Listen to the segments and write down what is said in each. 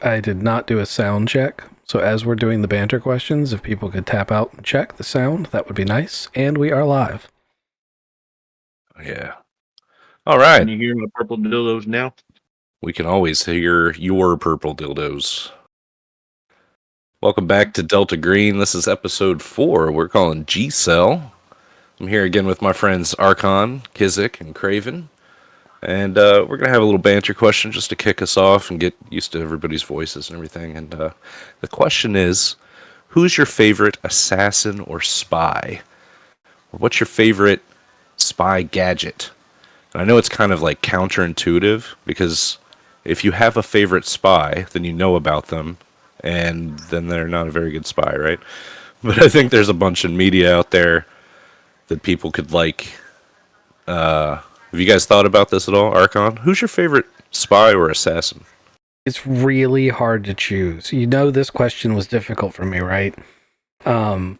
I did not do a sound check. So as we're doing the banter questions, if people could tap out and check the sound, that would be nice. And we are live. Yeah. All right. Can you hear my purple dildos now? We can always hear your purple dildos. Welcome back to Delta Green. This is episode 4. We're calling G-Cell. I'm here again with my friends Archon, Kizik, and Craven. And we're going to have a little banter question just to kick us off and get used to everybody's voices and everything. And the question is, who's your favorite assassin or spy? Or what's your favorite spy gadget? And I know it's kind of like counterintuitive because if you have a favorite spy, then you know about them, and then they're not a very good spy, right? But I think there's a bunch of media out there that people could like. Have you guys thought about this at all, Archon? Who's your favorite spy or assassin? It's really hard to choose. You know this question was difficult for me, right? Yeah,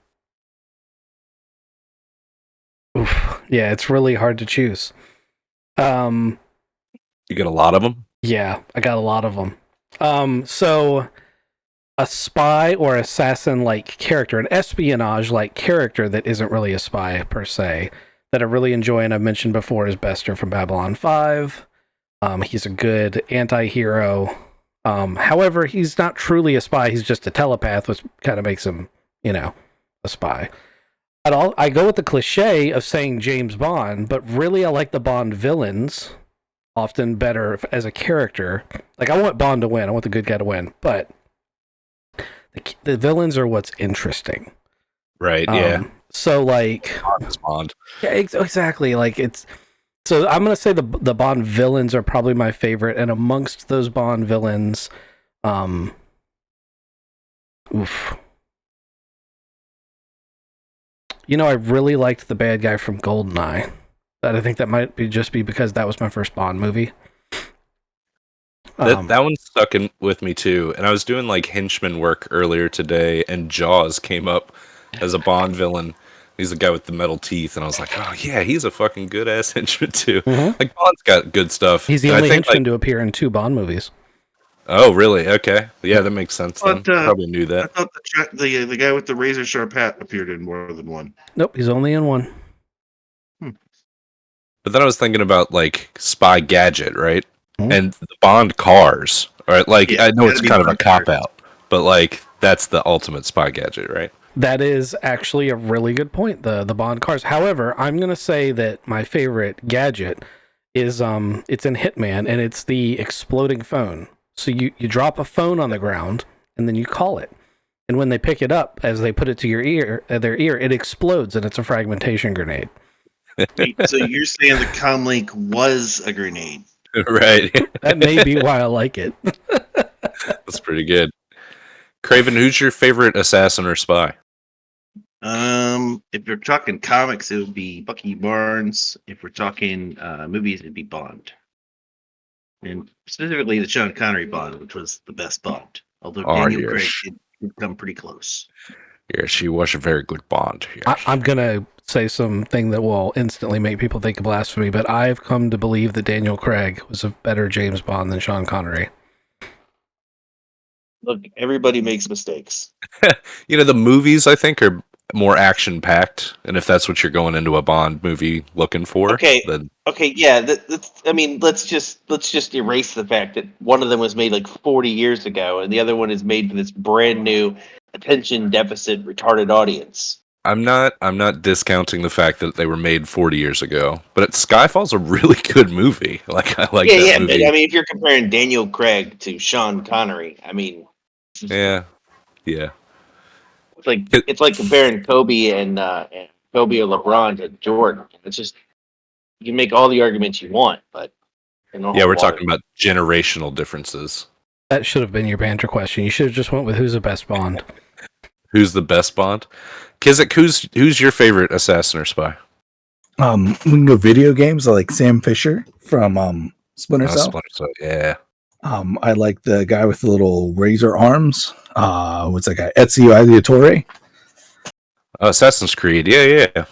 it's really hard to choose. You get a lot of them? Yeah, I got a lot of them. So a spy or assassin-like character, an espionage-like character that isn't really a spy per se, that I really enjoy and I've mentioned before is Bester from Babylon 5. He's a good anti-hero. However, he's not truly a spy. He's just a telepath, which kind of makes him, a spy. I go with the cliche of saying James Bond, but really I like the Bond villains often better as a character. Like, I want Bond to win. I want the good guy to win. But the villains are what's interesting. Right, yeah. So, like... Bond is Bond. Yeah, exactly. Like, it's... So, I'm going to say the Bond villains are probably my favorite. And amongst those Bond villains... I really liked the bad guy from GoldenEye. But I think that might be because that was my first Bond movie. That one stuck in with me too. And I was doing like henchman work earlier today, and Jaws came up as a Bond villain. He's the guy with the metal teeth, and I was like, oh yeah, he's a fucking good ass henchman too. Mm-hmm. Like, Bond's got good stuff. He's the only henchman to appear in 2 Bond movies. Oh really? Okay, yeah, that makes sense. Then probably knew that. I thought the guy with the razor sharp hat appeared in more than one. Nope, he's only in 1. But then I was thinking about like spy gadget, right? Mm-hmm. And the Bond cars, right? Like, yeah, I know it's kind of a cop out, but like that's the ultimate spy gadget, right? That is actually a really good point. The Bond cars. However, I'm gonna say that my favorite gadget is it's in Hitman, and it's the exploding phone. So you drop a phone on the ground and then you call it. And when they pick it up, as they put it to their ear, it explodes and it's a fragmentation grenade. So you're saying the comlink was a grenade. Right. That may be why I like it. That's pretty good. Craven, who's your favorite assassin or spy? If you're talking comics, it would be Bucky Barnes. If we're talking movies, it'd be Bond. And specifically the Sean Connery Bond, which was the best Bond. Although Daniel Craig did come pretty close. Yeah, she was a very good Bond. Yes. I'm going to say something that will instantly make people think of blasphemy, but I've come to believe that Daniel Craig was a better James Bond than Sean Connery. Look, everybody makes mistakes. The movies, I think, are more action-packed, and if that's what you're going into a Bond movie looking for, then... Okay, yeah. Let's just erase the fact that one of them was made like 40 years ago, and the other one is made for this brand new attention deficit retarded audience. I'm not discounting the fact that they were made 40 years ago, but Skyfall's a really good movie. Like, I like that movie. But, if you're comparing Daniel Craig to Sean Connery, yeah. It's like comparing Kobe and Kobe or LeBron to Jordan. It's just, you can make all the arguments you want, but we're talking about generational differences. That should have been your banter question. You should have just went with who's the best Bond. Who's the best Bond? Kizik, who's your favorite assassin or spy? We can go video games. I like Sam Fisher from Splinter Cell. Splinter Cell, yeah. I like the guy with the little razor arms. What's that guy? Ezio Auditore. Assassin's Creed, yeah.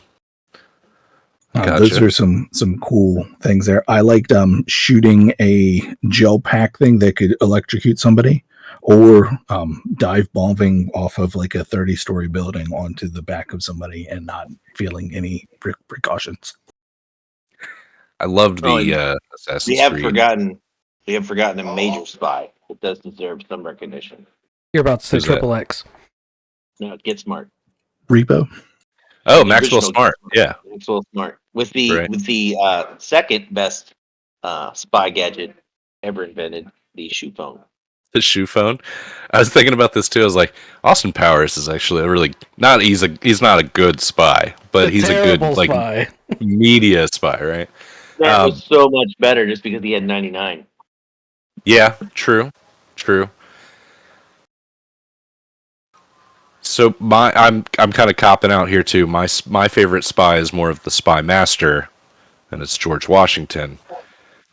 Gotcha. Those are some cool things there. I liked shooting a gel pack thing that could electrocute somebody, or dive bombing off of like a 30-story building onto the back of somebody and not feeling any precautions. I loved Oh, the and we Assassin's have Creed. forgotten a major spy that does deserve some recognition. You're about to say Who's that? Triple X. No, Get Smart. Repo. Oh, The Maxwell original Smart. Get Yeah. Maxwell Smart with the Right. second best spy gadget ever invented, the shoe phone. The shoe phone. I was thinking about this too. I was like, Austin Powers is actually a really not. He's not a good spy, but A he's a terrible good like spy. media spy, right? That was so much better just because he had 99. Yeah, true. So I'm kind of copping out here too. My favorite spy is more of the spy master, and it's George Washington,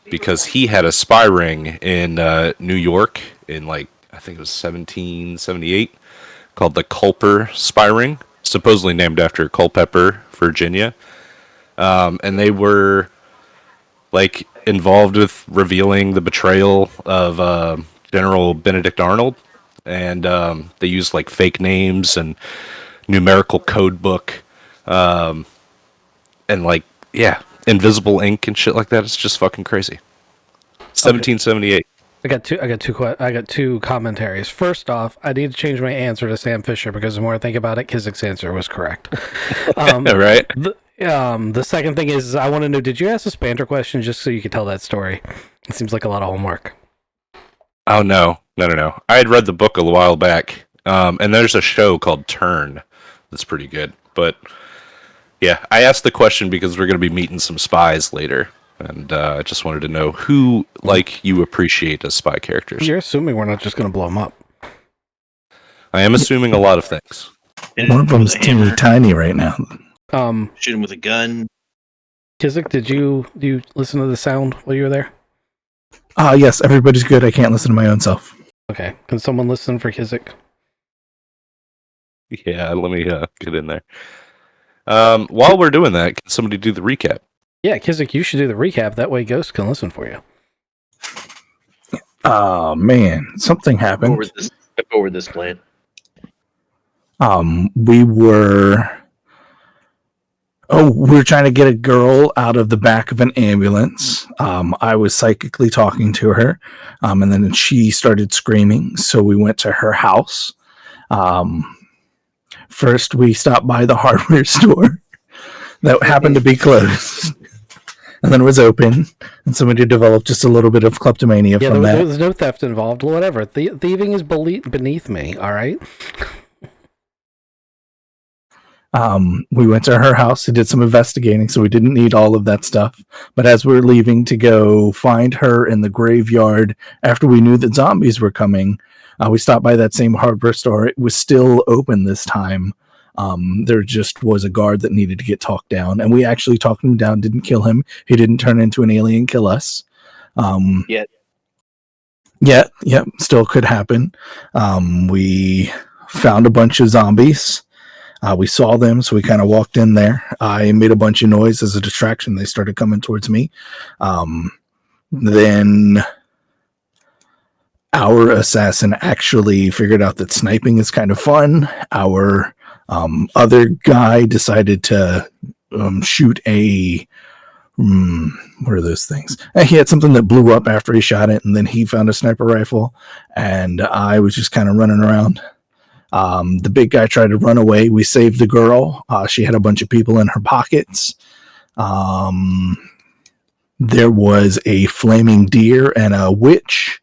because he had a spy ring in New York in like I think it was 1778, called the Culper spy ring, supposedly named after Culpeper, Virginia, and they were like involved with revealing the betrayal of General Benedict Arnold, and they used like fake names and numerical code book, and like yeah, invisible ink and shit like that. It's just fucking crazy. 1778. I got two commentaries. First off, I need to change my answer to Sam Fisher because the more I think about it, Kizik's answer was correct. Right? The second thing is I want to know, did you ask a Spanter question just so you could tell that story? It seems like a lot of homework. Oh no. I had read the book a while back, and there's a show called Turn that's pretty good. But yeah, I asked the question because we're going to be meeting some spies later, and I just wanted to know who like you appreciate as spy characters. You're assuming we're not just going to blow them up. I am assuming a lot of things. One of them's teeny tiny right now. Shoot him with a gun. Kizik, did you listen to the sound while you were there? Yes, everybody's good. I can't listen to my own self. Okay, can someone listen for Kizik? Yeah, let me get in there. While we're doing that, can somebody do the recap? Yeah, Kizik, you should do the recap. That way Ghost can listen for you. Oh man, something happened. Step over this plan. We were trying to get a girl out of the back of an ambulance. I was psychically talking to her, and then she started screaming. So we went to her house. First, we stopped by the hardware store that happened to be closed, and then it was open. And somebody developed just a little bit of kleptomania from that. There was no theft involved. Whatever. Thieving is beneath me. All right. We went to her house and did some investigating, so we didn't need all of that stuff. But as we were leaving to go find her in the graveyard, after we knew that zombies were coming, we stopped by that same hardware store. It was still open this time. There just was a guard that needed to get talked down, and we actually talked him down, didn't kill him. He didn't turn into an alien and kill us. Yet. Yep, still could happen. We found a bunch of zombies. We saw them, so we kind of walked in there. I made a bunch of noise as a distraction. They started coming towards me. Then our assassin actually figured out that sniping is kind of fun. Our other guy decided to shoot a... what are those things? He had something that blew up after he shot it, and then he found a sniper rifle, and I was just kind of running around. The big guy tried to run away. We saved the girl. She had a bunch of people in her pockets. There was a flaming deer and a witch,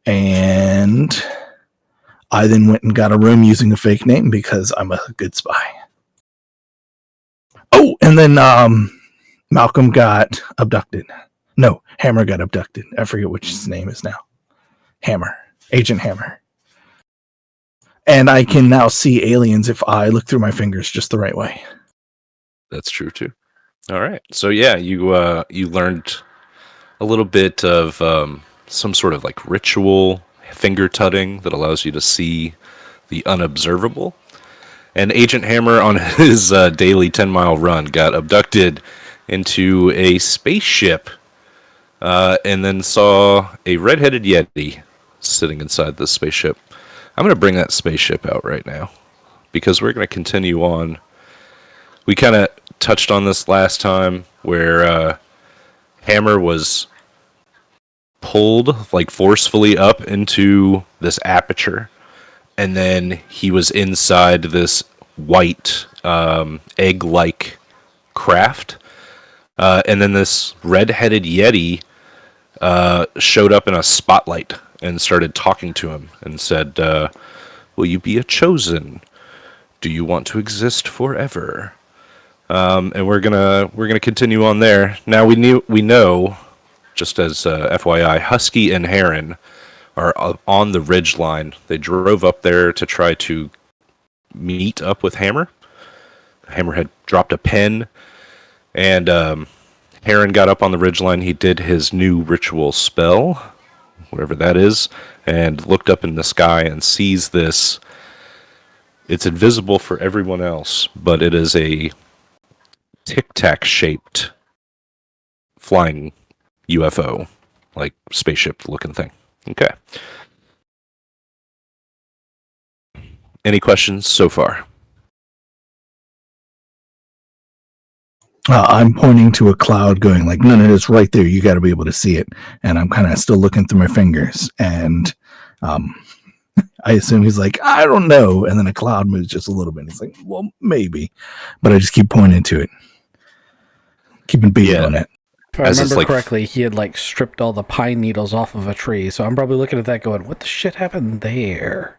and I then went and got a room using a fake name because I'm a good spy. Oh, and then Malcolm got abducted. No, Hammer got abducted. I forget which his name is now. Hammer. Agent Hammer. And I can now see aliens if I look through my fingers just the right way. That's true too. All right. So yeah, you learned a little bit of some sort of like ritual finger tutting that allows you to see the unobservable. And Agent Hammer on his daily 10-mile run got abducted into a spaceship and then saw a red-headed Yeti sitting inside this spaceship. I'm going to bring that spaceship out right now because we're going to continue on. We kind of touched on this last time where Hammer was pulled like forcefully up into this aperture, and then he was inside this white egg-like craft, and then this red-headed Yeti showed up in a spotlight and started talking to him and said, "Will you be a chosen? Do you want to exist forever?" And we're gonna continue on there. Now we know, just as FYI, Husky and Heron are on the ridge line. They drove up there to try to meet up with Hammer. Hammer had dropped a pen, and Heron got up on the ridgeline. He did his new ritual spell, whatever that is, and looked up in the sky and sees this. It's invisible for everyone else, but it is a tic-tac shaped flying UFO, like spaceship looking thing. Okay. Any questions so far? I'm pointing to a cloud going like, no, it's right there. You got to be able to see it. And I'm kind of still looking through my fingers. And I assume he's like, I don't know. And then a cloud moves just a little bit. He's like, well, maybe. But I just keep pointing to it. Keeping beating on it. If I remember correctly, he had like stripped all the pine needles off of a tree. So I'm probably looking at that going, what the shit happened there?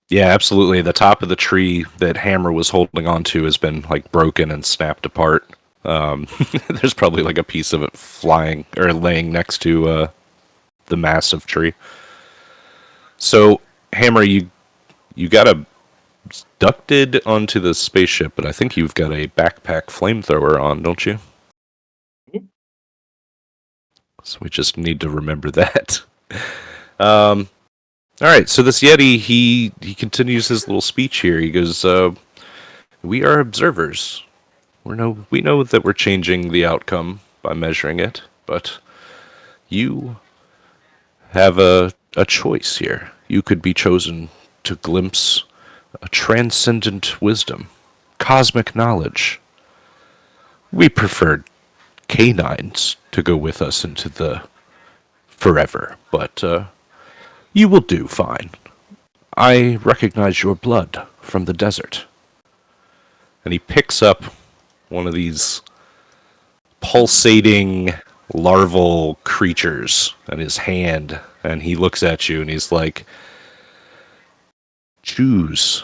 Yeah, absolutely. The top of the tree that Hammer was holding onto has been like broken and snapped apart. There's probably like a piece of it flying or laying next to the massive tree. So, Hammer, you got abducted onto the spaceship, but I think you've got a backpack flamethrower on, don't you? Mm-hmm. So we just need to remember that. All right, so this Yeti, he continues his little speech here. He goes, "We are observers. We know that we're changing the outcome by measuring it, but you have a choice here. You could be chosen to glimpse a transcendent wisdom, cosmic knowledge. We preferred canines to go with us into the forever, but you will do fine. I recognize your blood from the desert." And he picks up one of these pulsating larval creatures in his hand, and he looks at you and he's like, "Choose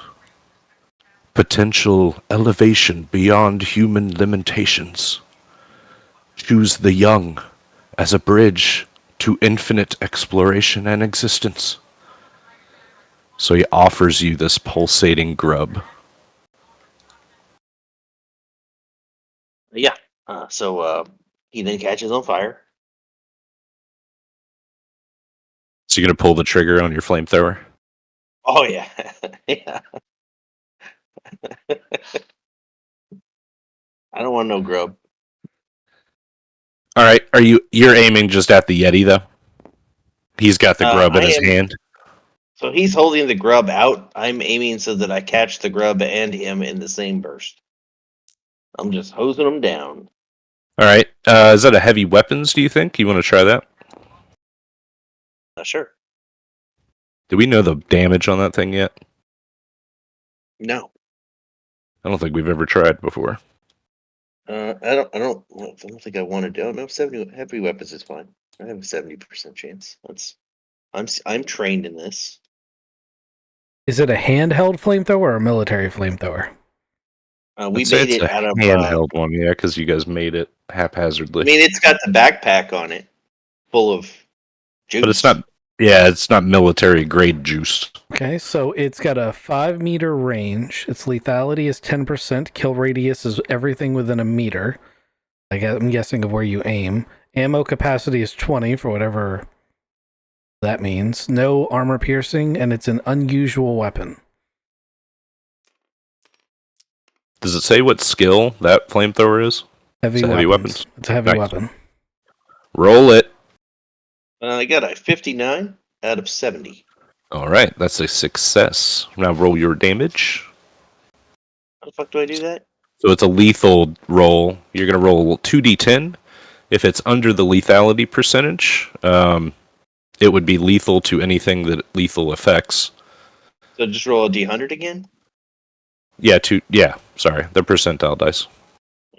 potential elevation beyond human limitations. Choose the young as a bridge to infinite exploration and existence." So he offers you this pulsating grub. Yeah. So he then catches on fire. So you're going to pull the trigger on your flamethrower? Oh, yeah. Yeah. I don't want no grub. All right. You're aiming just at the Yeti, though? He's got the grub in his hand? So he's holding the grub out. I'm aiming so that I catch the grub and him in the same burst. I'm just hosing him down. All right. Is that a heavy weapons, do you think? You want to try that? Sure. Do we know the damage on that thing yet? No. I don't think we've ever tried before. I don't think I want to do. No, 70 heavy weapons is fine. I have a 70% chance. I'm trained in this. Is it a handheld flamethrower or a military flamethrower? We made it out of handheld one, yeah, because you guys made it haphazardly. I mean, it's got the backpack on it, full of juice. But it's not. Yeah, it's not military grade juice. Okay, so it's got a 5-meter range. Its lethality is 10%. Kill radius is everything within a meter. I'm guessing of where you aim. Ammo capacity is 20 for whatever that means. No armor piercing, and it's an unusual weapon. Does it say what skill that flamethrower is? Heavy weapons. It's a heavy weapon. Roll it. I got a 59 out of 70. All right, that's a success. Now roll your damage. How the fuck do I do that? So it's a lethal roll. You're going to roll 2d10. If it's under the lethality percentage, it would be lethal to anything that lethal affects. So just roll a d100 again? Yeah, sorry, the percentile dice.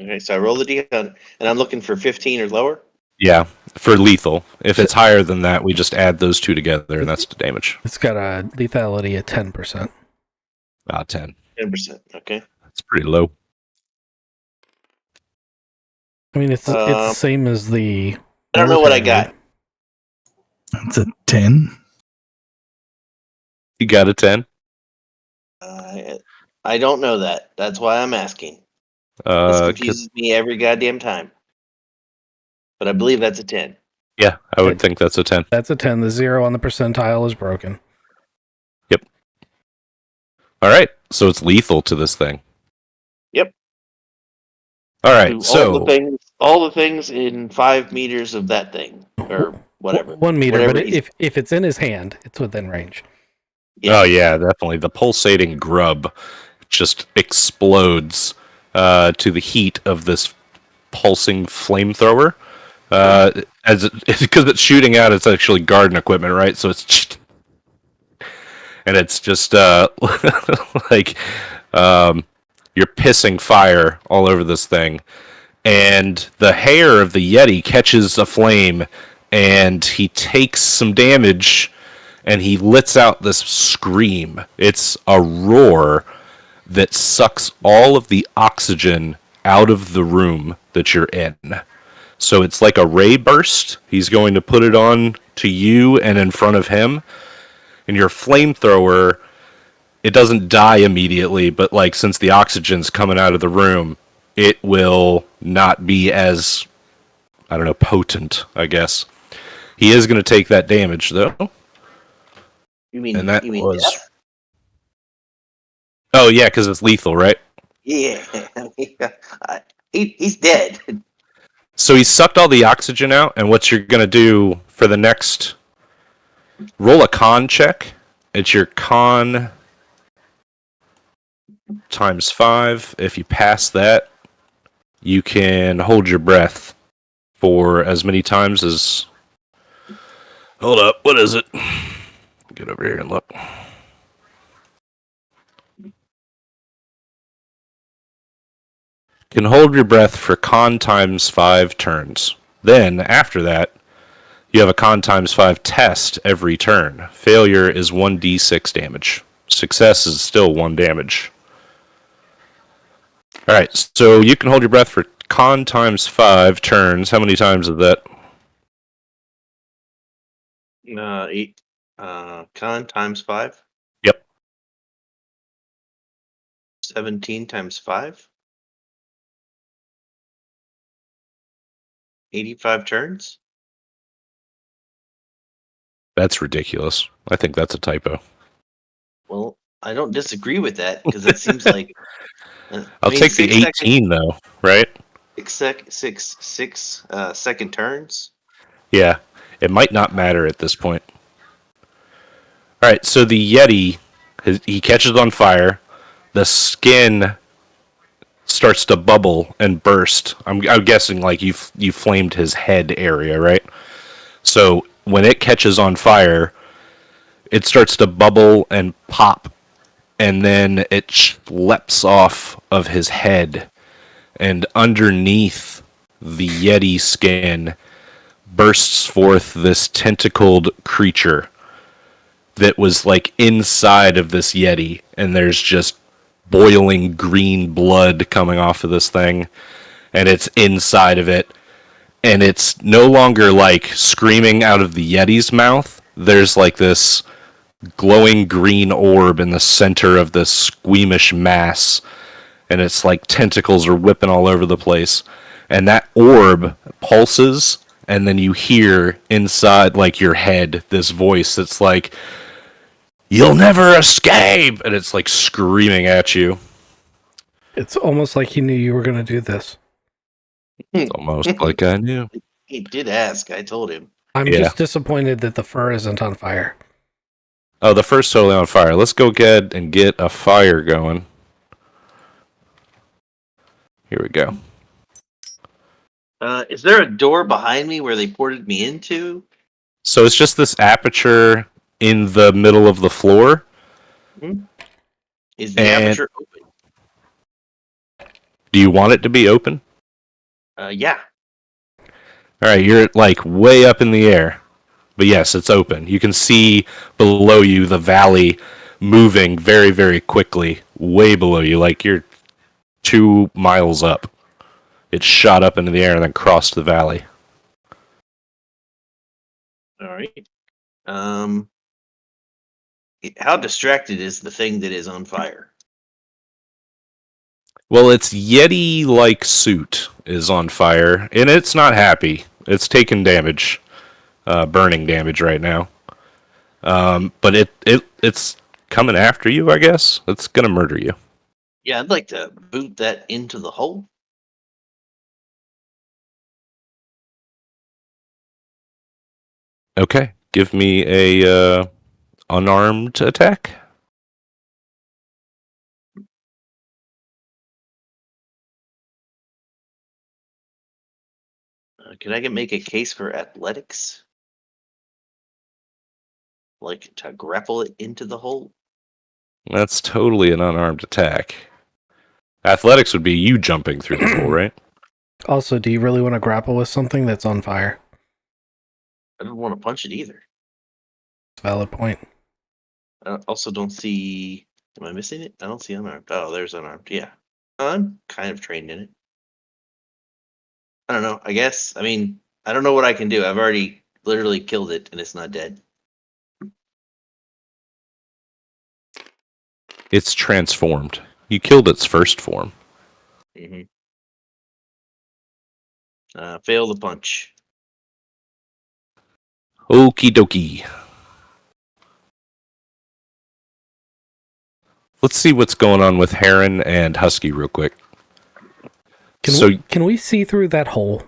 Okay, so I roll the d100, and I'm looking for 15 or lower? Yeah, for lethal. If it's higher than that, we just add those two together, and that's the damage. It's got a lethality at 10%. 10. 10%, okay. That's pretty low. I mean, it's the same as the. I don't know what I got. That's a 10. You got a 10? I don't know that. That's why I'm asking. This confuses me every goddamn time. But I believe that's a 10. Yeah, I would think that's a 10. That's a 10. The 0 on the percentile is broken. Yep. All right, so it's lethal to this thing. Yep. All right, so all the things in 5 meters of that thing, or whatever. 1 meter, whatever but if it's in his hand, it's within range. Yeah. Oh yeah, definitely. The pulsating grub just explodes to the heat of this pulsing flamethrower. Because it's shooting out, it's actually garden equipment, right? So it's and it's just like you're pissing fire all over this thing, and the hair of the Yeti catches a flame, and he takes some damage, and he lets out this scream. It's a roar that sucks all of the oxygen out of the room that you're in. So it's like a ray burst. He's going to put it on to you and in front of him. And your flamethrower, it doesn't die immediately, but like since the oxygen's coming out of the room, it will not be as, I don't know, potent, I guess. He is going to take that damage, though. You mean death? Oh, yeah, because it's lethal, right? Yeah. He's dead. So he sucked all the oxygen out, and what you're going to do for the next... Roll a con check. It's your con times 5. If you pass that, you can hold your breath for as many times as... Hold up, what is it? Get over here and look. Can hold your breath for con times 5 turns. Then, after that, you have a con times 5 test every turn. Failure is 1d6 damage. Success is still 1 damage. Alright, so you can hold your breath for con times 5 turns. How many times is that? 8. Con times 5? Yep. 17 times 5? 85 turns? That's ridiculous. I think that's a typo. Well, I don't disagree with that, because it seems like... I'll take the 18, though, right? 6 second turns? Yeah, it might not matter at this point. Alright, so the Yeti, he catches on fire. The skin starts to bubble and burst. I'm guessing like you flamed his head area, right? So when it catches on fire, it starts to bubble and pop, and then it leaps off of his head, and underneath the Yeti skin bursts forth this tentacled creature that was like inside of this Yeti, and there's just boiling green blood coming off of this thing, and it's inside of it, and it's no longer like screaming out of the Yeti's mouth. There's like this glowing green orb in the center of this squeamish mass, and it's like tentacles are whipping all over the place, and that orb pulses, and then you hear inside like your head this voice that's like, "You'll never escape!" And it's like screaming at you. It's almost like he knew you were going to do this. It's almost like I knew. He did ask. I told him. I'm just disappointed that the fur isn't on fire. Oh, the fur's totally on fire. Let's go get a fire going. Here we go. Is there a door behind me where they ported me into? So it's just this aperture in the middle of the floor. Mm-hmm. Is the aperture open? Do you want it to be open? Yeah. All right, you're like way up in the air. But yes, it's open. You can see below you the valley moving very, very quickly, way below you, like you're 2 miles up. It shot up into the air and then crossed the valley. All right. How distracted is the thing that is on fire? Well, its Yeti-like suit is on fire, and it's not happy. It's taking damage, burning damage right now. But it's coming after you, I guess. It's gonna murder you. Yeah, I'd like to boot that into the hole. Okay, give me a unarmed attack. Can I make a case for athletics? Like to grapple it into the hole? That's totally an unarmed attack. Athletics would be you jumping through the hole, right? Also, do you really want to grapple with something that's on fire? I don't want to punch it either. Valid point. I also don't see... Am I missing it? I don't see unarmed. Oh, there's unarmed. Yeah. I'm kind of trained in it. I don't know. I guess. I mean, I don't know what I can do. I've already literally killed it and it's not dead. It's transformed. You killed its first form. Mm-hmm. Fail the punch. Okie dokie. Let's see what's going on with Heron and Husky real quick. Can we see through that hole?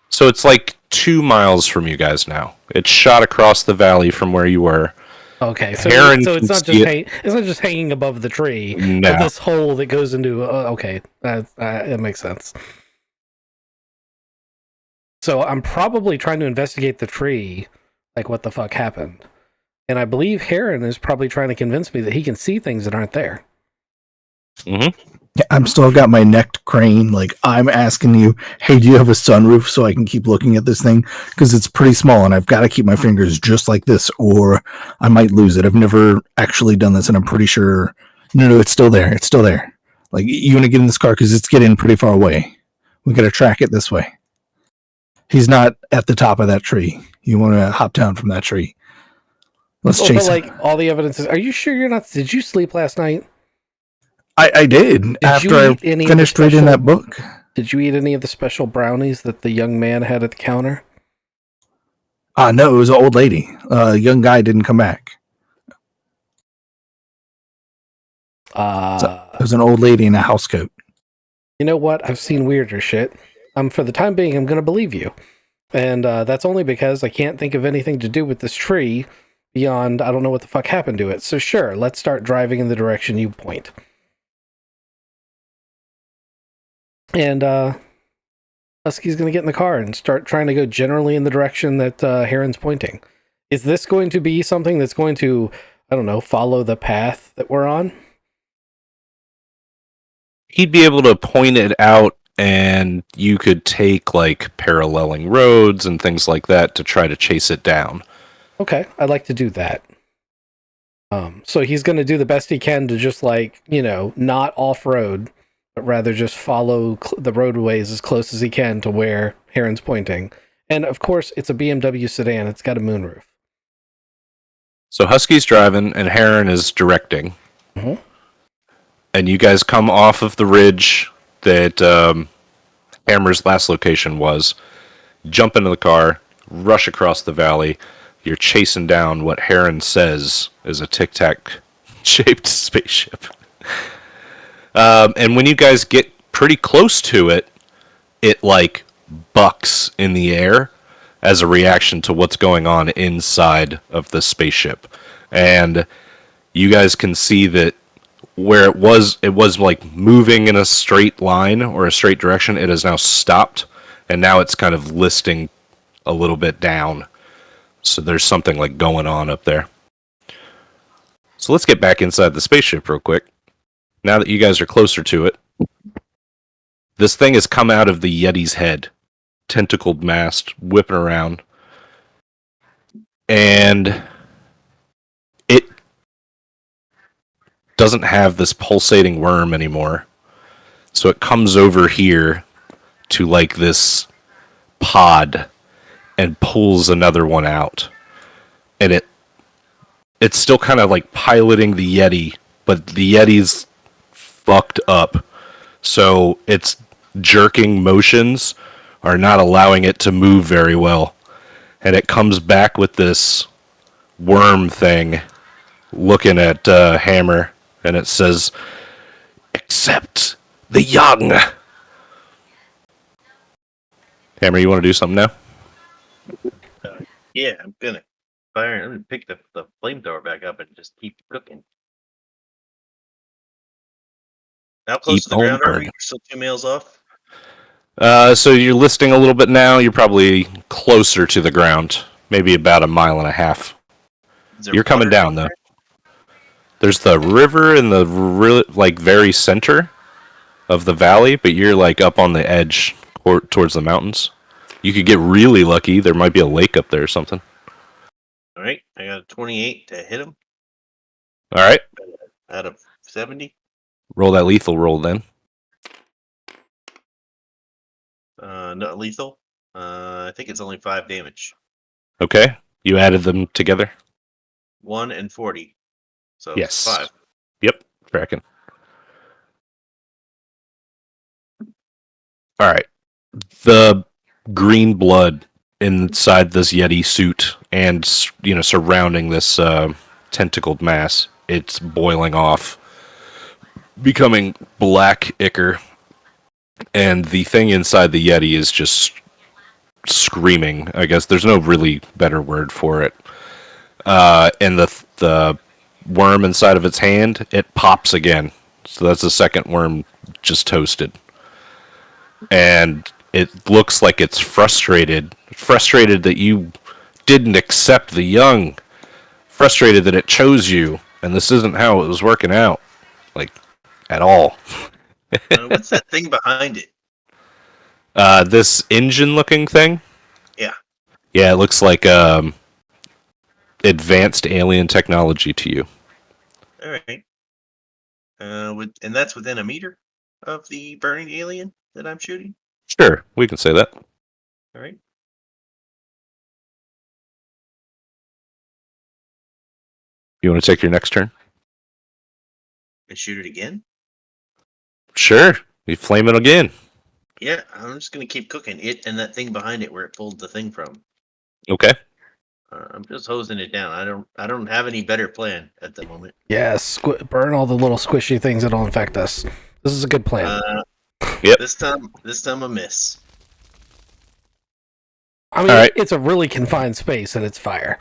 So it's like 2 miles from you guys now. It's shot across the valley from where you were. Okay, so Heron it's not can just it's not just hanging above the tree. No. But this hole that goes into okay, that makes sense. So I'm probably trying to investigate the tree, like what the fuck happened, and I believe Heron is probably trying to convince me that he can see things that aren't there. Mm-hmm. Yeah, I'm still got my neck crane. Like, I'm asking you, hey, do you have a sunroof so I can keep looking at this thing? Because it's pretty small and I've got to keep my fingers just like this or I might lose it. I've never actually done this and I'm pretty sure. No, it's still there. It's still there. Like, you want to get in this car because it's getting pretty far away. We got to track it this way. He's not at the top of that tree. You want to hop down from that tree. Let's chase him. Like, all the evidence is, are you sure you're not? Did you sleep last night? I did after I finished reading that book. Did you eat any of the special brownies that the young man had at the counter? No, it was an old lady. Young guy didn't come back. So it was an old lady in a house coat. You know what? I've seen weirder shit. For the time being, I'm going to believe you. And that's only because I can't think of anything to do with this tree beyond I don't know what the fuck happened to it. So sure, let's start driving in the direction you point. And Husky's going to get in the car and start trying to go generally in the direction that Heron's pointing. Is this going to be something that's going to, I don't know, follow the path that we're on? He'd be able to point it out and you could take like paralleling roads and things like that to try to chase it down. Okay, I'd like to do that. So he's going to do the best he can to just like, not off-road, but rather just follow the roadways as close as he can to where Heron's pointing. And of course, it's a BMW sedan. It's got a moonroof. So Husky's driving and Heron is directing. Mm-hmm. And you guys come off of the ridge that Hammer's last location was, jump into the car, rush across the valley. You're chasing down what Heron says is a tic-tac-shaped spaceship. And when you guys get pretty close to it, it like bucks in the air, as a reaction to what's going on inside of the spaceship. And you guys can see that where it was like moving in a straight line or a straight direction, it has now stopped, and now it's kind of listing a little bit down. So there's something like going on up there. So let's get back inside the spaceship real quick. Now that you guys are closer to it, this thing has come out of the Yeti's head, tentacled mast, whipping around. And it doesn't have this pulsating worm anymore. So it comes over here to like this pod and pulls another one out. And it's still kind of like piloting the Yeti, but the Yeti's fucked up. So its jerking motions are not allowing it to move very well. And it comes back with this worm thing looking at Hammer, and it says, "Accept the young." Hammer, you want to do something now? Yeah, I'm gonna fire. I'm gonna pick the flamethrower back up and just keep cooking. How close Keep to the ground on are we? burning. We're still 2 miles off. So you're listing a little bit now. You're probably closer to the ground, maybe about 1.5 miles. Is there You're coming water down there? though. There's the river in the like very center of the valley, but you're like up on the edge towards the mountains. You could get really lucky. There might be a lake up there or something. All right, I got a 28 to hit him All right, out of 70. roll that lethal roll then. Not lethal. I think it's only 5 damage. Okay, you added them together. 1 and 40. So Yes. 5. Yep, tracking. All right. The green blood inside this Yeti suit and, surrounding this tentacled mass, it's boiling off, becoming black ichor, and the thing inside the Yeti is just screaming. I guess there's no really better word for it. And the worm inside of its hand, it pops again. So that's the second worm just toasted. And it looks like it's frustrated that you didn't accept the young, frustrated that it chose you, and this isn't how it was working out, like, at all. What's that thing behind it? This engine-looking thing? Yeah. Yeah, it looks like advanced alien technology to you. All right. And that's within a meter of the burning alien that I'm shooting. Sure, we can say that. All right. You want to take your next turn? And shoot it again. Sure, you flame it again. Yeah, I'm just gonna keep cooking it and that thing behind it where it pulled the thing from. Okay. I'm just hosing it down. I don't have any better plan at the moment. Yes, burn all the little squishy things that'll infect us. This is a good plan. Yep. This time a miss. I mean, all right. It's a really confined space and it's fire.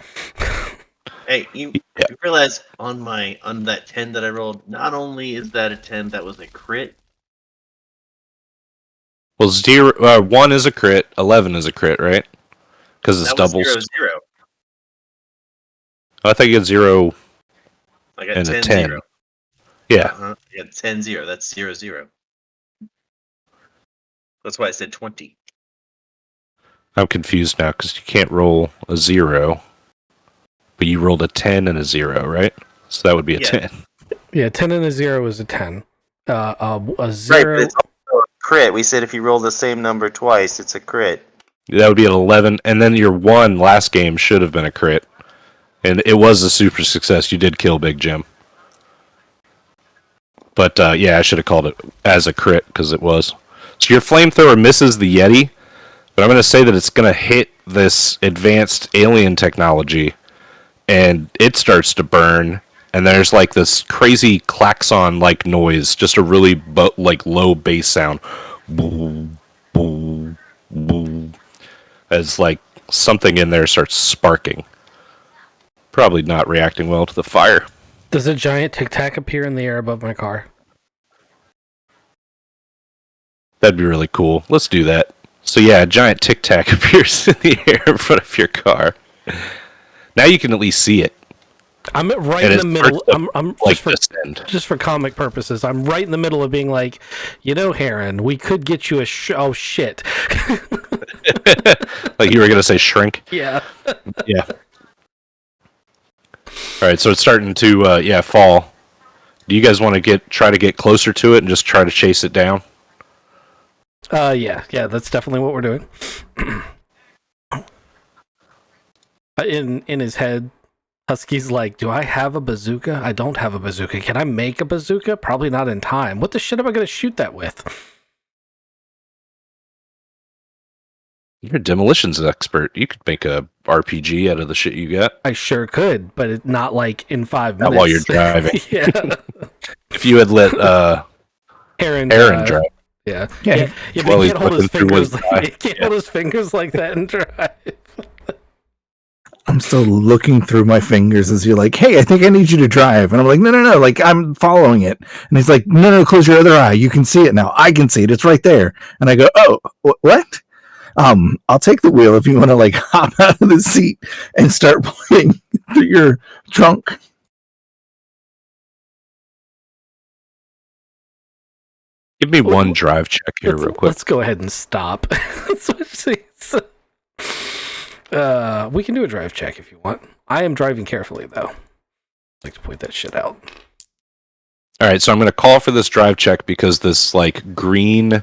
Hey, you realize on that 10 that I rolled, not only is that a 10, that was a crit. Well, 1 is a crit, 11 is a crit, right? Because it's That was doubles. 0-0. I thought you had 0 I got and 10, a 10. 0. Yeah. Uh-huh. Yeah, 10-0. That's 0-0. That's why I said 20. I'm confused now because you can't roll a 0, but you rolled a 10 and a 0, right? So that would be a 10. Yeah, 10 and a 0 is a 10. A 0. Right, but it's also a crit. We said if you roll the same number twice, it's a crit. That would be an 11, and then your 1 last game should have been a crit. And it was a super success. You did kill Big Jim. But yeah, I should have called it as a crit because it was. So your flamethrower misses the Yeti, but I'm going to say that it's going to hit this advanced alien technology, and it starts to burn. And there's like this crazy klaxon-like noise, just a really low bass sound, boo, boo, boo, as like something in there starts sparking. Probably not reacting well to the fire. Does a giant Tic Tac appear in the air above my car? That'd be really cool. Let's do that. So yeah, a giant Tic Tac appears in the air in front of your car. Now you can at least see it. I'm right in the middle. I'm like just for comic purposes. I'm right in the middle of being like, Heron, we could get you oh shit. Like you were gonna say shrink. Yeah. Yeah. All right, so it's starting to fall. Do you guys want to try to get closer to it and just try to chase it down? Yeah, that's definitely what we're doing. In his head, Husky's like, do I have a bazooka? I don't have a bazooka. Can I make a bazooka? Probably not in time. What the shit am I going to shoot that with? You're a demolitions expert. You could make a RPG out of the shit you got. I sure could, but it's not like in 5 minutes. Not while you're driving. Yeah. If you had let Aaron drive. Yeah. Yeah. But he can't hold his fingers hold his fingers like that and drive. I'm still looking through my fingers as you're like, hey, I think I need you to drive. And I'm like, no, like I'm following it. And he's like, no, close your other eye. You can see it now. I can see it. It's right there. And I go, oh, what? I'll take the wheel if you want to like hop out of the seat and start playing through your trunk. Give me one drive check here real quick. Let's go ahead and stop. We can do a drive check if you want. I am driving carefully, though. I'd like to point that shit out. All right, so I'm going to call for this drive check because this like green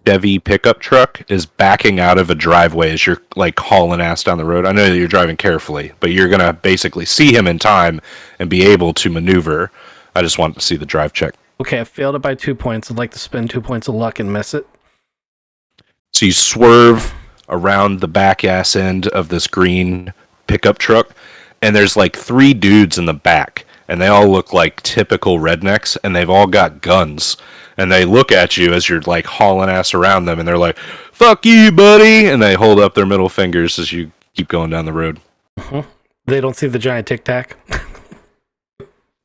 Chevy pickup truck is backing out of a driveway as you're like hauling ass down the road. I know that you're driving carefully, but you're going to basically see him in time and be able to maneuver. I just want to see the drive check. Okay, I failed it by 2 points. I'd like to spend 2 points of luck and miss it. So you swerve around the back ass end of this green pickup truck, and there's like 3 dudes in the back, and they all look like typical rednecks, and they've all got guns. And they look at you as you're like hauling ass around them, and they're like, "Fuck you, buddy!" And they hold up their middle fingers as you keep going down the road. Uh-huh. They don't see the giant Tic Tac.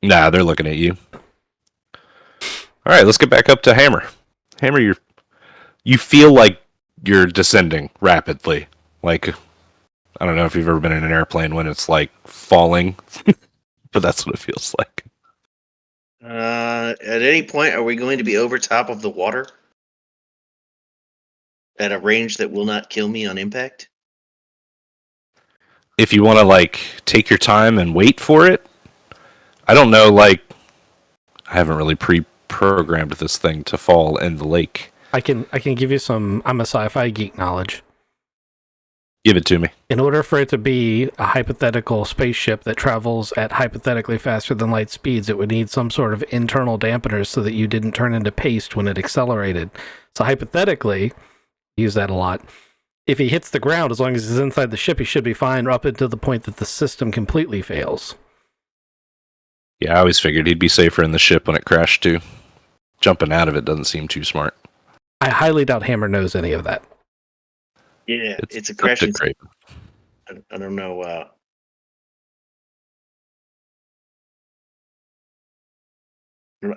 Nah, they're looking at you. All right, let's get back up to Hammer. Hammer, you feel like you're descending rapidly. Like, I don't know if you've ever been in an airplane when it's like falling, but that's what it feels like. At any point, are we going to be over top of the water? At a range that will not kill me on impact? If you want to, like, take your time and wait for it, I don't know, like, I haven't really pre-programmed this thing to fall in the lake. I can give you some, I'm a sci-fi geek knowledge. Give it to me. In order for it to be a hypothetical spaceship that travels at hypothetically faster than light speeds, it would need some sort of internal dampeners so that you didn't turn into paste when it accelerated. So hypothetically, use that a lot. If he hits the ground, as long as he's inside the ship, he should be fine up until the point that the system completely fails. Yeah, I always figured he'd be safer in the ship when it crashed too. Jumping out of it doesn't seem too smart. I highly doubt Hammer knows any of that. Yeah, it's a crashing. Great. I don't know.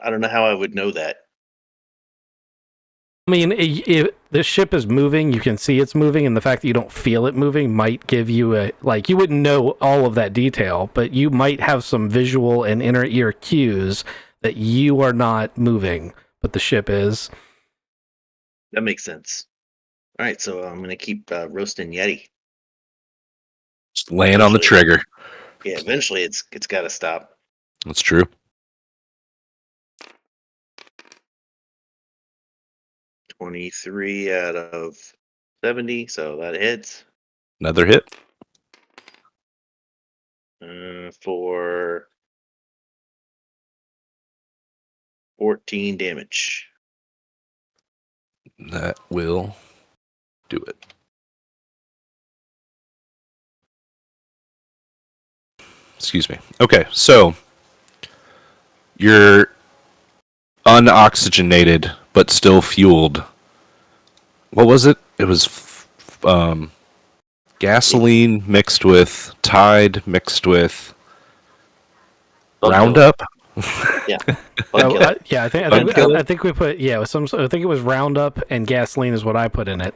I don't know how I would know that. I mean, if the ship is moving, you can see it's moving, and the fact that you don't feel it moving might give you you wouldn't know all of that detail, but you might have some visual and inner ear cues that you are not moving, but the ship is. That makes sense. All right, so I'm going to keep roasting Yeti. Just laying on the trigger. Yeah, eventually it's got to stop. That's true. 23 out of 70, so that hits. Another hit. For 14 damage. That will do it. Excuse me. Okay, so you're unoxygenated but still fueled. What was it? It was Gasoline mixed with Tide mixed with Bug Roundup. Yeah, bug killer. Yeah, Bug killer? I think we put I think it was Roundup and gasoline is what I put in it,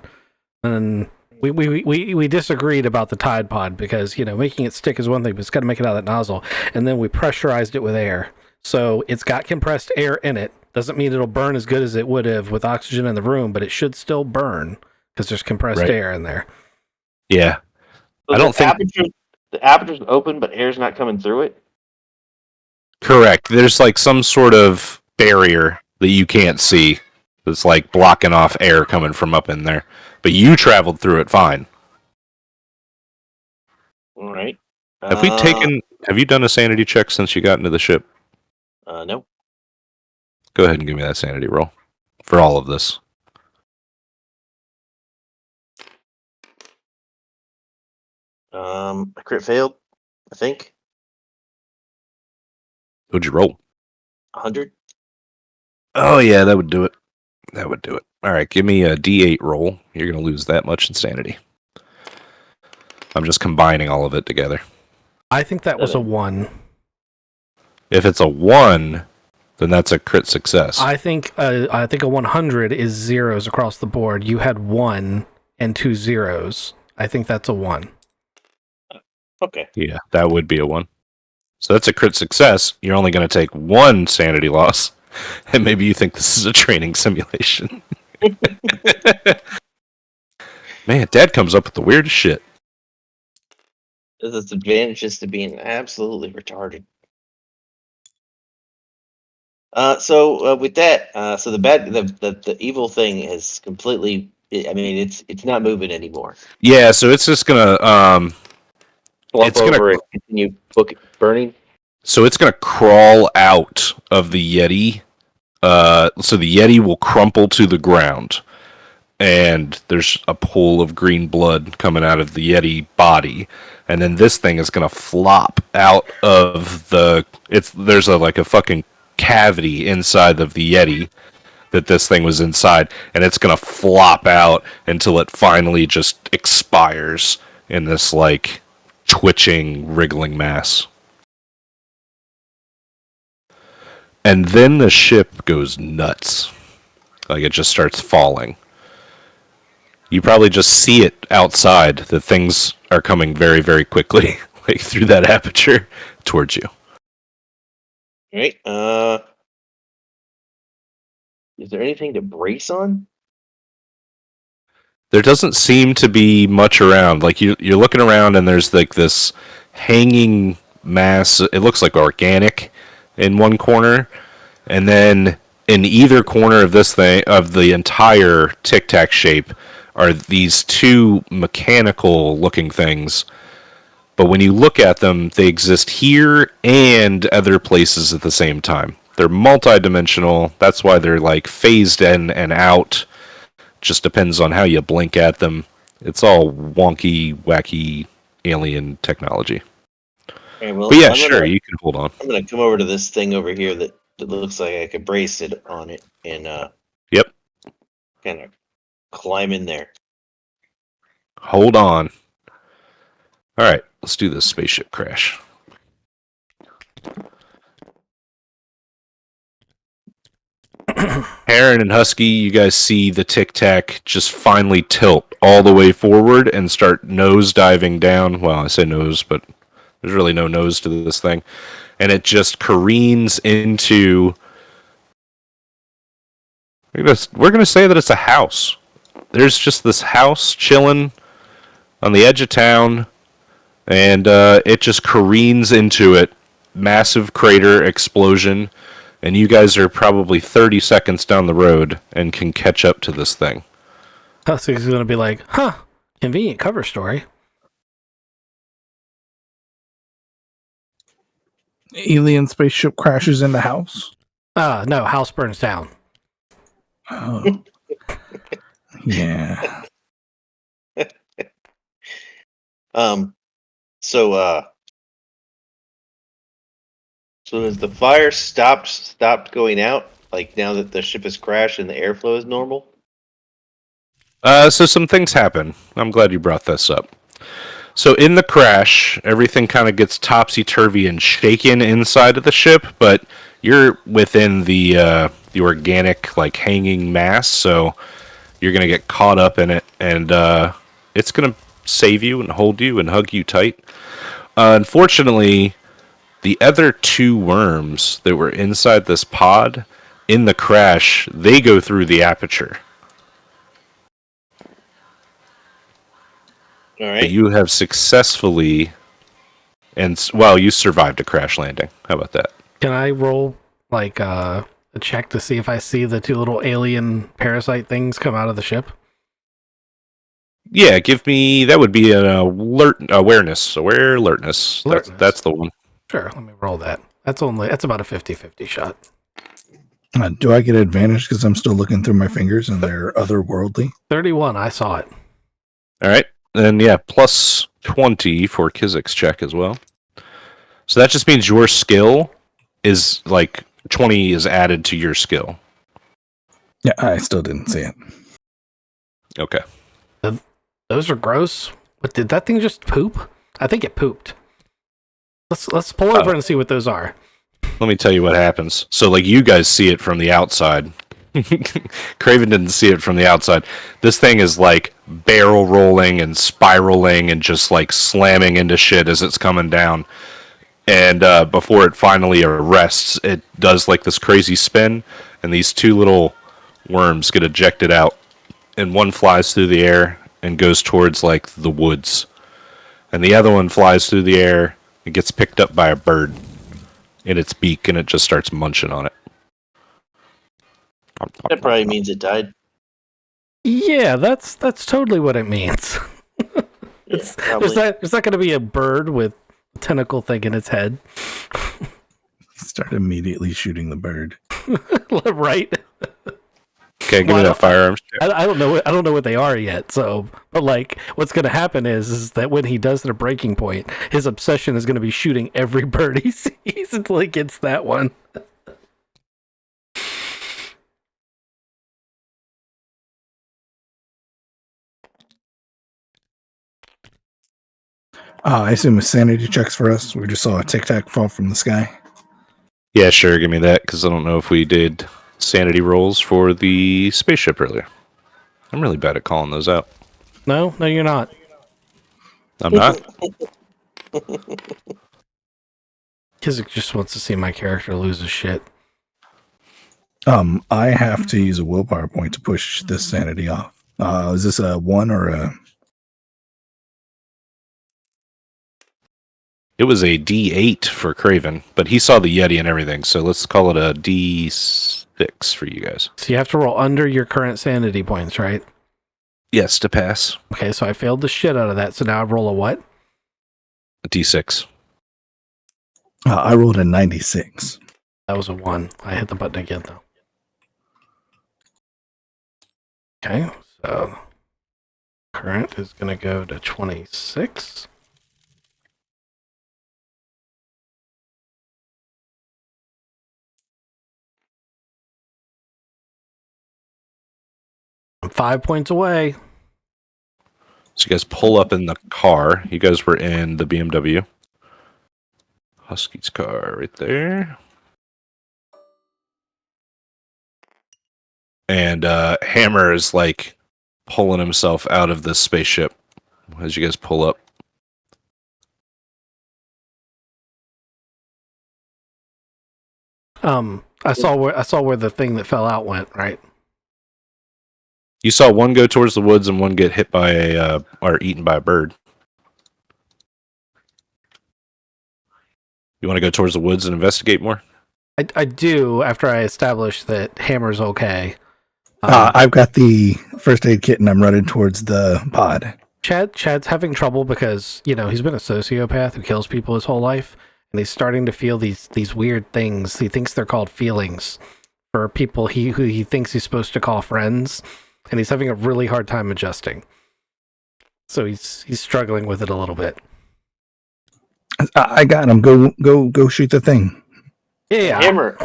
and we disagreed about the Tide Pod because making it stick is one thing, but it's got to make it out of that nozzle, and then we pressurized it with air, so it's got compressed air in it. Doesn't mean it'll burn as good as it would have with oxygen in the room, but it should still burn because there's compressed air in there. Yeah, So I don't think the aperture's open, but air's not coming through it. correct. There's like some sort of barrier that you can't see that's like blocking off air coming from up in there, but you traveled through it fine. All right. Have you done a sanity check since you got into the ship? No. Go ahead and give me that sanity roll for all of this. I crit failed, I think. What'd you roll? 100. Oh yeah, that would do it. That would do it. All right, give me a D8 roll. You're gonna lose that much insanity. I'm just combining all of it together. I think that was a 1. If it's a 1, then that's a crit success. I think a 100 is zeros across the board. You had 1 and 2 zeros. I think that's a 1. Okay. Yeah, that would be a 1. So that's a crit success. You're only going to take 1 sanity loss. And maybe you think this is a training simulation. Man, Dad comes up with the weirdest shit. There's its advantages to being absolutely retarded. So with that, so the evil thing is completely. I mean, it's not moving anymore. Yeah, so it's just gonna Flop over and continue burning. So it's gonna crawl out of the Yeti. So the Yeti will crumple to the ground, and there's a pool of green blood coming out of the Yeti body, and then this thing is gonna flop out of there's a fucking cavity inside of the Yeti that this thing was inside, and it's gonna flop out until it finally just expires in this like twitching, wriggling mass. And then the ship goes nuts. Like it just starts falling. You probably just see it outside that things are coming very, very quickly, like through that aperture towards you. Right. Is there anything to brace on? There doesn't seem to be much around. Like you're looking around and there's like this hanging mass. It looks like organic in one corner, and then in either corner of this thing, of the entire Tic Tac shape, are these two mechanical looking things. But when you look at them, they exist here and other places at the same time. They're multi-dimensional. That's why they're like phased in and out. Just depends on how you blink at them. It's all wonky, wacky alien technology. Okay, well, but yeah, sure, you can hold on. I'm gonna come over to this thing over here that looks like I could brace it on it and Yep. kind of climb in there. Hold on. All right, let's do this spaceship crash. Aaron and Husky, you guys see the Tic Tac just finally tilt all the way forward and start nose diving down. Well, I say nose, but there's really no nose to this thing. And it just careens into... We're gonna say that it's a house. There's just this house chilling on the edge of town, and it just careens into it. Massive crater explosion. And you guys are probably 30 seconds down the road and can catch up to this thing. Husky's going to be like, convenient cover story. Alien spaceship crashes into house? No, house burns down. Oh. Yeah. So has the fire stopped going out? Like now that the ship has crashed and the airflow is normal? So some things happen. I'm glad you brought this up. So in the crash, everything kind of gets topsy-turvy and shaken inside of the ship, but you're within the organic, like, hanging mass, so you're going to get caught up in it, and it's going to save you and hold you and hug you tight. Unfortunately, the other two worms that were inside this pod, in the crash, they go through the aperture. All But right. you have successfully, well, you survived a crash landing. How about that? Can I roll like a check to see if I see the two little alien parasite things come out of the ship? Yeah, give me, that would be an alertness. Alertness. That's the one. Sure, let me roll that. That's about a 50-50 shot. Do I get advantage because I'm still looking through my fingers and they're otherworldly? 31, I saw it. All right. And yeah, plus 20 for Kizik's check as well. So that just means your skill is like 20 is added to your skill. Yeah, I still didn't see it. Okay. Those are gross. What, did that thing just poop? I think it pooped. Let's pull over and see what those are. Let me tell you what happens. So, like, you guys see it from the outside. Craven didn't see it from the outside. This thing is, like, barrel rolling and spiraling and just, like, slamming into shit as it's coming down. And before it finally arrests, it does, like, this crazy spin, and these two little worms get ejected out. And one flies through the air and goes towards, like, the woods. And the other one flies through the air and gets picked up by a bird in its beak, and it just starts munching on it. That probably means it died. Yeah, that's totally what it means. Yeah, There's not going to be a bird with a tentacle thing in its head. Start immediately shooting the bird. Right? Okay, give me that firearms check. I don't know what they are yet. So, but like, what's going to happen is that when he does the breaking point, his obsession is going to be shooting every bird he sees until he gets that one. I assume it's sanity checks for us. We just saw a Tic Tac fall from the sky. Yeah, sure, give me that, because I don't know if we did sanity rolls for the spaceship earlier. I'm really bad at calling those out. No, you're not. I'm not? Kizik just wants to see my character lose his shit. I have to use a willpower point to push this sanity off. Is this a 1 or a... It was a D8 for Craven, but he saw the Yeti and everything, so let's call it a D6 for you guys. So you have to roll under your current sanity points, right? Yes, to pass. Okay, so I failed the shit out of that. So now I roll a what? A D6. I rolled a 96. That was a 1. I hit the button again, though. Okay, so current is going to go to 26. I'm 5 points away. So you guys pull up in the car. You guys were in the BMW. Husky's car right there. And Hammer is like pulling himself out of this spaceship as you guys pull up. I saw where the thing that fell out went, right? You saw one go towards the woods and one get hit by or eaten by a bird. You want to go towards the woods and investigate more? I do after I establish that Hammer's okay. I've got the first aid kit and I'm running towards the pod. Chad's having trouble because, he's been a sociopath who kills people his whole life, and he's starting to feel these weird things. He thinks they're called feelings for people who he thinks he's supposed to call friends, and he's having a really hard time adjusting. So he's struggling with it a little bit. I got him. Go shoot the thing. Yeah. Hammer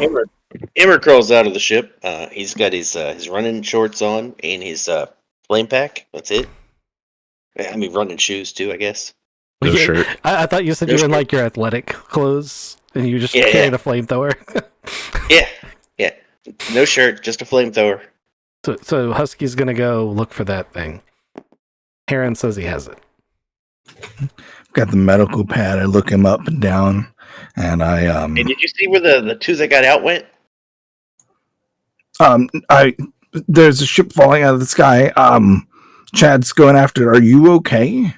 crawls out of the ship. He's got his running shorts on and his flame pack. That's it. I mean, running shoes too, I guess. No shirt. I thought you said No you were in shirt. like your athletic clothes and you just Yeah, carried yeah. a flamethrower. Yeah. No shirt, just a flamethrower. So Husky's gonna go look for that thing. Heron says he has it. Got the medical pad. I look him up and down, and Hey, did you see where the two that got out went? I there's a ship falling out of the sky. Chad's going after it. Are you okay?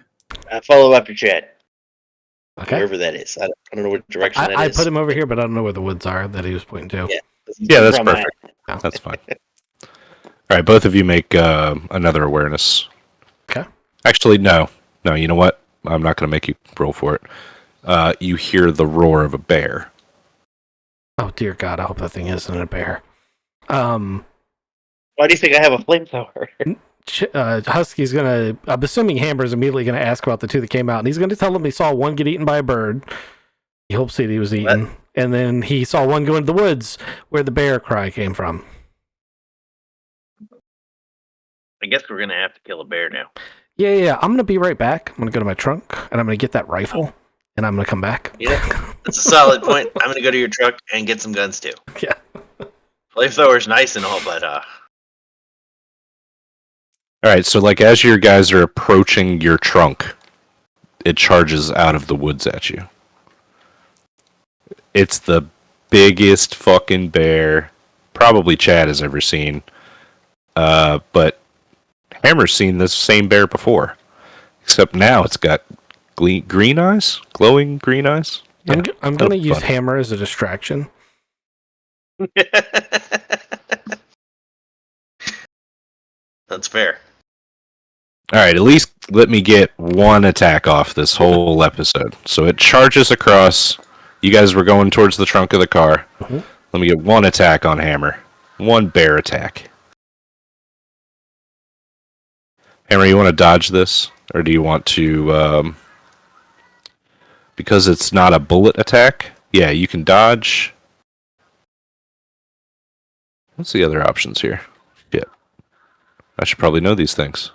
Follow after Chad, Okay. wherever that is. I don't know what direction that is. I put him over here, but I don't know where the woods are that he was pointing to. Yeah. Yeah, that's From my- perfect. That's fine. All right, both of you make another awareness. Okay. Actually, no. No, you know what? I'm not going to make you roll for it. You hear the roar of a bear. Oh dear God! I hope that thing isn't a bear. Why do you think I have a flamethrower? Husky's gonna. I'm assuming Hammer's immediately gonna ask about the two that came out, and he's gonna tell him he saw one get eaten by a bird. He hopes that he was eaten, and then he saw one go into the woods where the bear cry came from. I guess we're gonna have to kill a bear now. Yeah. I'm gonna be right back. I'm gonna go to my trunk, and I'm gonna get that rifle, and I'm gonna come back. Yeah, that's a solid point. I'm gonna go to your truck and get some guns too. Yeah. Flamethrower's nice and all, but All right, so like as your guys are approaching your trunk, it charges out of the woods at you. It's the biggest fucking bear probably Chad has ever seen. But Hammer's seen this same bear before. Except now it's got green eyes? Glowing green eyes? Yeah, I'm gonna use fun. Hammer as a distraction. that's fair. All right, at least let me get one attack off this whole episode. So it charges across. You guys were going towards the trunk of the car. Mm-hmm. Let me get one attack on Hammer. One bear attack. Hammer, you want to dodge this? Or do you want to... because it's not a bullet attack? Yeah, you can dodge. What's the other options here? Shit. I should probably know these things.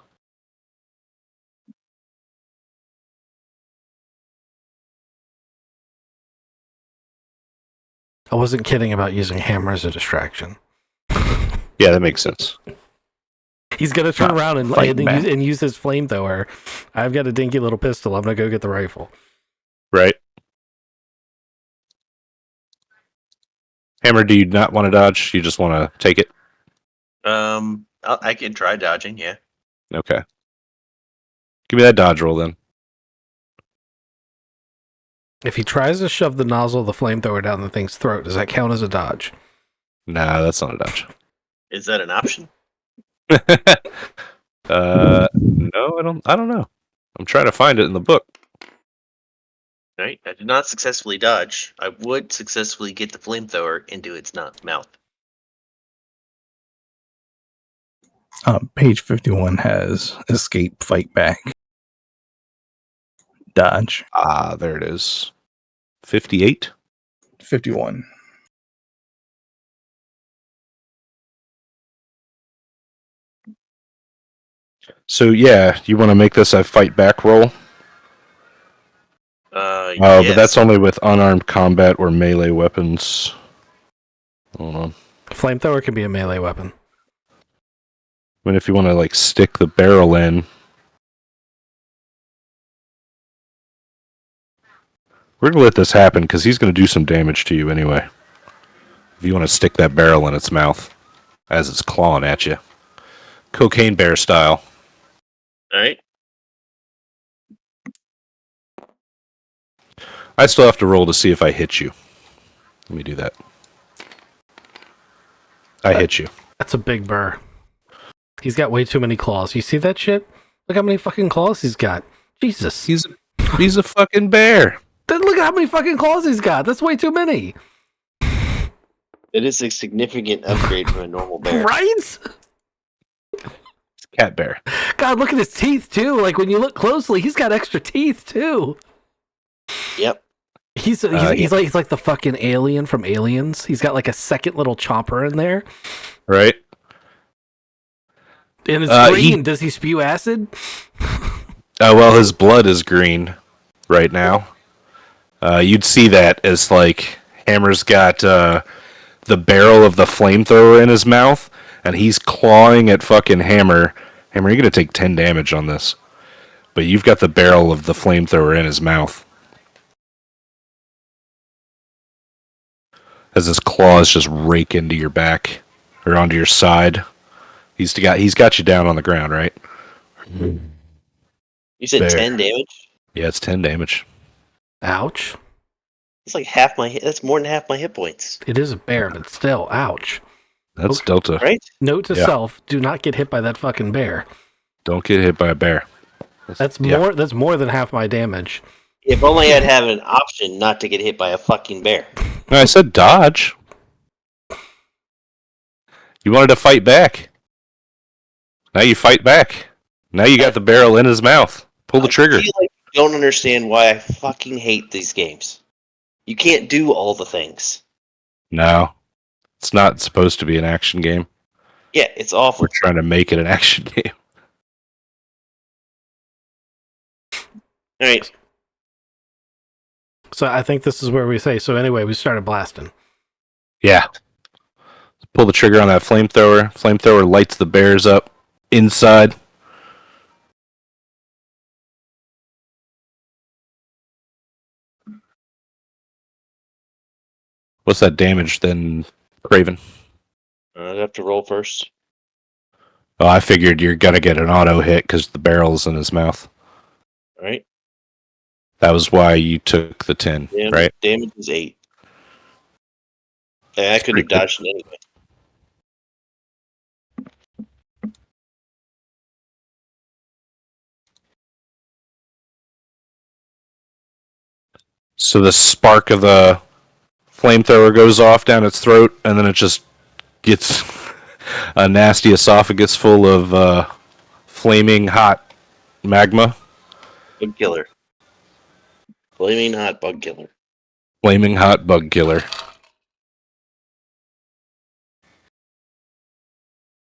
I wasn't kidding about using Hammer as a distraction. Yeah, that makes sense. He's gonna turn around and fight back. use his flamethrower. I've got a dinky little pistol. I'm gonna go get the rifle. Right. Hammer, do you not want to dodge? You just want to take it? I can try dodging. Yeah. Okay. Give me that dodge roll then. If he tries to shove the nozzle of the flamethrower down the thing's throat, does that count as a dodge? Nah, that's not a dodge. Is that an option? No, I don't know. I'm trying to find it in the book. Right. I did not successfully dodge. I would successfully get the flamethrower into its mouth. Page 51 has escape, fight back, dodge. Ah, there it is. 58? 51. So yeah, you want to make this a fight back roll? Yes. But that's only with unarmed combat or melee weapons. Hold on. Flamethrower can be a melee weapon. I mean, if you want to like stick the barrel in. We're going to let this happen because he's going to do some damage to you anyway. If you want to stick that barrel in its mouth as it's clawing at you. Cocaine bear style. All right. I still have to roll to see if I hit you. Let me do that. I hit you. That's a big burr. He's got way too many claws. You see that shit? Look how many fucking claws he's got. Jesus. He's a fucking bear. Look at how many fucking claws he's got. That's way too many. It is a significant upgrade from a normal bear. Right? Cat bear. God, look at his teeth too. Like when you look closely, he's got extra teeth too. Yep. He's like the fucking alien from Aliens. He's got like a second little chopper in there. Right? And it's green. Does he spew acid? Oh, well, his blood is green right now. You'd see that as, like, Hammer's got the barrel of the flamethrower in his mouth, and he's clawing at fucking Hammer. Hammer, you're going to take 10 damage on this. But you've got the barrel of the flamethrower in his mouth. As his claws just rake into your back, or onto your side. He's got you down on the ground, right? You said Bear. 10 damage? Yeah, it's 10 damage. Ouch. That's like half my. That's more than half my hit points. It is a bear, but still, ouch. That's Okay. Delta. Right? Note to Yeah. self: do not get hit by that fucking bear. Don't get hit by a bear. That's more. That's more than half my damage. If only I'd have an option not to get hit by a fucking bear. No, I said dodge. You wanted to fight back. Now you fight back. Now you got the barrel in his mouth. Pull the trigger. I feel like you don't understand why I fucking hate these games. You can't do all the things. No. It's not supposed to be an action game. Yeah, it's awful. We're trying to make it an action game. All right. So I think this is where we say. So anyway, we started blasting. Yeah. Pull the trigger on that flamethrower. Flamethrower lights the bears up inside. What's that damage then, Craven? I'd have to roll first. Oh, I figured you're gonna get an auto hit because the barrel's in his mouth. All right. That was why you took the 10, right? Damage is 8. I could have dodged it anyway. So the spark of the flamethrower goes off down its throat, and then it just gets a nasty esophagus full of flaming hot magma. Bug killer. Flaming hot bug killer. Flaming hot bug killer.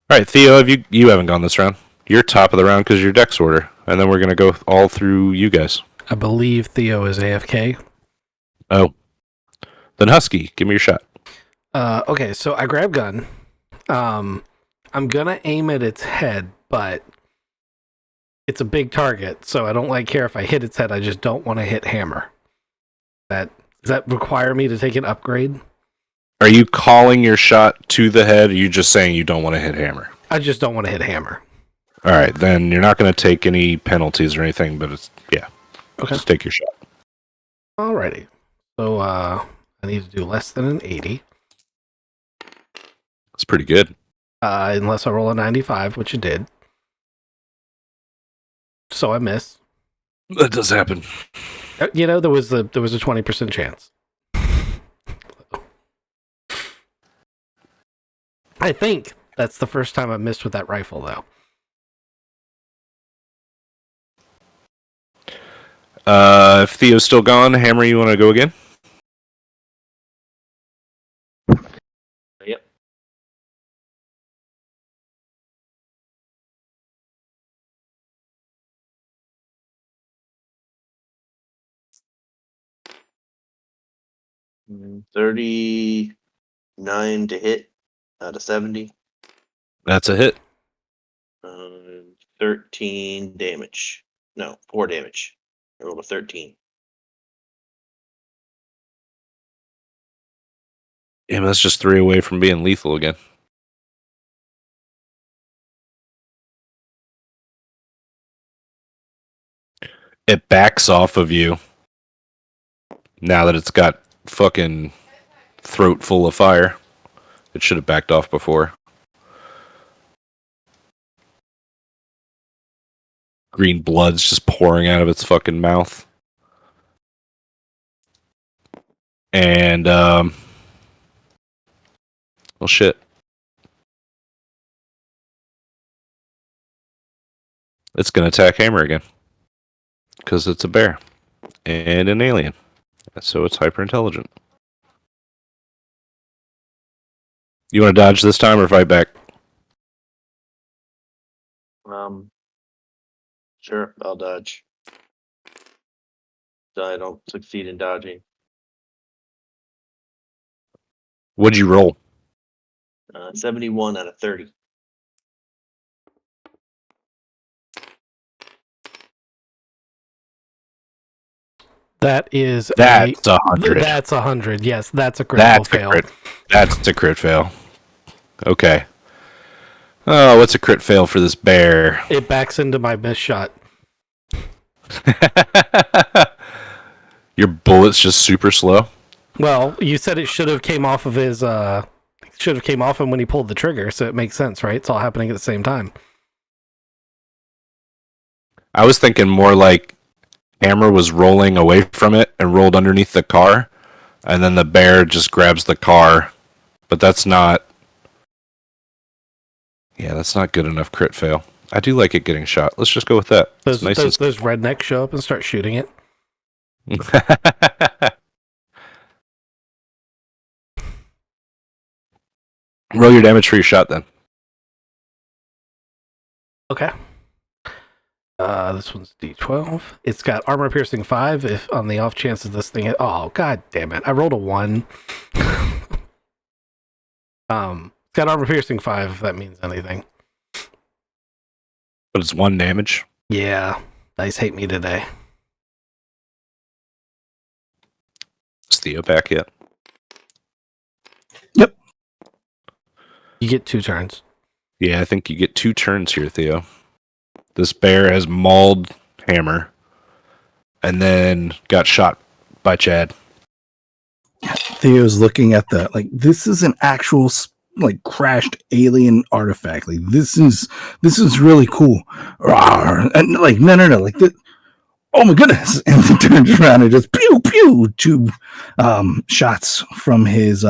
All right, Theo, you haven't gone this round. You're top of the round because you're Dex order, and then we're gonna go all through you guys. I believe Theo is AFK. Oh, then Husky, give me your shot. Okay, so I grab gun. I'm gonna aim at its head, but it's a big target, so I don't care if I hit its head. I just don't want to hit Hammer. Does that require me to take an upgrade? Are you calling your shot to the head, or are you just saying you don't want to hit Hammer? I just don't want to hit Hammer. All right, then you're not going to take any penalties or anything, but it's, yeah. Okay. Just take your shot. Alrighty. So, I need to do less than an 80. It's pretty good. Unless I roll a 95, which it did. So I miss. That does happen. There was a 20% chance. I think that's the first time I missed with that rifle, though. If Theo's still gone, Hammer, you want to go again? Yep. Mm, 39 to hit out of 70. That's a hit. 13 damage. No, 4 damage. I rolled a 13. Damn, that's just 3 away from being lethal again. It backs off of you now that it's got fucking throat full of fire. It should have backed off before. Green blood's just pouring out of its fucking mouth. And, well, shit. It's gonna attack Hammer again. Because it's a bear. And an alien. So it's hyper intelligent. You want to dodge this time or fight back? Sure, I'll dodge. So I don't succeed in dodging. What'd you roll? 71 out of 30. That's That's 100. That's 100. Yes, that's a critical fail. That's a crit fail. Okay. Oh, what's a crit fail for this bear? It backs into my missed shot. Your bullet's just super slow. Well, you said it should have came off of his should have came off him when he pulled the trigger, so it makes sense, right? It's all happening at the same time. I was thinking more like Hammer was rolling away from it and rolled underneath the car, and then the bear just grabs the car. But that's not... Yeah, that's not good enough crit fail. I do like it getting shot. Let's just go with that. Those Nice those rednecks show up and start shooting it. Roll your damage for your shot then. Okay. This one's D12. It's got armor piercing 5. If on the off chance of this thing, oh god damn it! I rolled a 1. It's got armor piercing 5. If that means anything. But it's 1 damage. Yeah, dice hate me today. Is Theo back yet? Yep. You get 2 turns. Yeah, I think you get 2 turns here, Theo. This bear has mauled Hammer and then got shot by Chad. Theo's looking at the, like, this is an actual, like, crashed alien artifact. Like, this is really cool. Rawr. And, like, no, like, oh my goodness. And he turns around and just pew, pew, 2 shots from his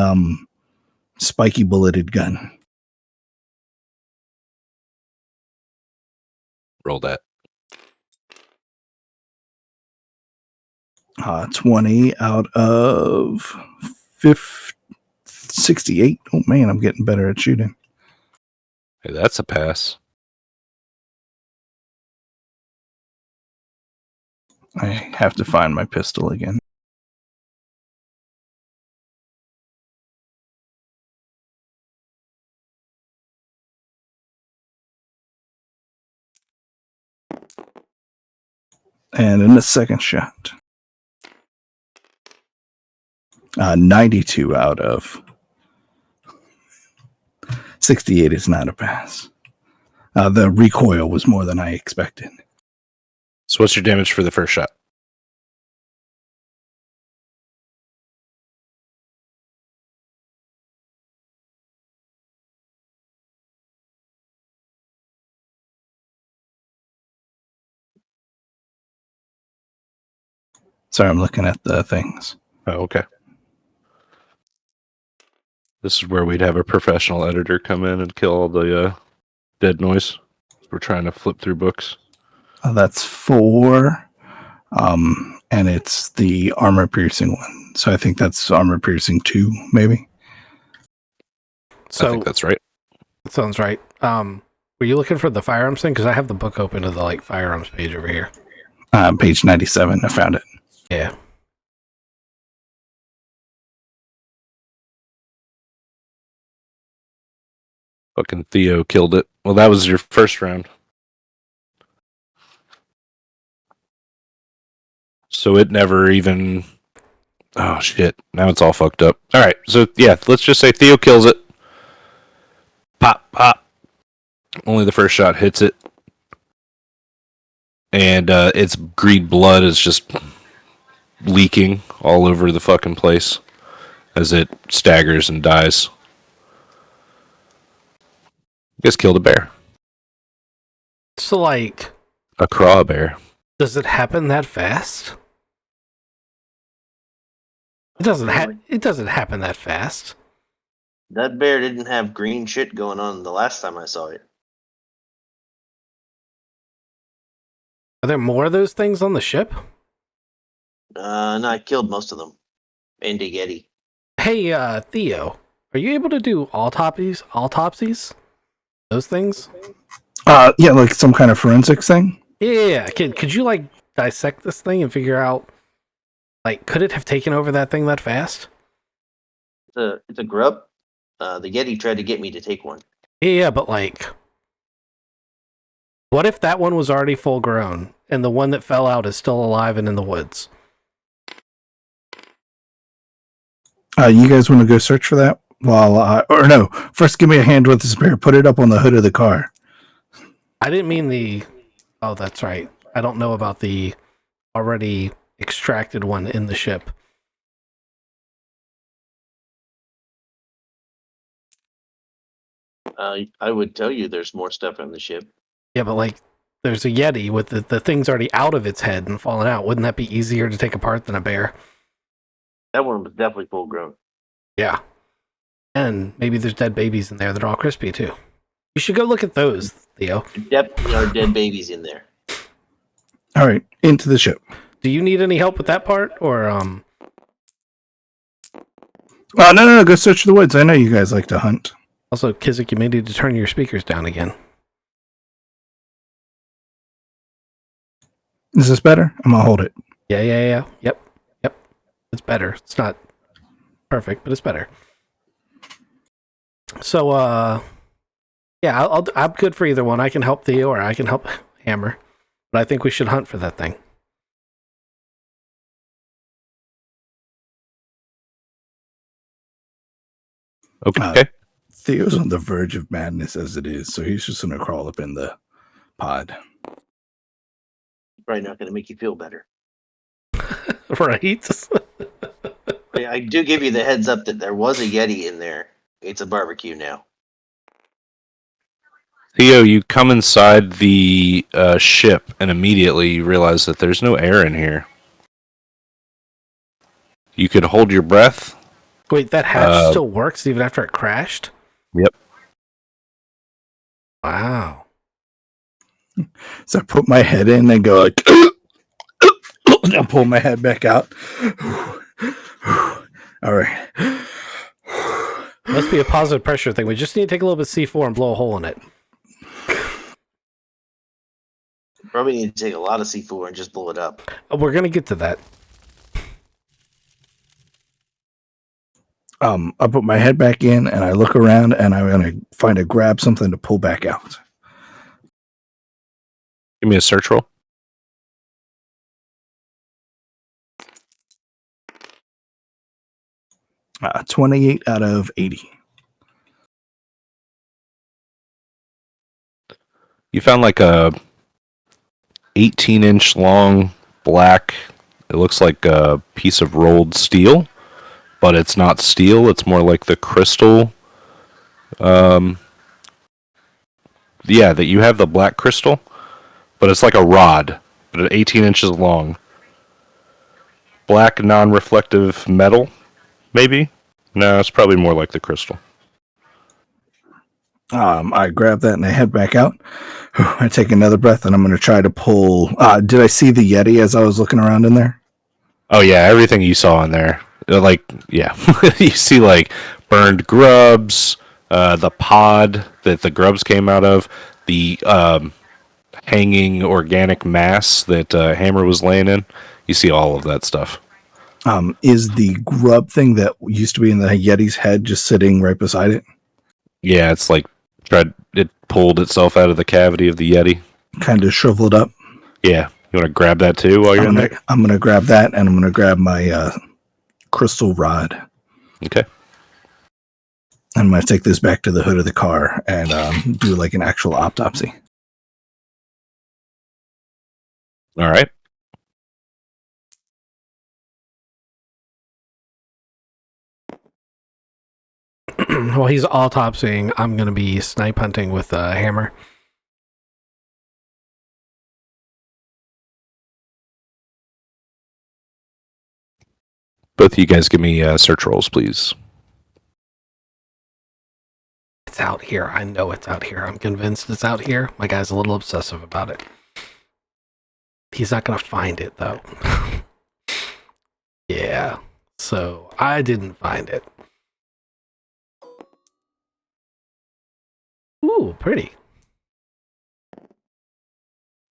spiky bulleted gun. Roll that. 20 out of 68. Oh man, I'm getting better at shooting. Hey, that's a pass. I have to find my pistol again. And in the second shot, 92 out of 68 is not a pass. The recoil was more than I expected. So what's your damage for the first shot? Sorry, I'm looking at the things. Oh, okay. This is where we'd have a professional editor come in and kill all the dead noise. We're trying to flip through books. That's 4. And it's the armor piercing one. So I think that's armor piercing 2, maybe. So I think that's right. that sounds right. Were you looking for the firearms thing? Because I have the book open to the like firearms page over here. Page 97. I found it. Yeah. Fucking Theo killed it. Well, that was your first round. So it never even... Oh, shit. Now it's all fucked up. All right. So, yeah, let's just say Theo kills it. Pop, pop. Only the first shot hits it. And its green blood is just leaking all over the fucking place as it staggers and dies. You guys killed a bear. So like, A craw bear. does it happen that fast? It doesn't. It doesn't happen that fast. That bear didn't have green shit going on the last time I saw it. Are there more of those things on the ship? No, I killed most of them. And Getty. Hey, Theo, are you able to do autopsies? Those things? Yeah, like some kind of forensics thing. Yeah. Could you like dissect this thing and figure out like could it have taken over that thing that fast? It's a grub. The Yeti tried to get me to take one. Yeah, but like, what if that one was already full grown and the one that fell out is still alive and in the woods? You guys want to go search for that? Or no, first give me a hand with the spear. Put it up on the hood of the car. I didn't mean the. Oh, that's right. I don't know about the already extracted one in the ship. I would tell you there's more stuff on the ship. Yeah, but like, there's a Yeti with the thing's already out of its head and fallen out. Wouldn't that be easier to take apart than a bear? That one was definitely full grown. Yeah. And maybe there's dead babies in there that are all crispy too. You should go look at those, Theo. There definitely are dead babies in there. All right, into the ship. Do you need any help with that part, or Oh, no, go search the woods. I know you guys like to hunt. Also, Kizik, you may need to turn your speakers down again. Is this better? I'm gonna hold it. Yeah. Yep. It's better. It's not perfect, but it's better. So, yeah, I'm good for either one. I can help Theo or I can help Hammer, but I think we should hunt for that thing. Okay. Theo's on the verge of madness as it is, so he's just gonna crawl up in the pod. Probably not going to make you feel better. Right? I do give you the heads up that there was a Yeti in there. It's a barbecue now. Theo, you come inside the ship and immediately you realize that there's no air in here. You could hold your breath. Wait, that hatch still works even after it crashed? Yep. Wow. So I put my head in and go like, I pull my head back out. All right. Must be a positive pressure thing. We just need to take a little bit of C4 and blow a hole in it. Probably need to take a lot of C4 and just blow it up. We're going to get to that. I put my head back in and I look around and I'm going to grab something to pull back out. Give me a search roll. Uh, 28 out of 80. You found like a 18-inch long black, it looks like a piece of rolled steel, but it's not steel, it's more like the crystal. Yeah, that you have the black crystal, but it's like a rod, but 18 inches long. Black non-reflective metal, maybe? No, it's probably more like the crystal. I grab that and I head back out. I take another breath and I'm going to try to pull. Did I see the Yeti as I was looking around in there? Oh yeah, everything you saw in there. Like, yeah. You see like burned grubs, the pod that the grubs came out of, the hanging organic mass that Hammer was laying in. You see all of that stuff. Is the grub thing that used to be in the Yeti's head just sitting right beside it? Yeah, it's like it pulled itself out of the cavity of the Yeti. Kind of shriveled up. Yeah. You want to grab that too while you're in there? I'm going to grab that and I'm going to grab my crystal rod. Okay. I'm going to take this back to the hood of the car and do like an actual autopsy. All right. While he's autopsying, I'm going to be snipe hunting with a hammer. Both of you guys give me search rolls, please. It's out here. I know it's out here. I'm convinced it's out here. My guy's a little obsessive about it. He's not going to find it, though. Yeah. So, I didn't find it. Ooh, pretty.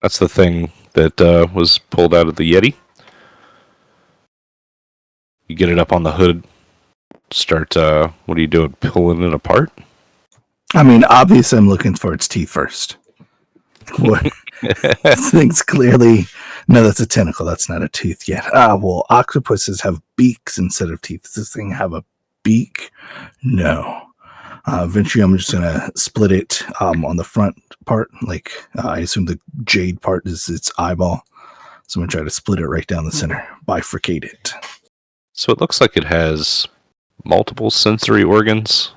That's the thing that was pulled out of the Yeti. You get it up on the hood. Start. What are you doing? Pulling it apart? I mean, obviously, I'm looking for its teeth first. What? This thing's clearly no. That's a tentacle. That's not a tooth yet. Well, octopuses have beaks instead of teeth. Does this thing have a beak? No. Eventually, I'm just gonna split it on the front part. Like I assume the jade part is its eyeball. So I'm gonna try to split it right down the center, bifurcate it. So it looks like it has multiple sensory organs,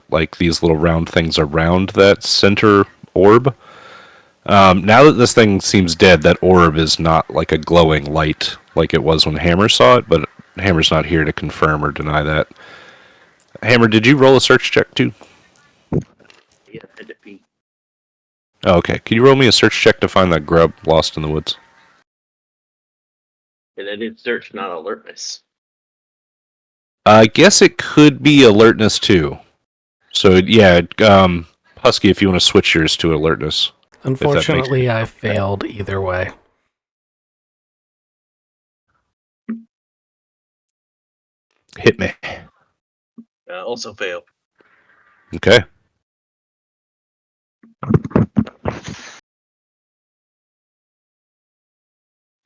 like these little round things around that center orb. Now that this thing seems dead, that orb is not like a glowing light like it was when Hammer saw it, but Hammer's not here to confirm or deny that. Hammer, did you roll a search check too? Yeah, had to pee. Oh, okay. Can you roll me a search check to find that grub lost in the woods? And I did search, not alertness. I guess it could be alertness too. So yeah, Husky, if you want to switch yours to alertness. Unfortunately, I failed either way. Hit me. Also fail. Okay.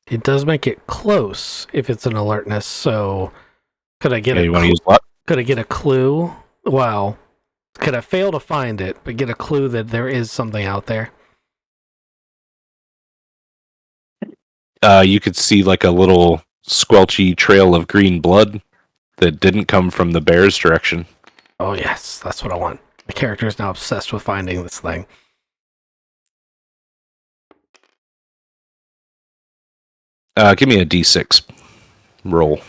It does make it close if it's an alertness. So, could I get You want to use what? Could I get a clue? Wow. Could I fail to find it, but get a clue that there is something out there? You could see like a little squelchy trail of green blood that didn't come from the bear's direction. Oh yes, that's what I want. The character is now obsessed with finding this thing. Give me a D6 roll.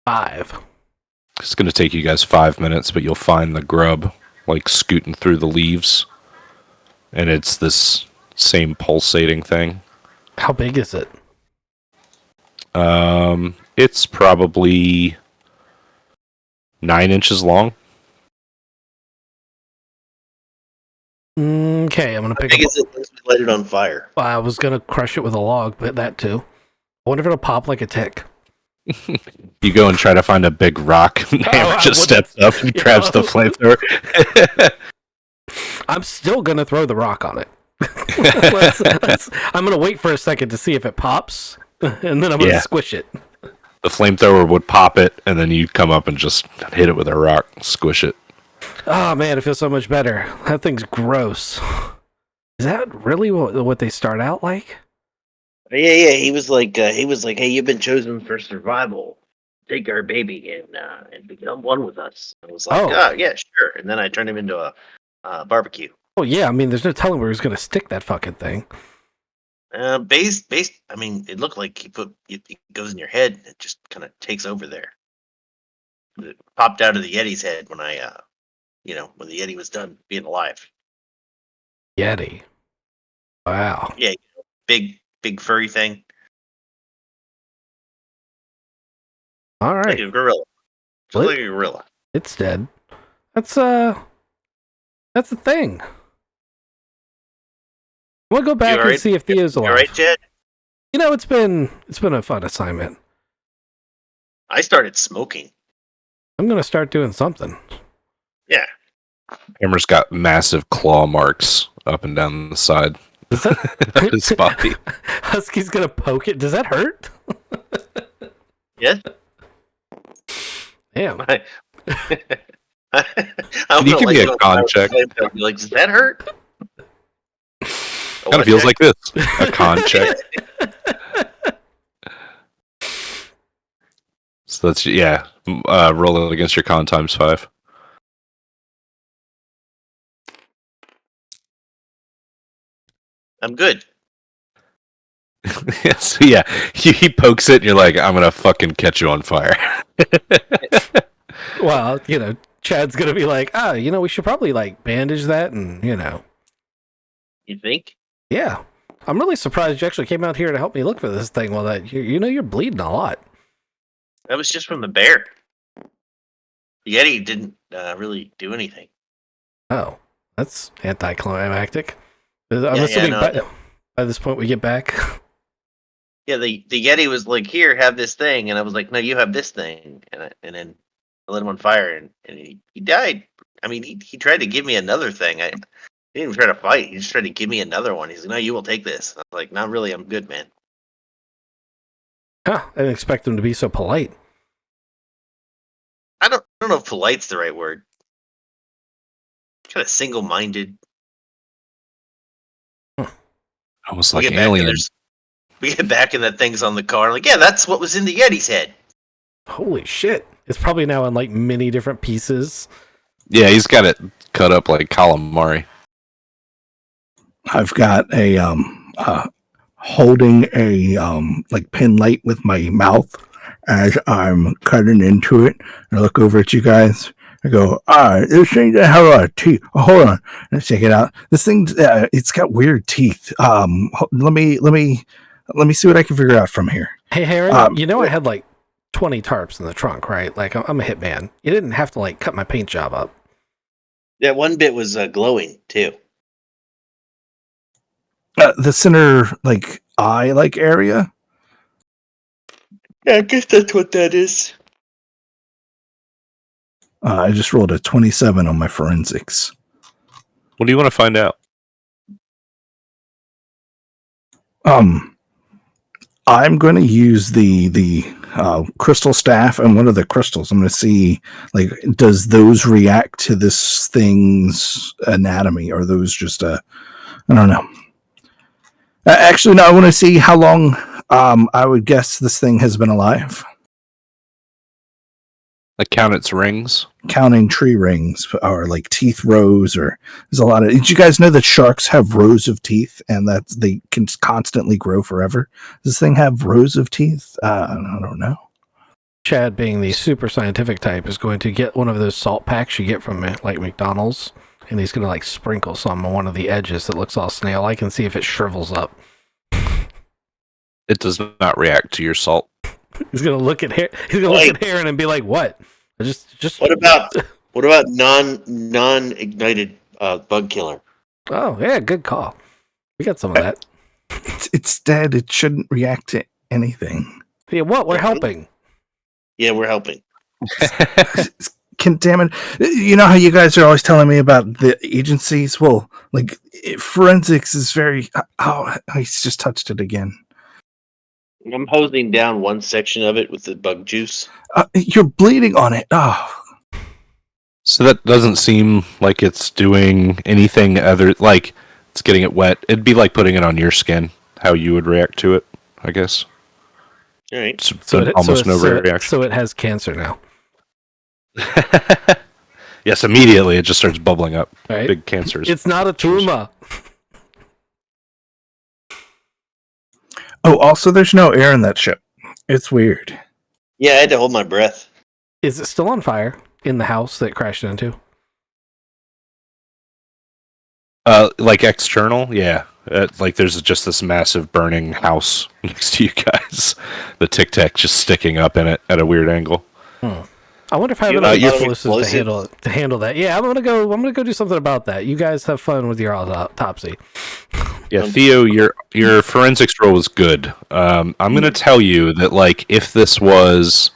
Five. It's going to take you guys 5 minutes, but you'll find the grub like scooting through the leaves. And it's this same pulsating thing. How big is it? It's probably 9 inches long. Okay, I'm gonna How pick big up. is it once we light it on fire? I was gonna crush it with a log, but that too. I wonder if it'll pop like a tick. You go and try to find a big rock, and Hammer just steps up and grabs the flamethrower. I'm still gonna throw the rock on it. I'm gonna wait for a second to see if it pops, and then I'm gonna squish it. The flamethrower would pop it, and then you'd come up and just hit it with a rock, squish it. Oh man, it feels so much better. That thing's gross. Is that really what they start out like? Yeah. He was like, hey, you've been chosen for survival. Take our baby and become one with us. I was like, oh yeah, sure. And then I turned him into a barbecue. Oh yeah, I mean, there's no telling where he's gonna stick that fucking thing. Based. I mean, it looked like it goes in your head. And it just kind of takes over there. It popped out of the Yeti's head when when the Yeti was done being alive. Yeti. Wow. Yeah, big furry thing. All right. Like a gorilla. Just like a gorilla. It's dead. That's the thing. We'll go back and see if Theo's alive. All right, Jed. You know, it's been a fun assignment. I started smoking. I'm gonna start doing something. Yeah. Hammer's got massive claw marks up and down the side Does that... of his body. Husky's gonna poke it. Does that hurt? Yes. Damn. Can you give me a con check? Like, does that hurt? Kind of feels like this. A con check. So that's, roll it against your con times 5. I'm good. So yeah, he pokes it and you're like, I'm going to fucking catch you on fire. Well, Chad's gonna be like, we should probably like bandage that and, You think? Yeah. I'm really surprised you actually came out here to help me look for this thing while that you're bleeding a lot. That was just from the bear. The Yeti really do anything. Oh, that's anticlimactic. I'm Yeah, assuming no, by this point we get back. Yeah, the Yeti was like, "Here, have this thing," and I was like, "No, you have this thing," and then I lit him on fire, and he died. I mean, he tried to give me another thing. He didn't even try to fight. He just tried to give me another one. He's like, "No, you will take this." I was like, "Not really. I'm good, man." Huh, I didn't expect him to be so polite. I don't know if polite's the right word. Kind of single-minded. Almost We like get back and Alien. we get back and that thing's on the car. Like, yeah, that's what was in the Yeti's head. Holy shit. It's probably now in like many different pieces. Yeah, he's got it cut up like calamari. I've got a holding a like pin light with my mouth as I'm cutting into it. I look over at you guys. I go, this thing doesn't have a lot of teeth. Oh, hold on, let's check it out. This thing, it's got weird teeth. Let me see what I can figure out from here. Hey, Harry, I had like 20 tarps in the trunk, right? Like, I'm a hitman. You didn't have to like cut my paint job up. That one bit was glowing too. The center, like eye, like area. Yeah, I guess that's what that is. I just rolled a 27 on my forensics. What do you want to find out? I'm going to use the crystal staff and one of the crystals. I'm going to see, like, does those react to this thing's anatomy? Or are those just I don't know. Actually, no, I want to see how long I would guess this thing has been alive. Like count its rings? Counting tree rings or like teeth rows, or there's a lot of. Did you guys know that sharks have rows of teeth and that they can constantly grow forever? Does this thing have rows of teeth? I don't know. Chad, being the super scientific type, is going to get one of those salt packs you get from like McDonald's, and he's going to like sprinkle some on one of the edges that looks all snail-like and see if it shrivels up. It does not react to your salt. He's going to look at Heron and be like, "What? Just What about non-ignited bug killer?" Oh, yeah, good call. We got some of that. It's dead. It shouldn't react to anything. Yeah, what? We're helping. Yeah, we're helping. Damn it. You know how you guys are always telling me about the agencies? Well, like, forensics is very... Oh, he's just touched it again. I'm hosing down one section of it with the bug juice. You're bleeding on it. Oh. So that doesn't seem like it's doing anything other... Like, it's getting it wet. It'd be like putting it on your skin. How you would react to it, I guess. All right. So reaction. So it has cancer now. Yes, immediately it just starts bubbling up. Right? Big cancers. It's not a tumor. Oh, also, there's no air in that ship. It's weird. Yeah, I had to hold my breath. Is it still on fire in the house that it crashed into? Like external, yeah. Like there's just this massive burning house next to you guys. The Tic Tac just sticking up in it at a weird angle. I wonder if I have enough explosives to handle that. Yeah, I'm gonna go do something about that. You guys have fun with your autopsy. Yeah, Theo, your forensics roll was good. I'm gonna tell you that, like, if this was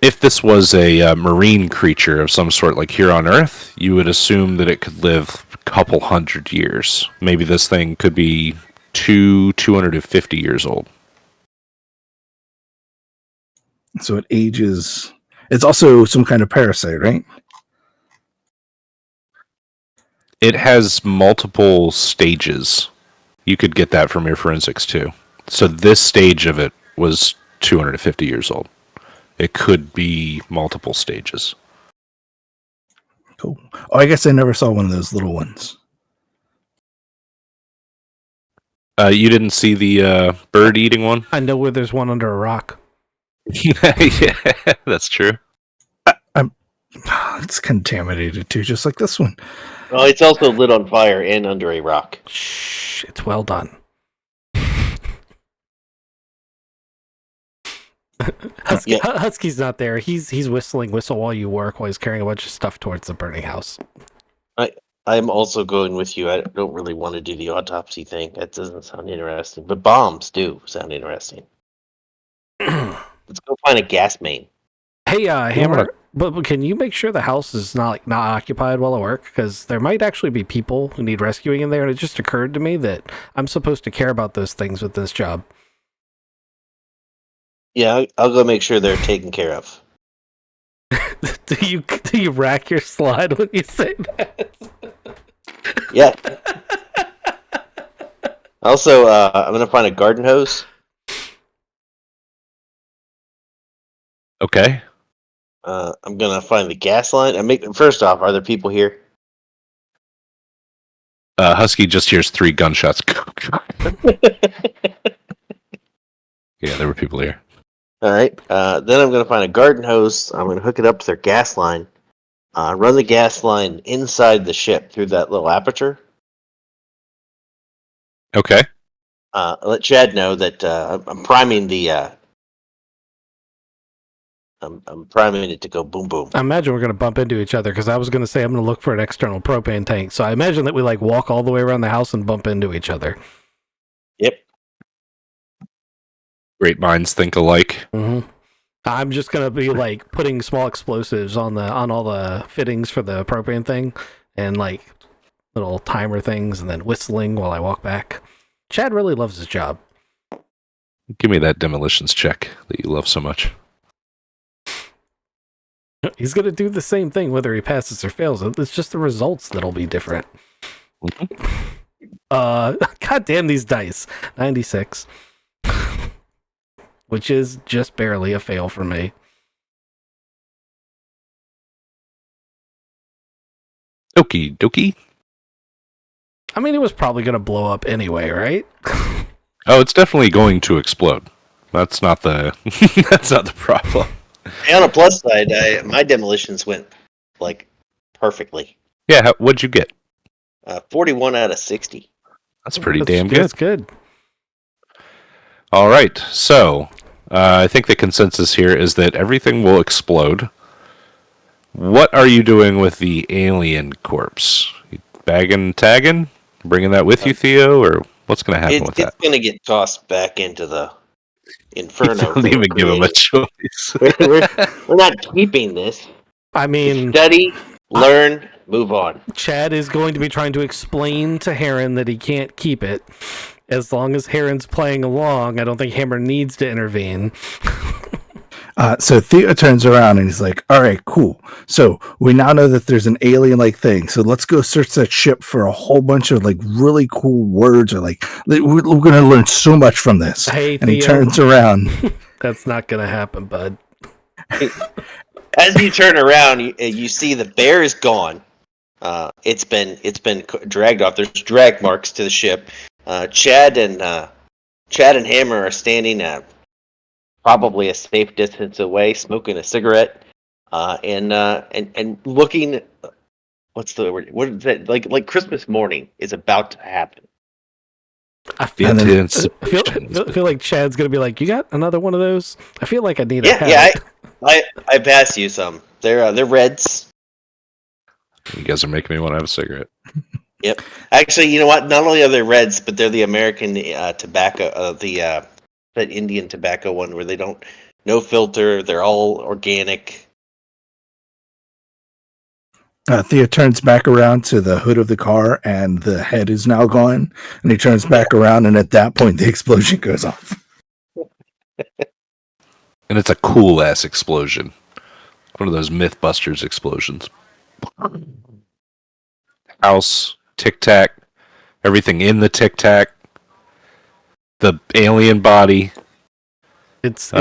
a marine creature of some sort, like here on Earth, you would assume that it could live a couple hundred years. Maybe this thing could be 250 years old. So it ages. It's also some kind of parasite, right? It has multiple stages. You could get that from your forensics too. So this stage of it was 250 years old. It could be multiple stages. Cool. Oh, I guess I never saw one of those little ones. You didn't see the bird eating one? I know where there's one under a rock. Yeah, that's true. It's contaminated too, just like this one. Well, it's also lit on fire and under a rock. Shh, it's well done. Husky's not there. He's whistling whistle while you work while he's carrying a bunch of stuff towards the burning house. I'm also going with you. I don't really want to do the autopsy thing. That doesn't sound interesting. But bombs do sound interesting. Let's go find a gas main. Hey, Hammer, but can you make sure the house is not occupied while I work? Because there might actually be people who need rescuing in there, and it just occurred to me that I'm supposed to care about those things with this job. Yeah, I'll go make sure they're taken care of. do you rack your slide when you say that? Yeah. Also, I'm gonna find a garden hose. Okay. I'm gonna find the gas line. First off, are there people here? Husky just hears 3 gunshots. Yeah, there were people here. All right. Then I'm gonna find a garden hose. I'm gonna hook it up to their gas line. Run the gas line inside the ship through that little aperture. Okay. Let Chad know that I'm priming the. I'm priming it to go boom boom. I imagine we're going to bump into each other because I was going to say I'm going to look for an external propane tank. So I imagine that we like walk all the way around the house and bump into each other. Yep. Great minds think alike. Mm-hmm. I'm just going to be like putting small explosives on all the fittings for the propane thing and like little timer things and then whistling while I walk back. Chad really loves his job. Give me that demolitions check that you love so much. He's going to do the same thing whether he passes or fails. It's just the results that'll be different. Mm-hmm. God damn these dice. 96. Which is just barely a fail for me. Okie dokie. I mean, it was probably going to blow up anyway, right? Oh, it's definitely going to explode. That's not the that's not the problem. Hey, on a plus side, my demolitions went like perfectly. Yeah, what'd you get? 41 out of 60. That's pretty damn good. That's good. All right, so I think the consensus here is that everything will explode. What are you doing with the alien corpse? You bagging, tagging, bringing that with you, Theo, or what's going to happen with that? It's going to get tossed back into the inferno. You don't even give him a choice. We're not keeping this. I mean, study, learn, move on. Chad is going to be trying to explain to Heron that he can't keep it. As long as Heron's playing along, I don't think Hammer needs to intervene. So Theo turns around and he's like, all right, cool. So we now know that there's an alien-like thing. So let's go search that ship for a whole bunch of like really cool words or like, we're going to learn so much from this. Hey, and Theo. he turns around. That's not going to happen, bud. As you turn around, you see the bear is gone. It's been dragged off. There's drag marks to the ship. Chad and Hammer are standing probably a safe distance away, smoking a cigarette, and looking. What's the word? What is that? Like Christmas morning is about to happen. I feel like Chad's gonna be like, "You got another one of those?" I feel like I need a hat. Yeah. I pass you some. They're reds. You guys are making me want to have a cigarette. Yep. Actually, you know what? Not only are they reds, but they're the American tobacco, that Indian tobacco one where they don't, no filter. They're all organic. Theo turns back around to the hood of the car, and the head is now gone. And he turns back around, and at that point, the explosion goes off. And it's a cool ass explosion. One of those Mythbusters explosions. House, Tic Tac, everything in the Tic Tac, the alien body. It's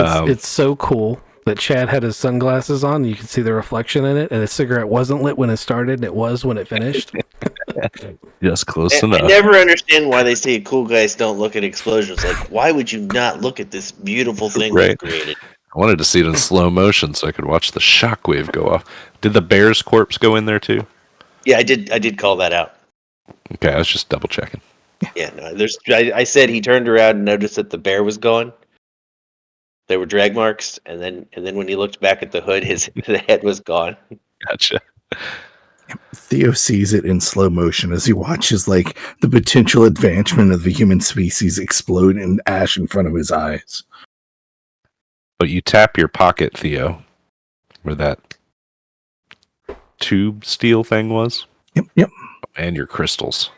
so cool that Chad had his sunglasses on. You could see the reflection in it, and his cigarette wasn't lit when it started, and it was when it finished. Just close enough. I never understand why they say cool guys don't look at explosions. Like, why would you not look at this beautiful thing Right. they've created? I wanted to see it in slow motion so I could watch the shockwave go off. Did the bear's corpse go in there too? Yeah, I did call that out. Okay, I was just double checking. Yeah, no, I said he turned around and noticed that the bear was gone. There were drag marks, and then when he looked back at the hood, the head was gone. Gotcha. Theo sees it in slow motion as he watches like the potential advancement of the human species explode in ash in front of his eyes. But you tap your pocket, Theo, where that tube steel thing was. Yep. And your crystals.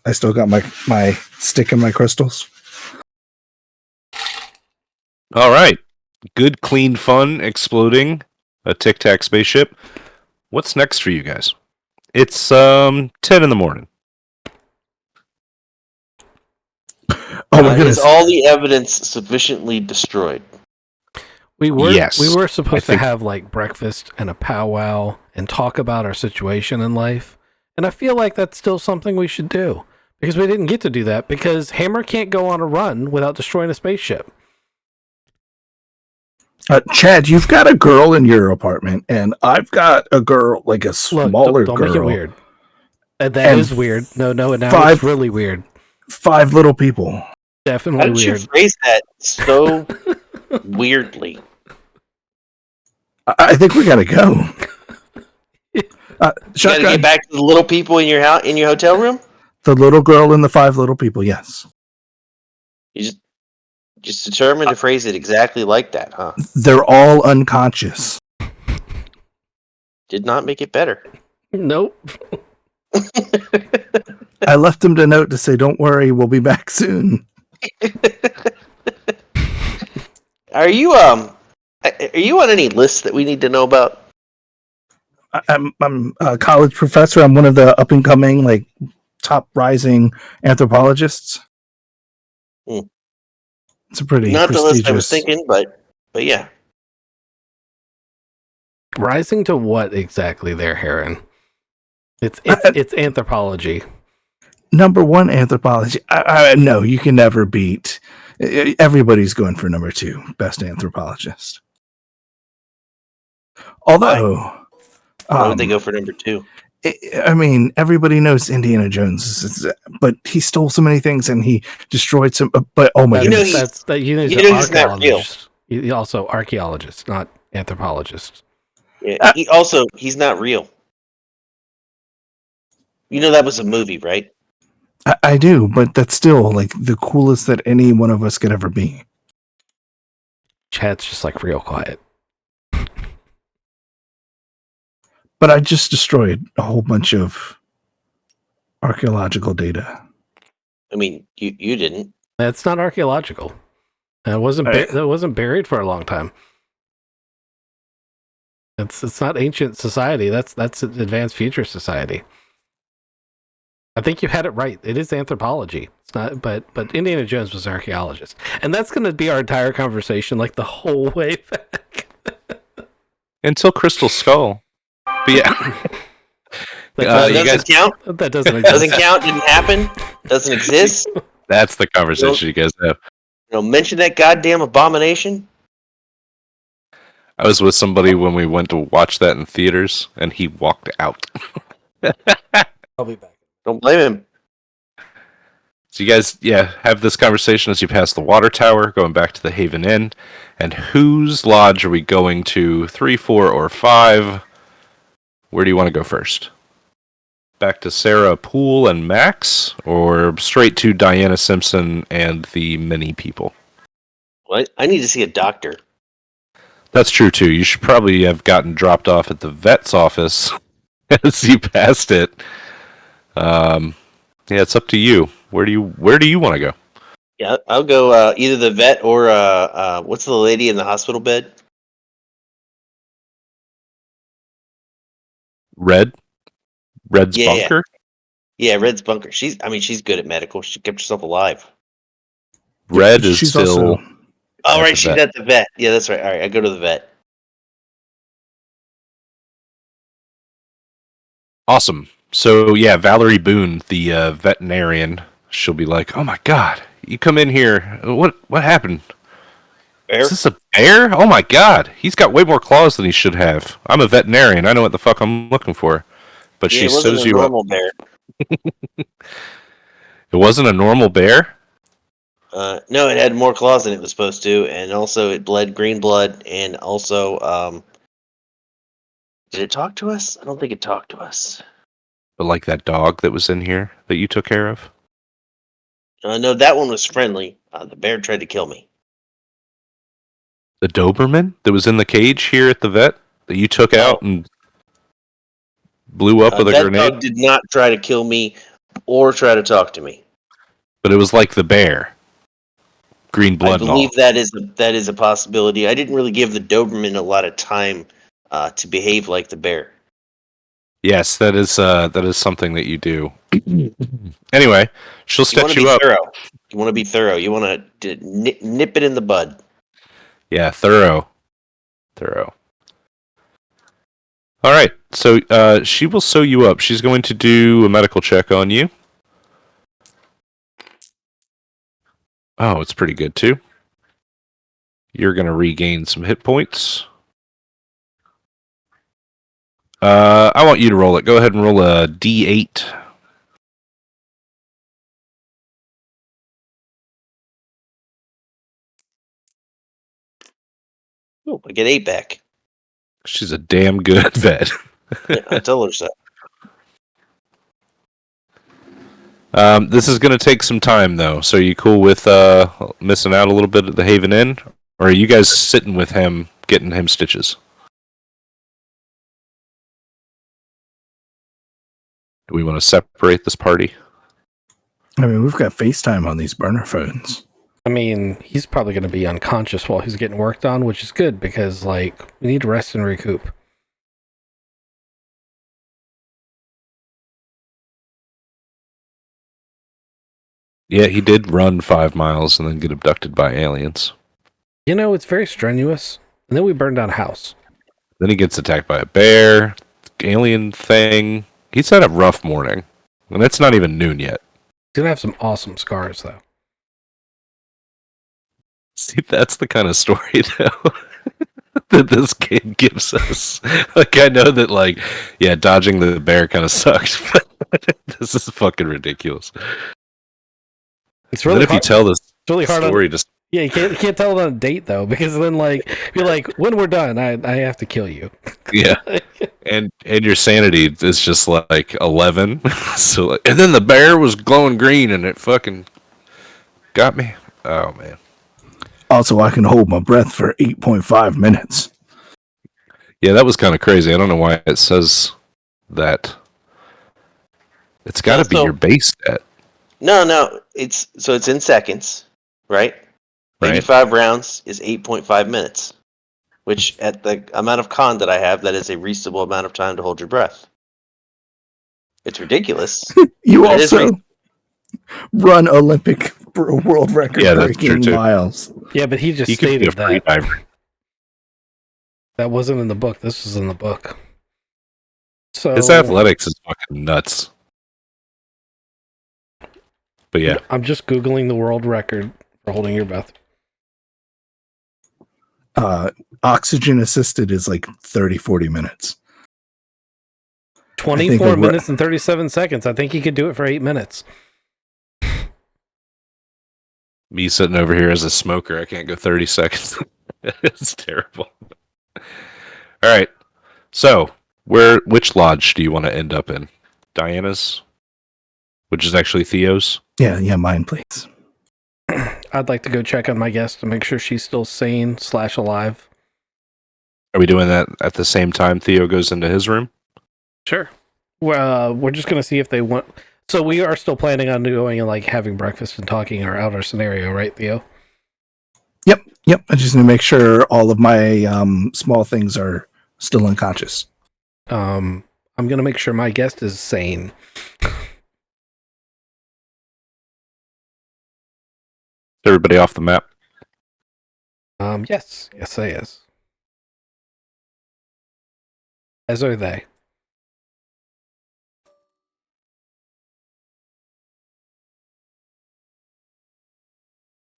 I still got my stick and my crystals. All right. Good, clean fun, exploding a Tic Tac spaceship. What's next for you guys? It's 10 in the morning. Oh my goodness! Is all the evidence sufficiently destroyed? We were Yes. supposed to have like breakfast and a powwow and talk about our situation in life. And I feel like that's still something we should do. Because we didn't get to do that because Hammer can't go on a run without destroying a spaceship. Chad, you've got a girl in your apartment, and I've got a girl, like a smaller don't girl. Make it weird. That is weird. No, now it's really weird. 5 little people. Definitely How did weird. you phrase that so weirdly? I think we gotta go. You gotta Shotgun, get back to the little people in your house, in your hotel room. the little girl and the 5 little people. Yes, You just determined to phrase it exactly like that, huh? they're all unconscious. Did not make it better. Nope. I left them a note to say, "Don't worry, we'll be back soon." Are you on any lists that we need to know about? I'm a college professor. I'm one of the up and coming, like, top rising anthropologists. Hmm. It's a pretty Not the list I was prestigious. thinking, but yeah. Rising to what exactly there, Heron? It's anthropology. Number 1 anthropology. I no, you can never beat. Everybody's going for number 2, best anthropologist. Although, Why would they go for number 2? I mean, everybody knows Indiana Jones, but he stole so many things and he destroyed some. But oh my goodness, He's an archaeologist. He's also archaeologist, not anthropologist. Yeah, he's not real. You know that was a movie, right? I do, but that's still like the coolest that any one of us could ever be. Chad's just like real quiet. But I just destroyed a whole bunch of archaeological data. I mean, you didn't. That's not archaeological. That wasn't buried for a long time. It's not ancient society. That's advanced future society. I think you had it right. It is anthropology. It's not, but Indiana Jones was an archaeologist, and that's going to be our entire conversation, like the whole way back until Crystal Skull. But yeah, that doesn't count. That doesn't exist. Doesn't count. Didn't happen. Doesn't exist. That's the conversation you guys have. Mention that goddamn abomination. I was with somebody when we went to watch that in theaters, and he walked out. I'll be back. Don't blame him. So you guys, have this conversation as you pass the water tower, going back to the Haven Inn. And whose lodge are we going to? 3, 4, or 5? Where do you want to go first? Back to Sarah, Poole, and Max? Or straight to Diana Simpson and the many people? Well, I need to see a doctor. That's true, too. You should probably have gotten dropped off at the vet's office as you passed it. It's up to you. Where do you want to go? Yeah, I'll go either the vet or what's the lady in the hospital bed? Red's bunker? Yeah, Red's bunker. She's good at medical. She kept herself alive. Red is still. Oh, right, she's at the vet. Yeah, that's right. All right, I go to the vet. Awesome. So yeah, Valerie Boone, the veterinarian, she'll be like, "Oh my god, you come in here. What happened? Bear? Is this a bear? Oh my god, he's got way more claws than he should have. I'm a veterinarian. I know what the fuck I'm looking for." But she sews you up. Bear. It wasn't a normal bear? No, it had more claws than it was supposed to, and also it bled green blood, and also, did it talk to us? I don't think it talked to us. But like that dog that was in here that you took care of? No, that one was friendly. The bear tried to kill me. The Doberman that was in the cage here at the vet that you took out and blew up with a that grenade? dog did not try to kill me or try to talk to me. But it was like the bear. Green blood I and all. believe that is a possibility. I didn't really give the Doberman a lot of time to behave like the bear. Yes, that is something that you do. Anyway, she'll You want stitch to you be up. thorough. You want to be thorough. You want to nip it in the bud. Yeah, thorough. All right, so she will sew you up. She's going to do a medical check on you. Oh, it's pretty good too. You're going to regain some hit points. I want you to roll it. Go ahead and roll a D8. Oh, I get 8 back. She's a damn good vet. Yeah, I told her so. This is going to take some time, though. So, are you cool with missing out a little bit at the Haven Inn? Or are you guys sitting with him, getting him stitches? Do we want to separate this party? I mean, we've got FaceTime on these burner phones. I mean, he's probably going to be unconscious while he's getting worked on, which is good because, like, we need to rest and recoup. Yeah, he did run 5 miles and then get abducted by aliens. You know, it's very strenuous. And then we burned down a house. Then he gets attacked by a bear, alien thing. He's had a rough morning. And it's not even noon yet. He's going to have some awesome scars, though. See, that's the kind of story, though, that this game gives us. Like, I know that, like, yeah, dodging the bear kind of sucked, but this is fucking ridiculous. It's really then if hard. you tell this It's really hard story, on, just yeah, you can't tell it on a date though, because then like you're like, when we're done, I have to kill you. yeah, and your sanity is just like 11. So, like, and then the bear was glowing green, and it fucking got me. Oh man. Also, I can hold my breath for 8.5 minutes. Yeah, that was kind of crazy. I don't know why it says that. It's got to be So- your base stat. No, it's in seconds, right? Right. 85 rounds is 8.5 minutes, which at the amount of con that I have, that is a reasonable amount of time to hold your breath. It's ridiculous. You But it is also run Olympic world record Yeah, that's true, breaking too. miles. Yeah, but he just He could be a stated free that. diver. That wasn't in the book. This was in the book. So His athletics is fucking nuts. But yeah, I'm just Googling the world record for holding your breath. Oxygen assisted is like 30-40 minutes. 24 minutes and 37 seconds. I think he could do it for 8 minutes. me sitting over here as a smoker, I can't go 30 seconds. It's terrible. All right. So, which lodge do you want to end up in? Diana's? Which is actually Theo's? Yeah, mine, please. I'd like to go check on my guest to make sure she's still sane / alive. Are we doing that at the same time Theo goes into his room? Sure. Well, we're just going to see if they want... So we are still planning on going and like having breakfast and talking our scenario, right, Theo? Yep. I just need to make sure all of my small things are still unconscious. I'm going to make sure my guest is sane. Everybody off the map? Yes, I is. As are they.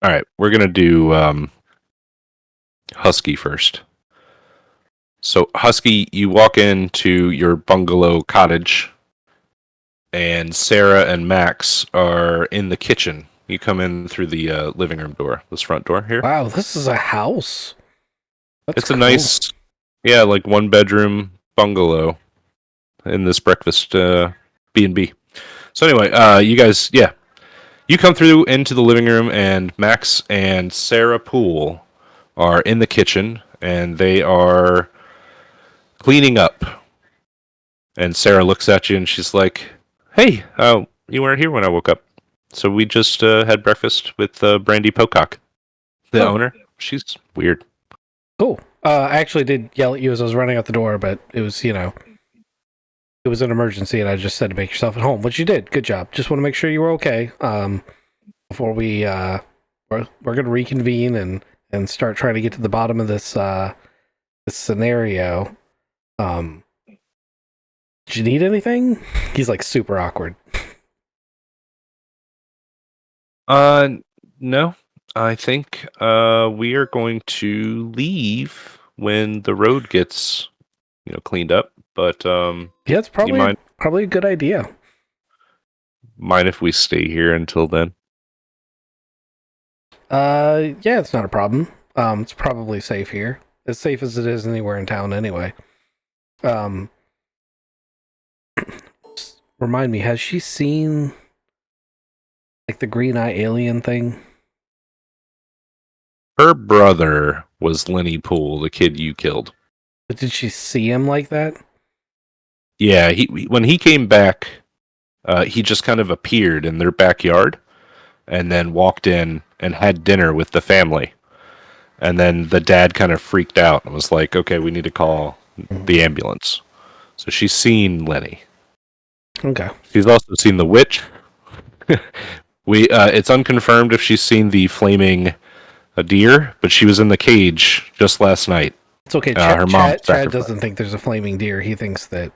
All right, we're going to do Husky first. So, Husky, you walk into your bungalow cottage, and Sarah and Max are in the kitchen You come in through the living room door, this front door here. Wow, this is a house. That's It's a cool. nice, yeah, like 1-bedroom bungalow in this breakfast B&B. So anyway, you guys, yeah, you come through into the living room, and Max and Sarah Poole are in the kitchen, and they are cleaning up. And Sarah looks at you, and she's like, "Hey, you weren't here when I woke up, so we just had breakfast with Brandy Pocock, the owner. She's weird." Cool. I actually did yell at you as I was running out the door, but it was, it was an emergency, and I just said to make yourself at home, which you did. Good job. Just want to make sure you were okay. Before we're gonna reconvene and start trying to get to the bottom of this this scenario. Did you need anything? He's like super awkward. No. I think we are going to leave when the road gets, cleaned up. But Yeah, it's probably a good idea. Mind if we stay here until then? Yeah, it's not a problem. It's probably safe here. As safe as it is anywhere in town anyway. Just remind me, has she seen like the green eye alien thing? Her brother was Lenny Poole, the kid you killed. But did she see him like that? Yeah, when he came back, he just kind of appeared in their backyard and then walked in and had dinner with the family. And then the dad kind of freaked out and was like, "Okay, we need to call the ambulance." So she's seen Lenny. Okay. She's also seen the witch. It's unconfirmed if she's seen the flaming deer, but she was in the cage just last night. It's okay. Her mom Chad doesn't think there's a flaming deer. He thinks that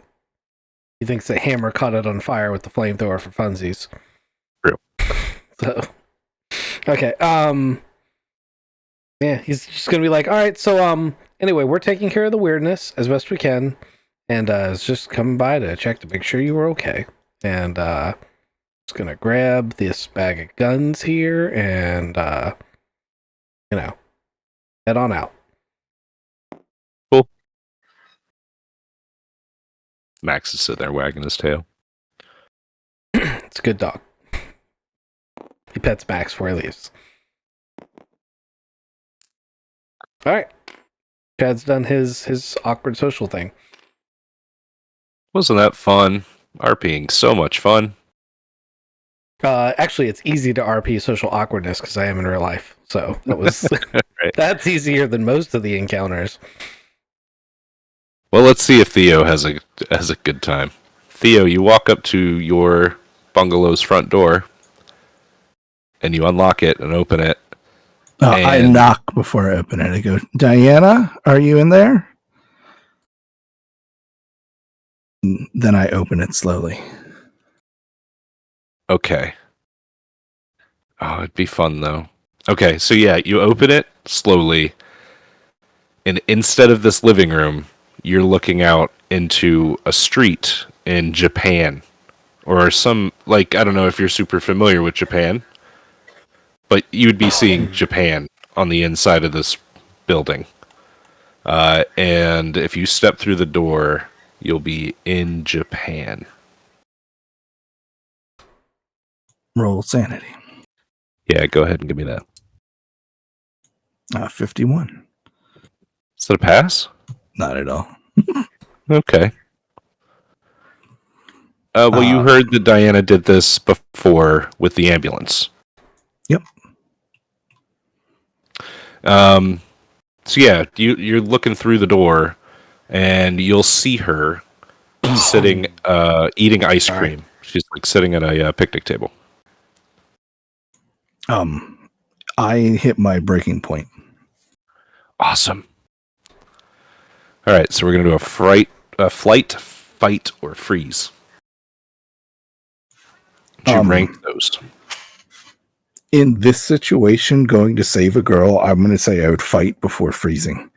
Hammer caught it on fire with the flamethrower for funsies. True. So, okay. Yeah, he's just gonna be like, all right. So, anyway, we're taking care of the weirdness as best we can, and it's just coming by to check to make sure you were okay. And just gonna grab this bag of guns here and head on out. Cool. Max is sitting there wagging his tail. It's a good dog. He pets Max before he leaves. All right. Chad's done his awkward social thing. Wasn't that fun? RPing so much fun. Actually, it's easy to RP social awkwardness because I am in real life. So that was Right. that's easier than most of the encounters. Well, let's see if Theo has a good time. Theo, you walk up to your bungalow's front door, and you unlock it and open it. I knock before I open it. I go, "Diana, are you in there?" And then I open it slowly. Okay. Oh, it'd be fun though. Okay, so yeah, you open it slowly, and instead of this living room, you're looking out into a street in Japan. Or some, like, I don't know if you're super familiar with Japan, but you'd be seeing Japan on the inside of this building. And if you step through the door, you'll be in Japan. Roll sanity. Yeah, go ahead and give me that. 51. Is that a pass? Not at all. Okay. Well, you heard that Diana did this before with the ambulance. Yep. So yeah, you're looking through the door, and you'll see her sitting, eating ice cream. She's like sitting at a picnic table. I hit my breaking point. Awesome. All right, so we're gonna do a flight, fight, or freeze. Would you rank those? In this situation, going to save a girl, I'm going to say I would fight before freezing,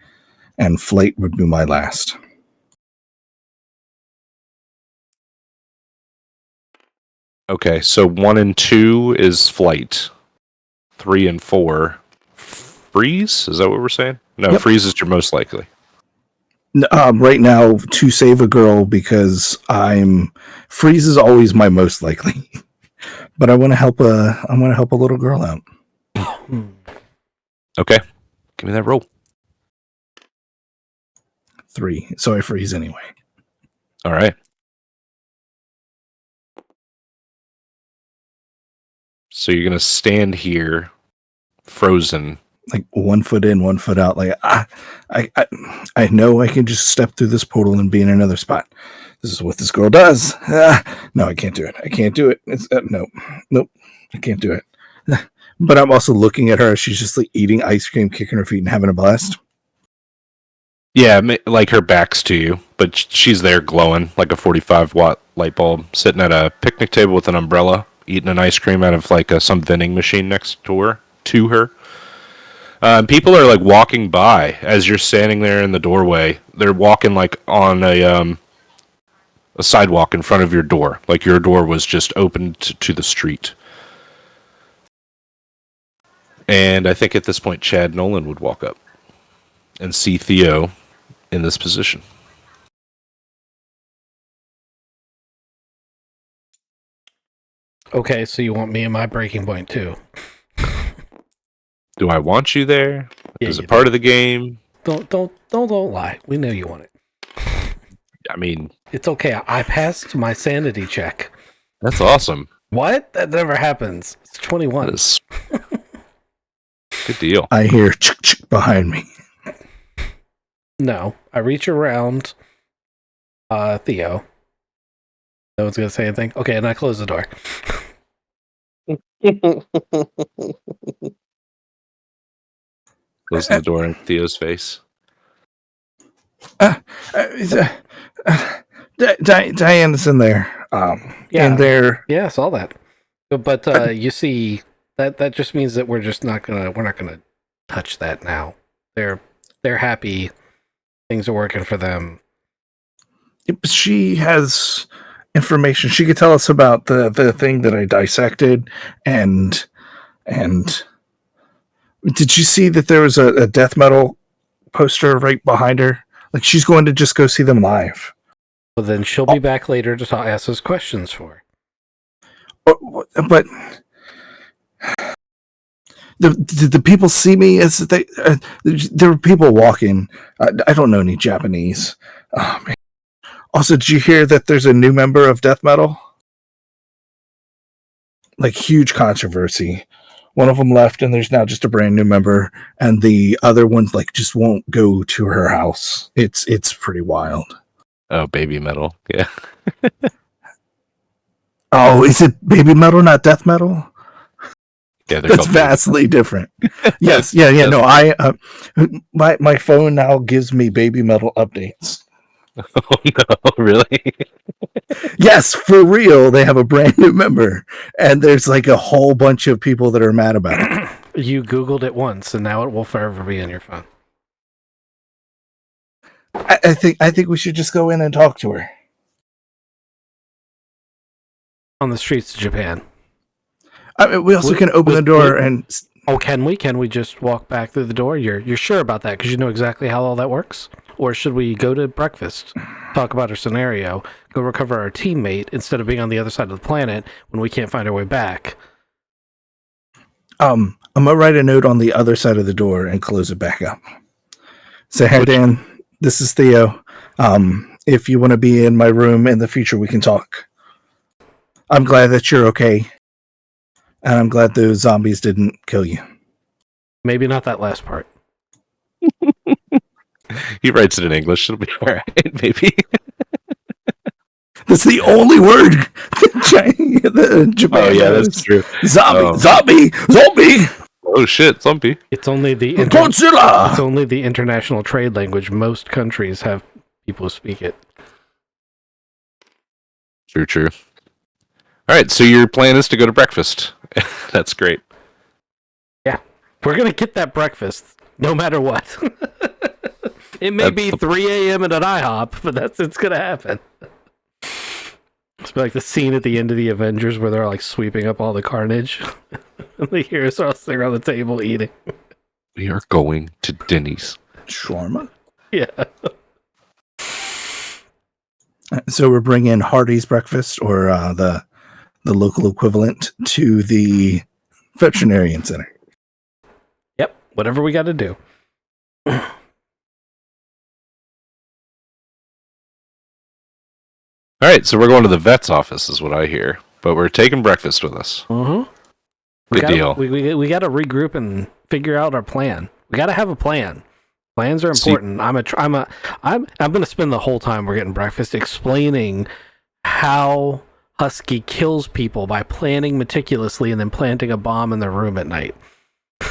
and flight would be my last. Okay, so 1 and 2 is flight. 3 and 4. Freeze? Is that what we're saying? No, Yep. freeze is your most likely. Right now, to save a girl, because freeze is always my most likely. But I want to help a little girl out. Okay. Give me that roll. 3, so I freeze anyway. All right. So you're going to stand here, frozen. Like 1 foot in, 1 foot out. Like I know I can just step through this portal and be in another spot. This is what this girl does. No, I can't do it. I can't do it. It's nope. I can't do it. But I'm also looking at her. She's just like eating ice cream, kicking her feet, and having a blast. Yeah, like her back's to you, but she's there glowing like a 45-watt light bulb, sitting at a picnic table with an umbrella, eating an ice cream out of like some vending machine next to her. People are like walking by as you're standing there in the doorway. They're walking like on a sidewalk in front of your door, like your door was just opened to the street. And I think at this point, Chad Nolan would walk up and see Theo in this position. Okay, so you want me in my breaking point too? Do I want you there? Yeah, Is it part of the game? Don't lie. We know you want it. I mean, It's okay. I passed my sanity check. that's awesome. What? That never happens. It's 21. That is good deal. I hear chick behind me. No, I reach around Theo. No one's gonna say anything. Okay, and I close the door. Closing the door in Theo's face. Diana's in there. Yeah. In there. Yeah, I saw that. But you see, that just means that we're not gonna touch that now. They're happy. Things are working for them. She has information. She could tell us about the thing that I dissected, and did you see that there was a death metal poster right behind her? Like she's going to just go see them live. Well, then she'll be back later to ask us questions for. But did the people see me? As they there were people walking. I don't know any Japanese. Oh man. Also, did you hear that there's a new member of death metal? Like huge controversy. One of them left, and there's now just a brand new member, and the other ones like just won't go to her house. It's pretty wild. Oh, baby metal. Yeah. Oh, is it baby metal, not death metal? Yeah, they're That's called vastly different. Yes, yeah. No, my phone now gives me baby metal updates. Oh no, really? Yes, for real. They have a brand new member, and there's like a whole bunch of people that are mad about it. You Googled it once, and now it will forever be in your phone. I think we should just go in and talk to her On the streets of Japan. I mean, we also can open the door and. Oh, can we? Can we just walk back through the door? You're sure about that because you know exactly how all that works? Or should we go to breakfast, talk about our scenario, go recover our teammate instead of being on the other side of the planet when we can't find our way back? I'm gonna write a note on the other side of the door and close it back up. Say, hey Dan, this is Theo. If you want to be in my room in the future, we can talk. I'm glad that you're okay. And I'm glad those zombies didn't kill you. Maybe not that last part. He writes it in English. It'll be all right, maybe. That's the only word the Japan Oh yeah, knows. that's true. Zombie. Oh shit, zombie. It's only the Godzilla. It's only the international trade language. Most countries have people who speak it. True. All right, so your plan is to go to breakfast. That's great. Yeah, we're gonna get that breakfast no matter what. It may be 3 a.m. at an IHOP, but it's gonna happen. It's like the scene at the end of the Avengers where they're like sweeping up all the carnage. And the heroes are all sitting around the table eating. We are going to Denny's. Shawarma. Yeah. So we're bringing Hardy's breakfast, or the local equivalent, to the veterinarian center. Yep. Whatever we got to do. All right, so we're going to the vet's office, is what I hear. But we're taking breakfast with us. Mm-hmm. Good deal. We got to regroup and figure out our plan. We got to have a plan. Plans are important. I'm going to spend the whole time we're getting breakfast explaining how Husky kills people by planning meticulously and then planting a bomb in their room at night. The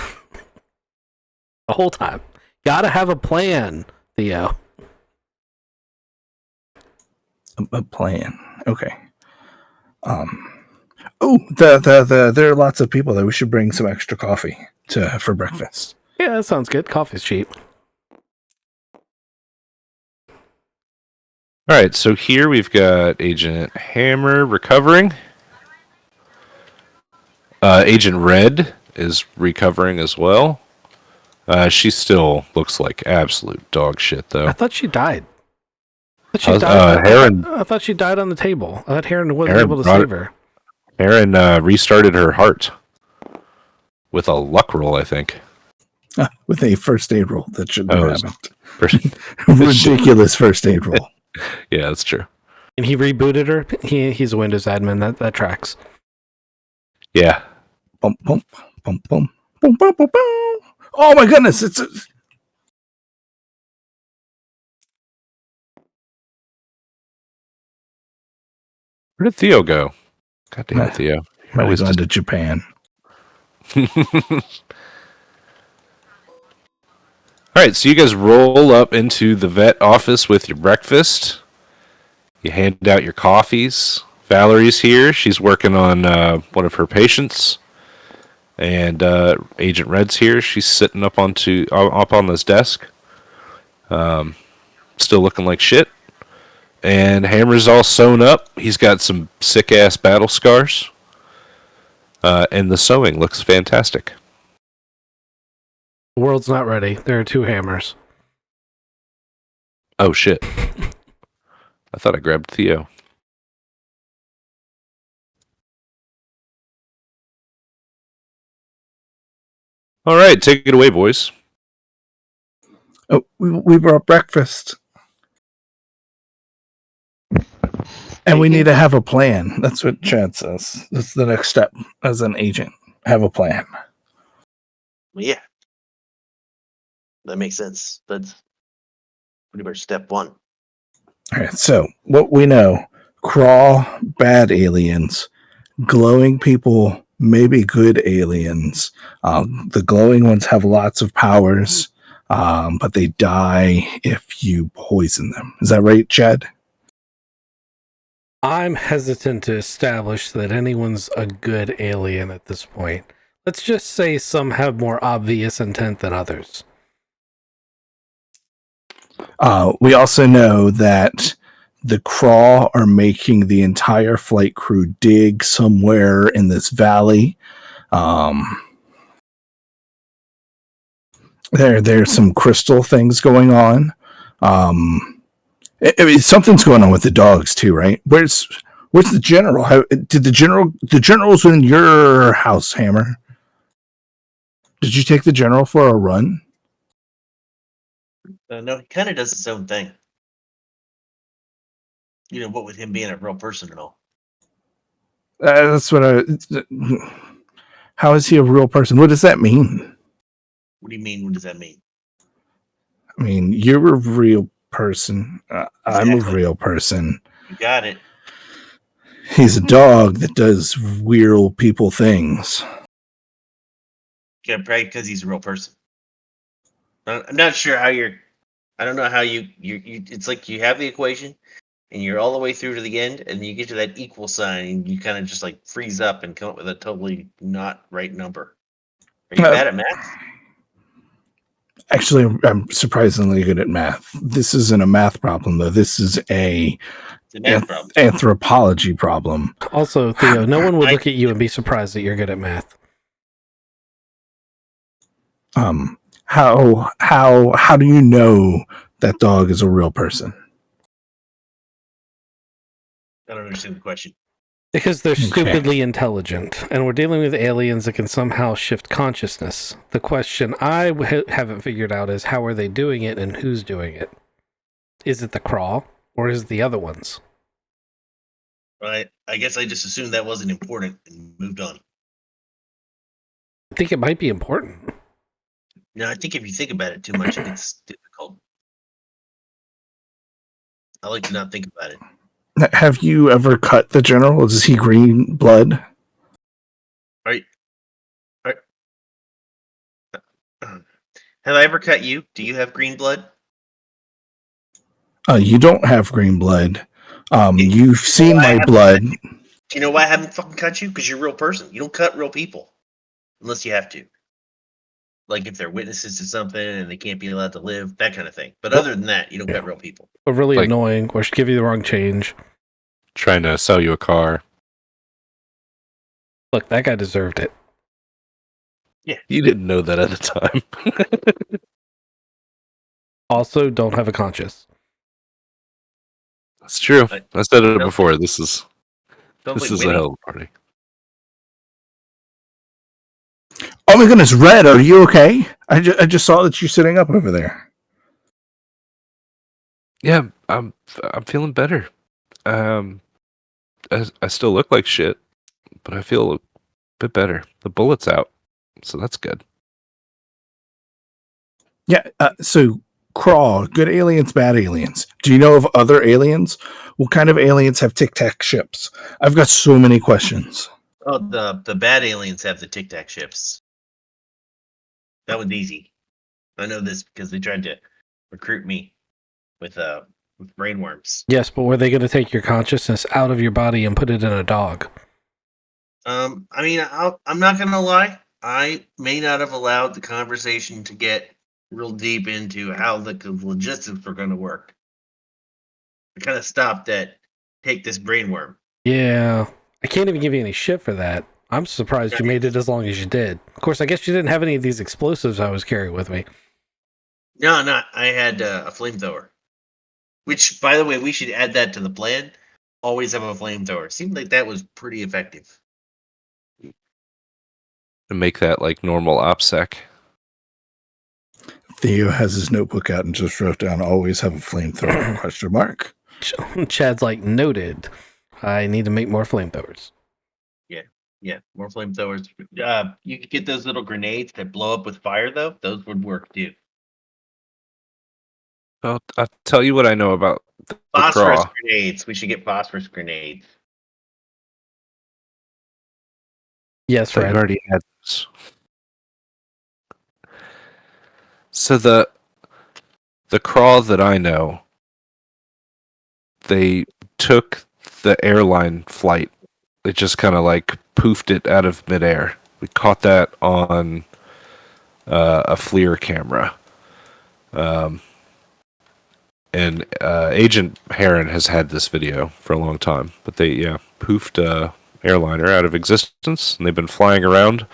whole time. Got to have a plan, Theo. A plan. Okay. There are lots of people that we should bring some extra coffee for breakfast. Yeah, that sounds good. Coffee's cheap. All right, so here we've got Agent Hammer recovering. Agent Red is recovering as well. She still looks like absolute dog shit, though. I thought she died. I thought she died on the table. I thought Heron wasn't able to save her. Heron restarted her heart with a luck roll, I think. With a first aid roll that shouldn't have happened. Ridiculous Ridiculous first aid roll. Yeah, that's true. And he rebooted her. He's a Windows admin. That tracks. Yeah. Bump, bump, bump, bump, bump, bump, bump, bump. Oh my goodness! Where did Theo go? God damn it, Theo. Might have gone to Japan. All right, so you guys roll up into the vet office with your breakfast. You hand out your coffees. Valerie's here. She's working on one of her patients. And Agent Red's here. She's sitting up on this desk. Still looking like shit. And Hammer's all sewn up. He's got some sick-ass battle scars. And the sewing looks fantastic. The world's not ready. There are 2 hammers. Oh, shit. I thought I grabbed Theo. All right, take it away, boys. Oh, we brought breakfast. And we need to have a plan. That's what Chad says. That's the next step as an agent. Have a plan. Yeah. That makes sense. That's pretty much step 1. All right, so what we know: crawl, bad aliens; glowing people, maybe good aliens. The glowing ones have lots of powers, but they die if you poison them. Is that right, Chad? I'm hesitant to establish that anyone's a good alien at this point. Let's just say some have more obvious intent than others. We also know that the Craw are making the entire flight crew dig somewhere in this valley. There's some crystal things going on. Something's going on with the dogs too, right? Where's the general? Did the general's in your house, Hammer? Did you take the general for a run? No, he kind of does his own thing. You know, what with him being a real person and all. That's what how is he a real person? What does that mean? What do you mean? What does that mean? I mean, you're a real person. I'm a Exactly. real person. You got it. He's a dog that does real people things. Yeah, probably because he's a real person. I'm not sure how I don't know how you. It's like you have the equation, and you're all the way through to the end, and you get to that equal sign, and you kind of just like freeze up and come up with a totally not right number. Are you bad at math? Actually, I'm surprisingly good at math. This isn't a math problem, though. This is a It's a math problem. Anthropology problem. Also, Theo, no one would look at you and be surprised that you're good at math. How do you know that dog is a real person? I don't understand the question. Because they're Okay. stupidly intelligent, and we're dealing with aliens that can somehow shift consciousness. The question I haven't figured out is how are they doing it and who's doing it? Is it the crawl, or is it the other ones? Right? I guess I just assumed that wasn't important and moved on. I think it might be important. No, I think if you think about it too much, it gets difficult. I like to not think about it. Have you ever cut the general? Is he green blood? Have I ever cut you? Do you have green blood? You don't have green blood. You've seen I my haven't blood. cut you. Do you know why I haven't fucking cut you? Because you're a real person. You don't cut real people unless you have to. Like if they're witnesses to something and they can't be allowed to live, that kind of thing. But other than that, you don't cut real people. But really Like- annoying, or should give you the wrong change. Trying to sell you a car. Look, that guy deserved it. You didn't know that at the time. Also, don't have a conscience. That's true. I said it Nope. before. This is Sounds like a winning. hell of a party. Oh my goodness, Red, are you okay? I just saw that you're sitting up over there. Yeah, I'm feeling better. I still look like shit, but I feel a bit better. The bullet's out, so that's good. Yeah, so Crawl, good aliens, bad aliens. Do you know of other aliens? What kind of aliens have Tic Tac ships? I've got so many questions. Oh, the bad aliens have the Tic Tac ships. That was easy. I know this because they tried to recruit me with brainworms. Yes, but were they going to take your consciousness out of your body and put it in a dog? I mean, I'm not gonna lie. I may not have allowed the conversation to get real deep into how the logistics were going to work. I kind of stopped at take this brainworm. Yeah, I can't even give you any shit for that. I'm surprised you made it as long as you did. Of course, I guess you didn't have any of these explosives I was carrying with me. No, I had a flamethrower. Which, by the way, we should add that to the plan. Always have a flamethrower. Seemed like that was pretty effective. To make that like normal OPSEC. Theo has his notebook out and just wrote down, always have a flamethrower, question mark. Chad's like, noted. I need to make more flamethrowers. Yeah, more flamethrowers. You could get those little grenades that blow up with fire, though. Those would work, too. I'll tell you what I know about the Phosphorus craw. grenades. We should get phosphorus grenades. Yes, So you Fred. already had those. So the craw that I know, they took the airline flight. They just kind of like poofed it out of midair. We caught that on a FLIR camera. And Agent Heron has had this video for a long time, but they poofed a airliner out of existence, and they've been flying around,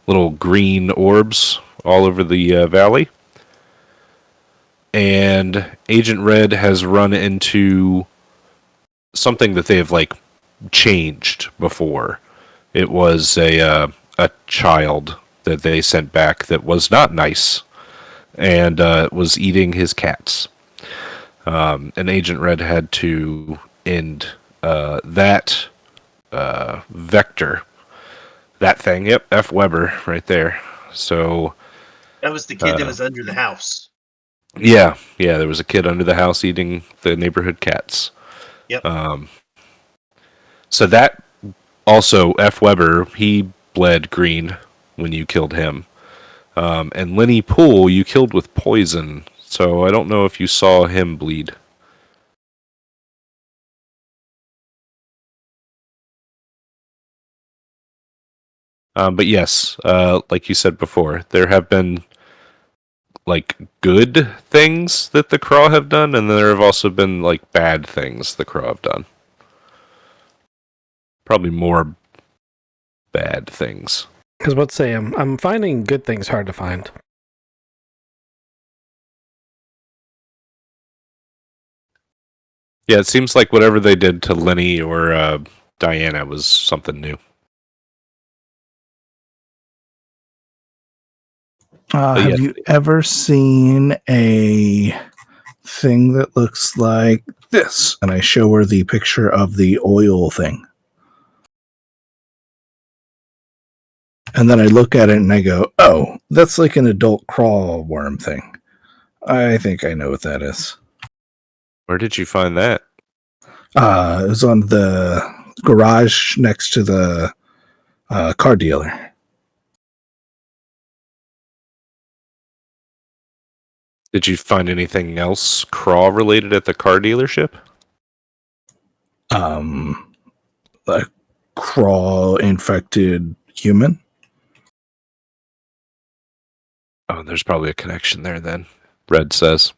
little green orbs all over the valley. And Agent Red has run into something that they have like changed before. It was a child that they sent back that was not nice and was eating his cats. And Agent Red had to end that vector, that thing. Yep, F. Weber right there. So That was the kid that was under the house. yeah, there was a kid under the house eating the neighborhood cats. Yep. So that also F. Weber, he bled green when you killed him. And Lenny Poole, you killed with poison. So I don't know if you saw him bleed. But yes, like you said before, there have been like good things that the Craw have done, and there have also been like bad things the Craw have done. Probably more bad things. Because let's say I'm finding good things hard to find. Yeah, it seems like whatever they did to Lenny or Diana was something new. Have you ever seen a thing that looks like this? And I show her the picture of the oil thing. And then I look at it and I go, oh, that's like an adult crawl worm thing. I think I know what that is. Where did you find that? It was on the garage next to the car dealer. Did you find anything else Craw related at the car dealership? A crawl infected human. Oh, there's probably a connection there then. Red says.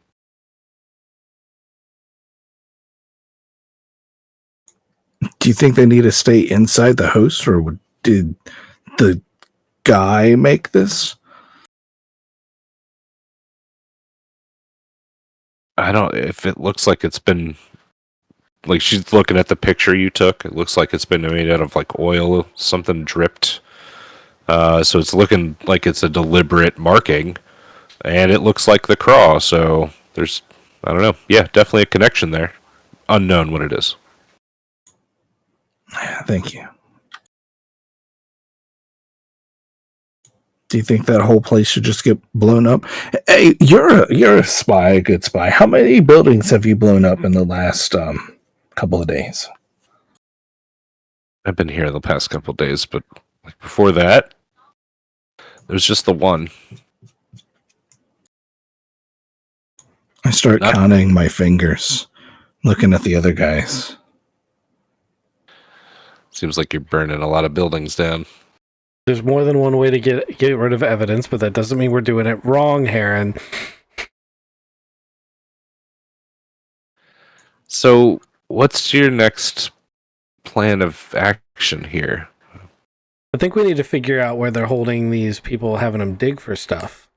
Do you think they need to stay inside the host, or did the guy make this? I don't. If it looks like it's been, like she's looking at the picture you took, it looks like it's been made out of like oil, something dripped. So it's looking like it's a deliberate marking, and it looks like the Craw. So there's, I don't know. Yeah, definitely a connection there. Unknown what it is. Thank you. Do you think that whole place should just get blown up? Hey, you're a spy, a good spy. How many buildings have you blown up in the last couple of days? I've been here the past couple of days, but like before that, there's just the one. I start counting my fingers, looking at the other guys. Seems like you're burning a lot of buildings down. There's more than one way to get rid of evidence, but that doesn't mean we're doing it wrong, Heron. So, what's your next plan of action here? I think we need to figure out where they're holding these people, having them dig for stuff.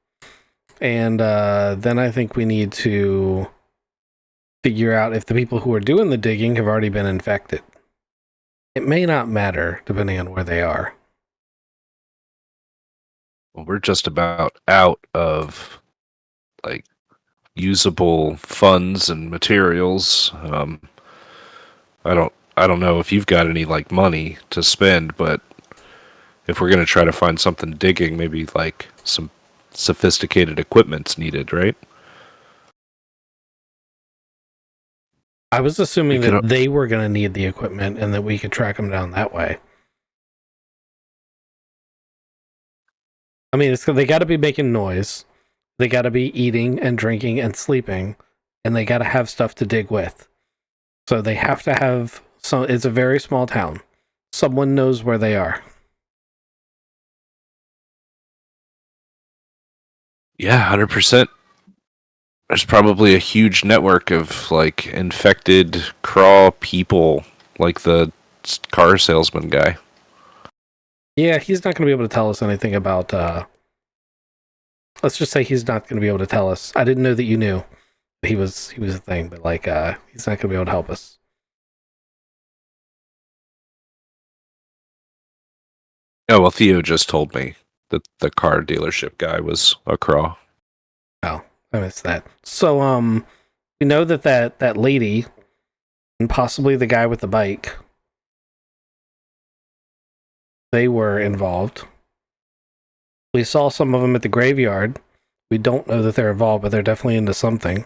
And then I think we need to figure out if the people who are doing the digging have already been infected. It may not matter, depending on where they are. Well, we're just about out of like usable funds and materials. I don't know if you've got any like money to spend, but if we're gonna try to find something digging, maybe like some sophisticated equipment's needed, right? I was assuming that they were going to need the equipment and that we could track them down that way. I mean, they got to be making noise. They got to be eating and drinking and sleeping, and they got to have stuff to dig with. So they have to have some. It's a very small town. Someone knows where they are. Yeah, 100%. There's probably a huge network of like infected Craw people, like the car salesman guy. Yeah, he's not going to be able to tell us anything about. Let's just say he's not going to be able to tell us. I didn't know that you knew he was a thing, but like he's not going to be able to help us. Oh well, Theo just told me that the car dealership guy was a Craw. Oh, I missed that. So we know that lady and possibly the guy with the bike, they were involved. We saw some of them at the graveyard. We don't know that they're involved, but they're definitely into something.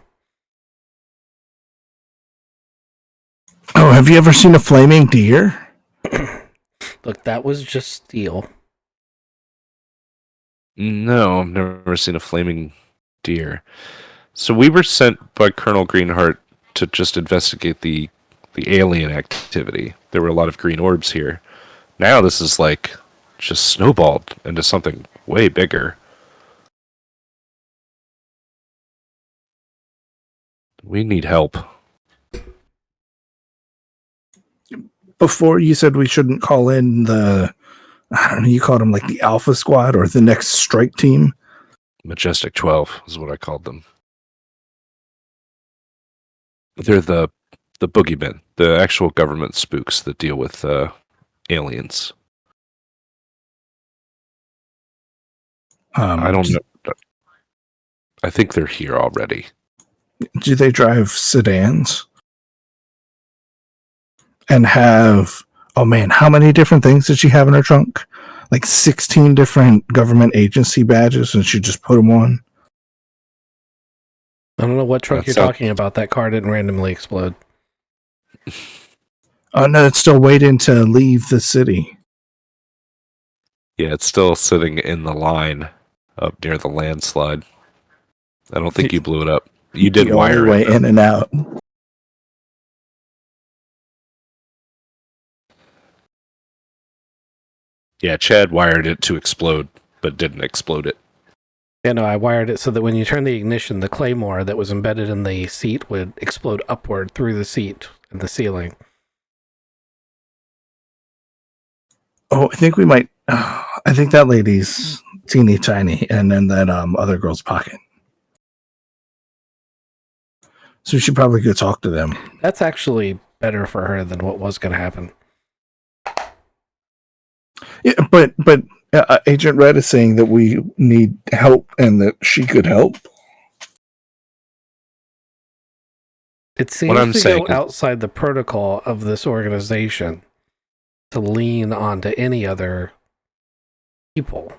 Oh, have you ever seen a flaming deer? Look, that was just steel. No, I've never seen a flaming deer. So we were sent by Colonel Greenheart to just investigate the alien activity. There were a lot of green orbs here. Now this is like just snowballed into something way bigger. We need help. Before you said we shouldn't call in the, I don't know, you called them like the Alpha Squad or the next strike team. Majestic 12 is what I called them. They're the boogeymen, the actual government spooks that deal with aliens. I don't know. I think they're here already. Do they drive sedans? And have, oh man, how many different things did she have in her trunk? Like 16 different government agency badges, and she just put them on? I don't know what trunk you're talking about. That car didn't randomly explode. Oh no, it's still waiting to leave the city. Yeah, it's still sitting in the line up near the landslide. I don't think you blew it up. You did wire the only way it, in and out. Yeah, Chad wired it to explode, but didn't explode it. Yeah, no, I wired it so that when you turn the ignition, the claymore that was embedded in the seat would explode upward through the seat and the ceiling. Oh, I think we might. I think that lady's teeny tiny, and then that other girl's pocket. So we should probably go talk to them. That's actually better for her than what was going to happen. Yeah, but Agent Red is saying that we need help and that she could help. It seems to go outside the protocol of this organization to lean onto any other people.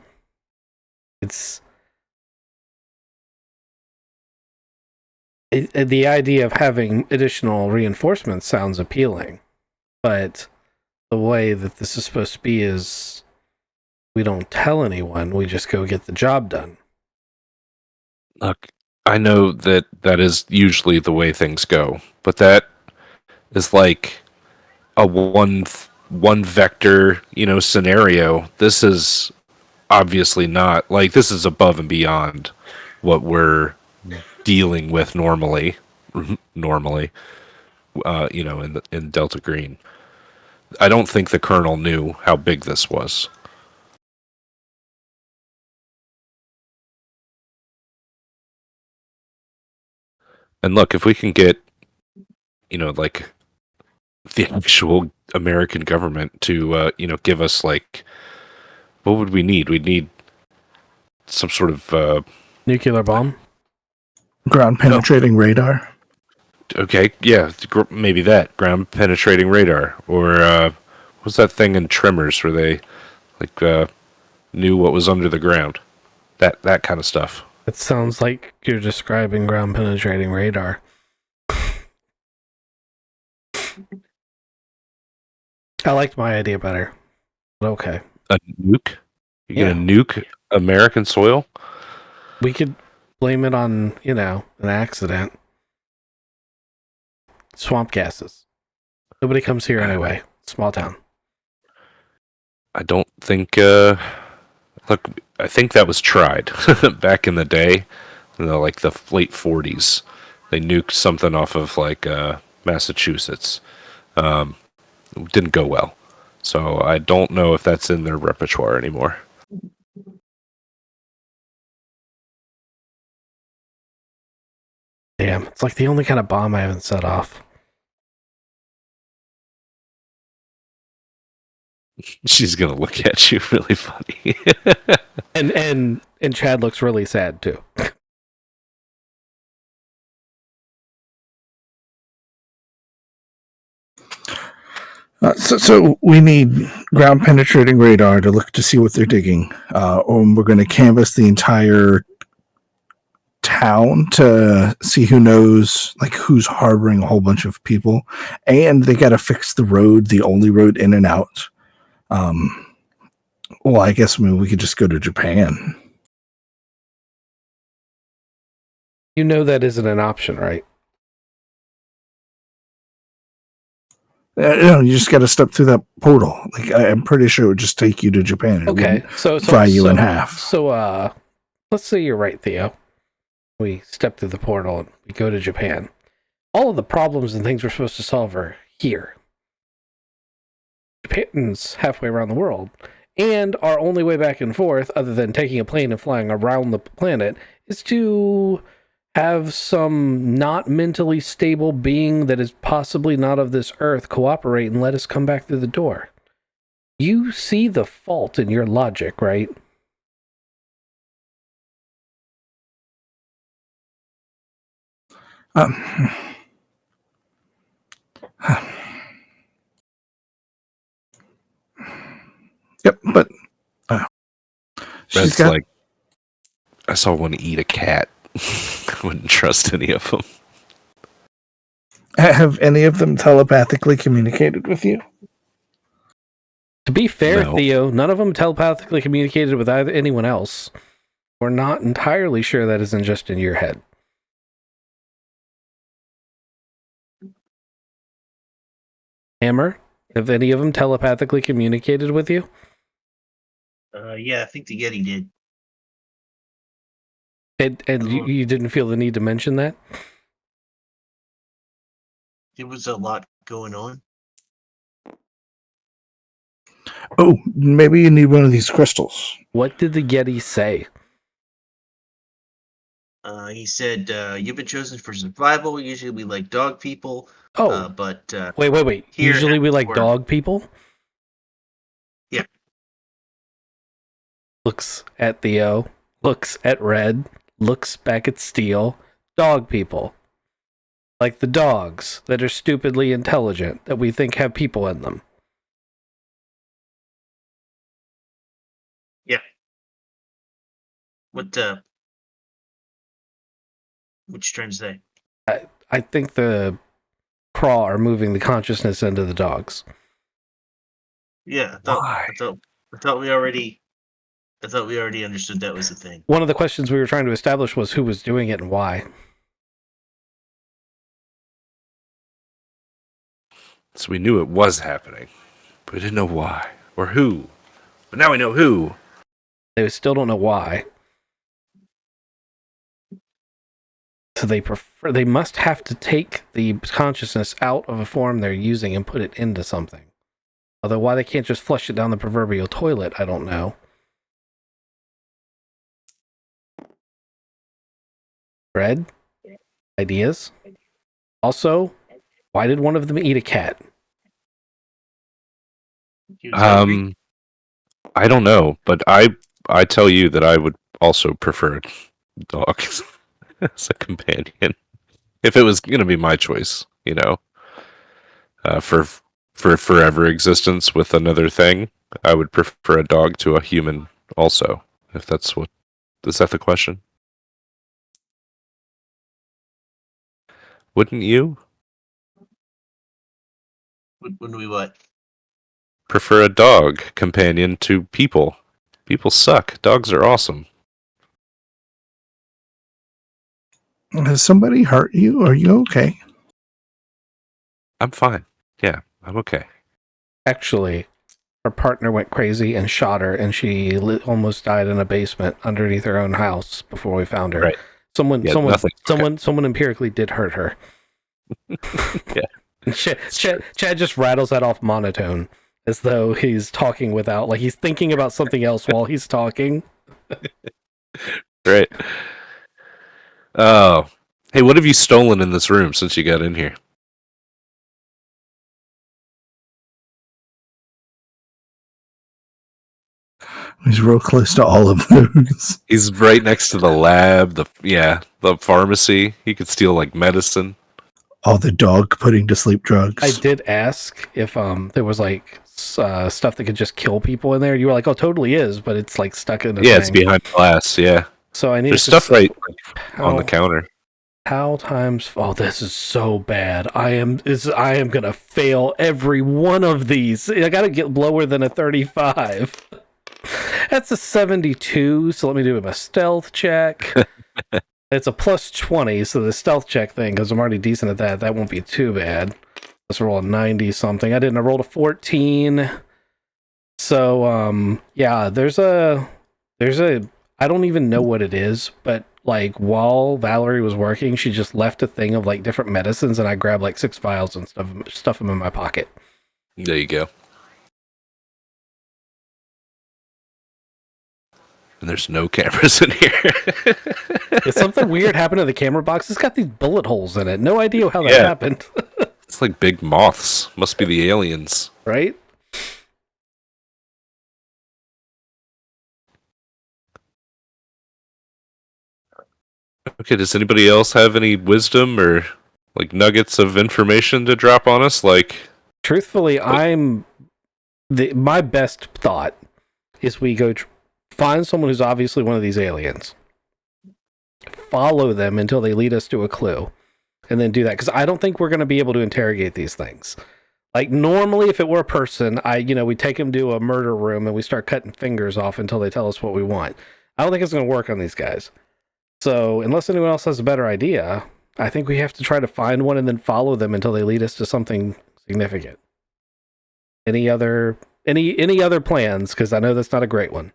The idea of having additional reinforcements sounds appealing, but the way that this is supposed to be is we don't tell anyone, we just go get the job done. Look, I know that is usually the way things go, but that is like a one vector, scenario. This is obviously not, like, this is above and beyond what we're dealing with normally, in Delta Green. I don't think the colonel knew how big this was. And look, if we can get, like, the actual American government to, give us, like, what would we need? We'd need some sort of nuclear bomb, ground penetrating radar. Okay, yeah, maybe that ground penetrating radar, or what's that thing in Tremors where they knew what was under the ground? That kind of stuff. It sounds like you're describing ground penetrating radar. I liked my idea better. But okay. A nuke? You're gonna nuke American soil? We could blame it on, an accident. Swamp gases. Nobody comes here anyway. Small town. I don't think look, I think that was tried back in the day, like the late 40s. They nuked something off of Massachusetts. It didn't go well. So I don't know if that's in their repertoire anymore. Damn, it's like the only kind of bomb I haven't set off. She's gonna look at you really funny. and Chad looks really sad too. So we need ground penetrating radar to look to see what they're digging. Or we're going to canvass the entire town to see who knows, like who's harboring a whole bunch of people. And they got to fix the road, the only road in and out. Well, I guess we could just go to Japan. You know that isn't an option, right? You just got to step through that portal. Like I'm pretty sure it would just take you to Japan. It okay, so fry you in half. So, let's say you're right, Theo. We step through the portal and we go to Japan. all of the problems and things we're supposed to solve are here. Japan's halfway around the world. And our only way back and forth, other than taking a plane and flying around the planet, is to have some not mentally stable being that is possibly not of this earth cooperate and let us come back through the door. You see the fault in your logic, right? Yep, but Red's like, I saw one eat a cat. I wouldn't trust any of them. Have any of them telepathically communicated with you? To be fair, No. Theo, none of them telepathically communicated with either anyone else. We're not entirely sure that isn't just in your head. Hammer, have any of them telepathically communicated with you? Yeah, I think the Yeti did. And you didn't feel the need to mention that? There was a lot going on. Oh, maybe you need one of these crystals. What did the Yeti say? He said, "You've been chosen for survival. Usually, we like dog people. Oh, but wait. here Usually we like we're- dog people? Yeah. Looks at Theo, looks at Red, looks back at Steel. Dog people. Like the dogs that are stupidly intelligent that we think have people in them. Yeah. What you trying to say? I think the Craw are moving the consciousness into the dogs. Yeah, Why? I thought we already understood that was the thing. One of the questions we were trying to establish was who was doing it and why. So we knew it was happening, but we didn't know why or who. But now we know who. They still don't know why. So they must have to take the consciousness out of a form they're using and put it into something. Although why they can't just flush it down the proverbial toilet, I don't know. Fred? Ideas? Also, why did one of them eat a cat? He was hungry. I don't know, but I tell you that I would also prefer dogs as a companion if it was going to be my choice. You know, for forever existence with another thing, I would prefer a dog to a human. Also, if that's what is that the question? Wouldn't you When we what? prefer a dog companion to people? People suck. Dogs are awesome. Has somebody hurt you? Are you okay? I'm fine. Yeah, I'm okay. Actually, her partner went crazy and shot her, and she almost died in a basement underneath her own house before we found her. Right. Someone empirically did hurt her. Yeah. Chad just rattles that off monotone as though he's talking without, like he's thinking about something else while he's talking. Right. Oh. Hey, what have you stolen in this room since you got in here? He's real close to all of those. He's right next to the lab, the pharmacy. He could steal like medicine. All the dog putting to sleep drugs. I did ask if there was like stuff that could just kill people in there. You were like, "Oh, totally is," but it's like stuck in a thing. It's behind glass. Yeah, So I need there's stuff right on the how- counter. How times? Oh, this is so bad. I am gonna fail every one of these. I gotta get lower than a 35. That's a 72. So let me do a stealth check. It's a plus 20, so the stealth check thing, because I'm already decent at that, that won't be too bad. Let's roll a 90 something. I rolled a 14. So yeah, there's a I don't even know what it is, but like while Valerie was working, she just left a thing of like different medicines, and I grabbed like 6 vials and stuff them in my pocket. There you go. And there's no cameras in here. If something weird happened to the camera box, it's got these bullet holes in it. No idea how that Yeah. happened. It's like big moths. Must be the aliens. Right? Okay, does anybody else have any wisdom or like nuggets of information to drop on us? Like, Truthfully, my best thought is we go find someone who's obviously one of these aliens, follow them until they lead us to a clue, and then do that. Because I don't think we're going to be able to interrogate these things. Like normally, if it were a person, we take them to a murder room and we start cutting fingers off until they tell us what we want. I don't think it's going to work on these guys. So unless anyone else has a better idea, I think we have to try to find one and then follow them until they lead us to something significant. Any other plans? Because I know that's not a great one.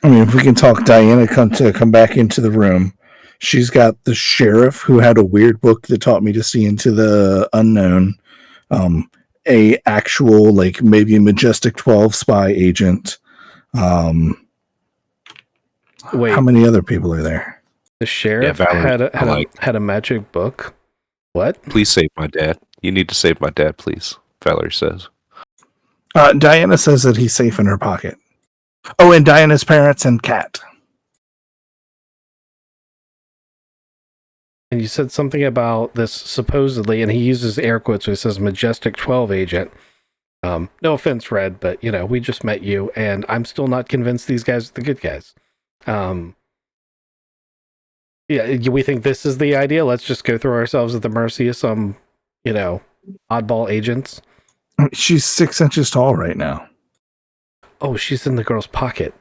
I mean, if we can talk Diana come back into the room. She's got the sheriff who had a weird book that taught me to see into the unknown. A actual, like maybe Majestic 12 spy agent. Wait, how many other people are there? The sheriff had a magic book. What? Please save my dad. You need to save my dad, please. Valerie says. Diana says that he's safe in her pocket. Oh, and Diana's parents and Kat. And you said something about this supposedly, and he uses air quotes when he says Majestic 12 agent. No offense, Red, but we just met you, and I'm still not convinced these guys are the good guys. We think this is the idea. Let's just go throw ourselves at the mercy of some, oddball agents. She's 6 inches tall right now. Oh, she's in the girl's pocket.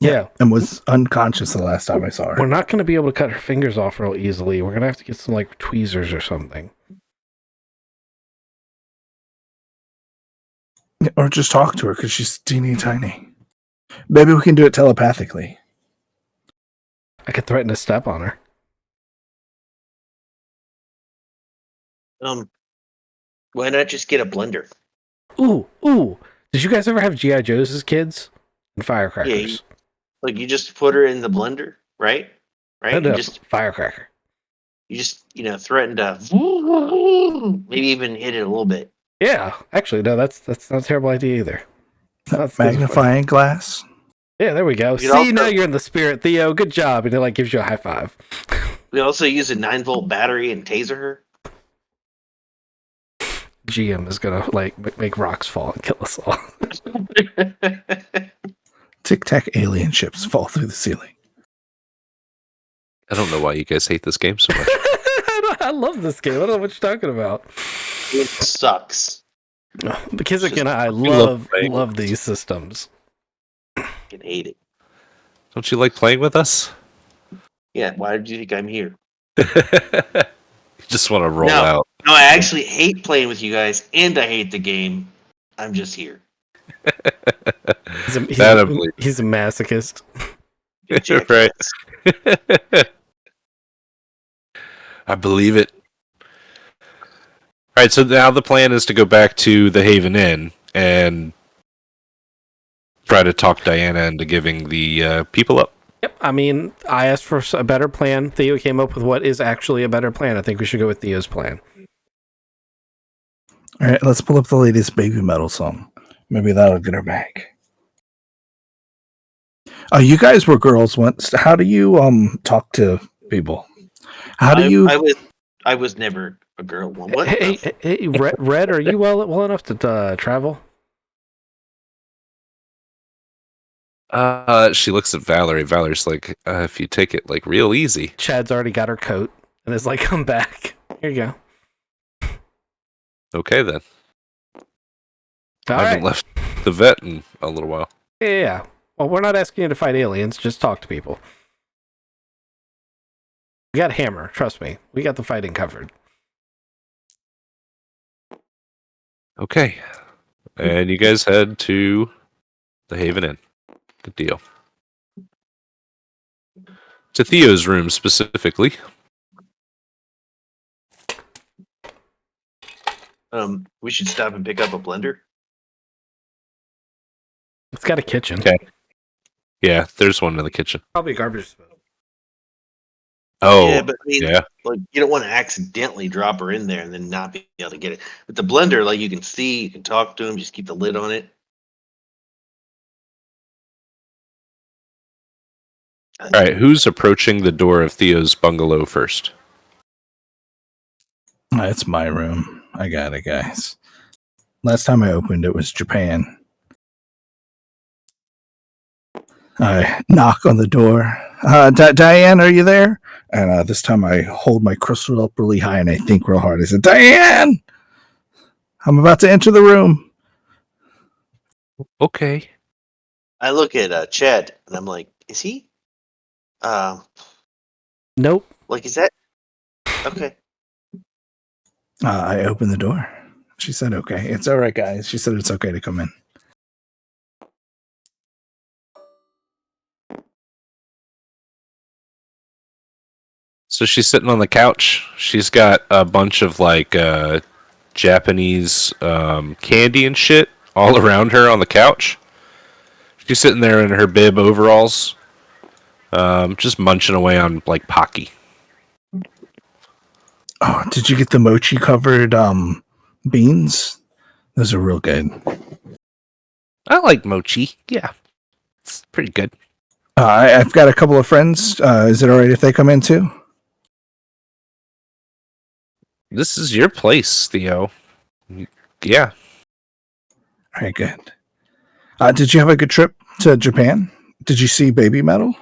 Yeah. And was unconscious the last time I saw her. We're not going to be able to cut her fingers off real easily. We're going to have to get some like tweezers or something. Or just talk to her because she's teeny tiny. Maybe we can do it telepathically. I could threaten to step on her. Why not just get a blender? Ooh. Did you guys ever have G.I. Joes as kids? And firecrackers? Yeah, you just put her in the blender, right? Right? No, firecracker. You just, threaten to maybe even hit it a little bit. Yeah, actually, no, that's not a terrible idea either. That's magnifying glass. Yeah, there we go. See, now you're in the spirit, Theo. Good job. And it gives you a high five. We also use a 9-volt battery and taser her. GM is gonna make rocks fall and kill us all. Tic Tac alien ships fall through the ceiling. I don't know why you guys hate this game so much. I love this game. I don't know what you're talking about. It sucks. Because again, I love these systems. I hate it. Don't you like playing with us? Yeah, why do you think I'm here? You just want to roll out. No, I actually hate playing with you guys, and I hate the game. I'm just here. He's a masochist. Right. I believe it. All right, so now the plan is to go back to the Haven Inn and try to talk Diana into giving the people up. Yep. I mean, I asked for a better plan. Theo came up with what is actually a better plan. I think we should go with Theo's plan. All right, let's pull up the latest Baby Metal song. Maybe that'll get her back. You guys were girls once. How do you talk to people? How do you? I was never a girl. What? Hey, Red, are you well enough to travel? She looks at Valerie. Valerie's like, if you take it real easy. Chad's already got her coat and is like, come back. Here you go. Okay then. I haven't left the vet in a little while. Yeah. Well, we're not asking you to fight aliens. Just talk to people. We got Hammer. Trust me. We got the fighting covered. Okay. And you guys head to the Haven Inn. Good deal. To Theo's room specifically. We should stop and pick up a blender. It's got a kitchen. Okay. Yeah, there's one in the kitchen. Probably a garbage disposal. Oh, Yeah, but I mean, yeah. like you don't want to accidentally drop her in there and then not be able to get it. With the blender, like you can see, you can talk to him, just keep the lid on it. All right, who's approaching the door of Theo's bungalow first? It's my room. I got it, guys. Last time I opened it was Japan. I knock on the door. Diane, are you there? And this time I hold my crystal up really high and I think real hard. I said, Diane! I'm about to enter the room. Okay. I look at Chad and I'm like, is he? Nope. Like, is that okay? I opened the door. She said, okay. It's all right, guys. She said it's okay to come in. So she's sitting on the couch. She's got a bunch of like Japanese candy and shit all around her on the couch. She's sitting there in her bib overalls, just munching away on like Pocky. Oh, did you get the mochi covered beans? Those are real good. I like mochi. Yeah, it's pretty good. I've got a couple of friends. Is it all right if they come in too? This is your place, Theo. Yeah. All right, good. Did you have a good trip to Japan? Did you see Baby Metal?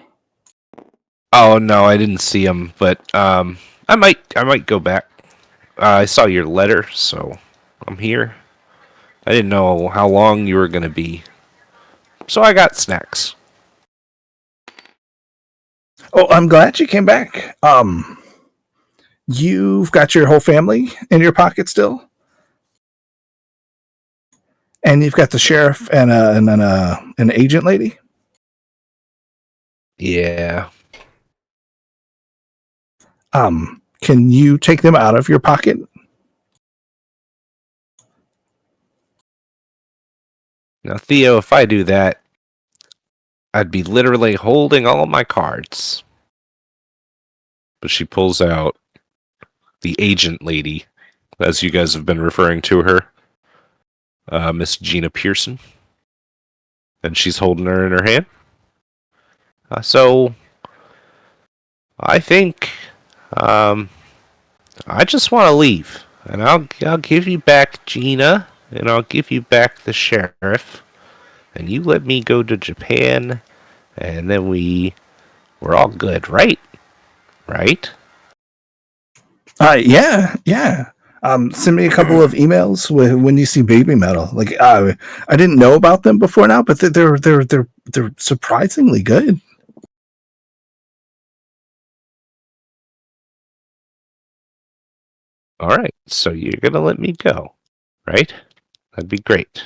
Oh no, I didn't see him, but I might go back. I saw your letter, so I'm here. I didn't know how long you were gonna be, so I got snacks. Oh, I'm glad you came back. You've got your whole family in your pocket still, and you've got the sheriff and an agent lady. Yeah. Can you take them out of your pocket? Now, Theo, if I do that, I'd be literally holding all of my cards. But she pulls out the agent lady, as you guys have been referring to her, Miss Gina Pearson. And she's holding her in her hand. So, I think I just want to leave. And I'll give you back Gina, and I'll give you back the sheriff. And you let me go to Japan, and then we're all good, right? Right? Yeah. Send me a couple of emails when you see Baby Metal. Like, I didn't know about them before now, but they're surprisingly good. All right, so you're gonna let me go, right? That'd be great.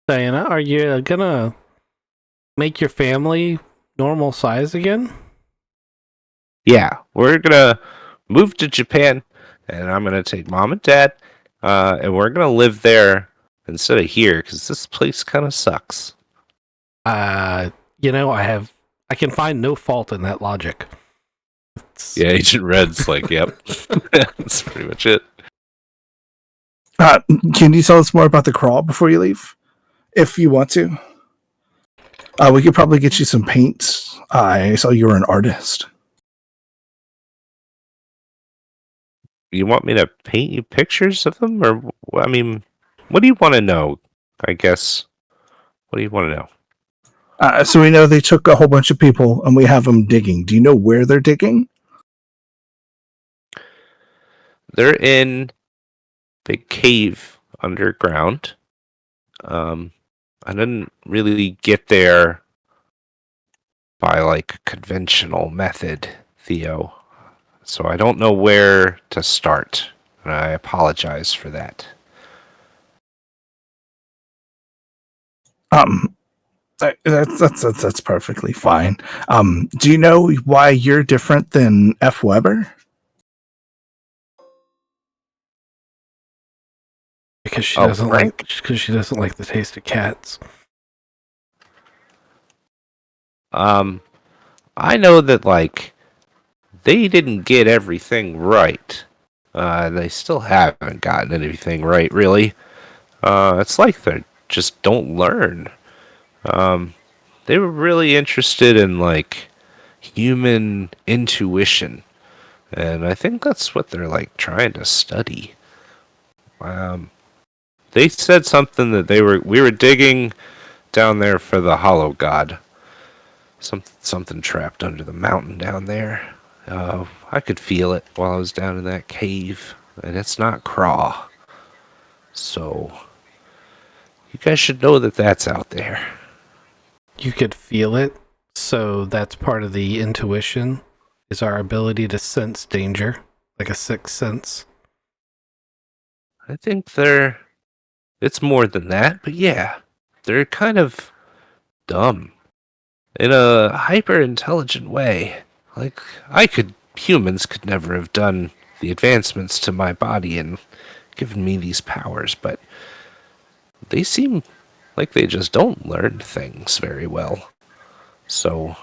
Diana, are you gonna make your family normal size again? Yeah, we're gonna move to Japan, and I'm gonna take mom and dad, and we're gonna live there instead of here, because this place kind of sucks. I can find no fault in that logic. Yeah, Agent Red's like, yep, that's pretty much it. Can you tell us more about the crawl before you leave, if you want to? We could probably get you some paints. I saw you were an artist. You want me to paint you pictures of them, or I mean, what do you want to know? I guess. What do you want to know? So we know they took a whole bunch of people, and we have them digging. Do you know where they're digging? They're in big cave underground. I didn't really get there by like conventional method, Theo. So I don't know where to start. And I apologize for that. That's perfectly fine. Do you know why you're different than F. Weber? Because she Oh, doesn't Frank? like the taste of cats. I know that like they didn't get everything right. They still haven't gotten anything right, really. It's like they just don't learn. They were really interested in like human intuition, and I think that's what they're like trying to study. Um, they said something that we were digging down there for the Hollow God. Something trapped under the mountain down there. I could feel it while I was down in that cave, and it's not Craw. So you guys should know that that's out there. You could feel it, so that's part of the intuition, is our ability to sense danger, like a sixth sense. I think it's more than that, but yeah, they're kind of dumb in a hyper intelligent way. Like humans could never have done the advancements to my body and given me these powers, but they seem like they just don't learn things very well. So,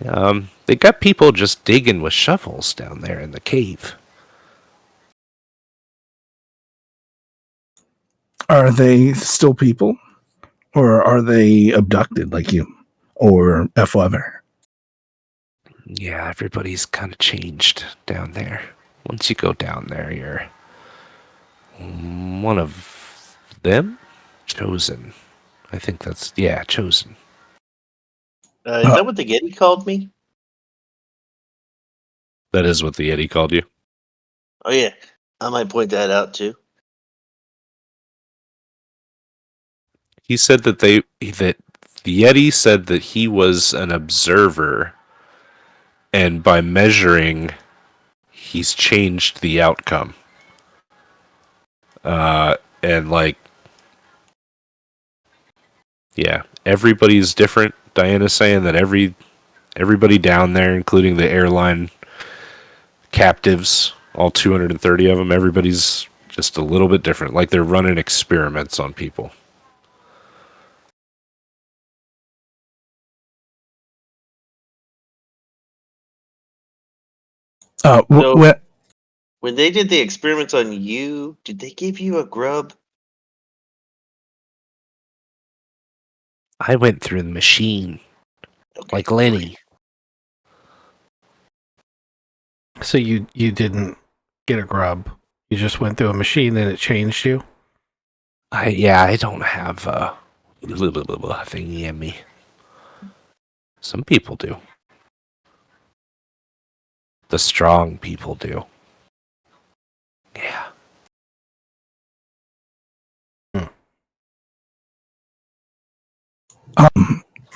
they got people just digging with shovels down there in the cave. Are they still people? Or are they abducted like you? Or F. Weber? Yeah, everybody's kind of changed down there. Once you go down there, you're one of them? Chosen. I think chosen. Is that what the Yeti called me? That is what the Yeti called you. Oh yeah, I might point that out too. He said that that the Yeti said that he was an observer, and by measuring, he's changed the outcome. And like, yeah, everybody's different. Diana's saying that everybody down there, including the airline captives, all 230 of them, everybody's just a little bit different. Like they're running experiments on people. So- When they did the experiments on you, did they give you a grub? I went through the machine, Okay, like Lenny. So you didn't get a grub. You just went through a machine and it changed you? I don't have a thingy in me. Some people do. The strong people do. Yeah.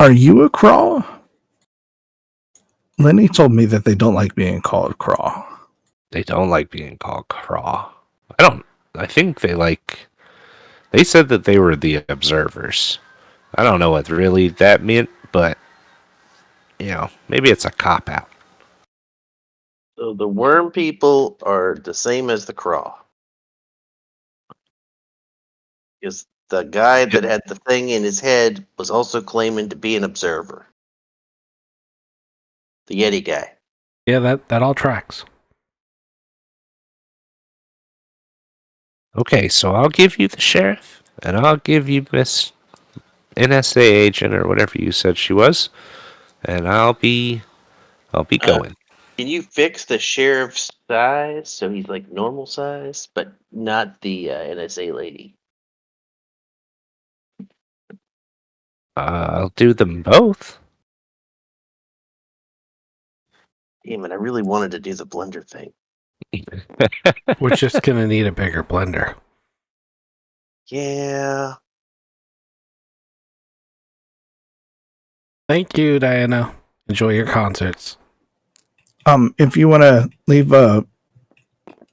Are you a craw? Lenny told me that they don't like being called craw. They don't like being called craw. I think they said that they were the observers. I don't know what really that meant, but maybe it's a cop out. So the worm people are the same as the craw. Because the guy that had the thing in his head was also claiming to be an observer. The Yeti guy. Yeah, that all tracks. Okay, so I'll give you the sheriff, and I'll give you Miss NSA agent or whatever you said she was, and I'll be going. Can you fix the sheriff's size so he's like normal size, but not the NSA lady? I'll do them both. Damn it, I really wanted to do the blender thing. We're just gonna need a bigger blender. Yeah. Thank you, Diana. Enjoy your concerts. If you want to leave a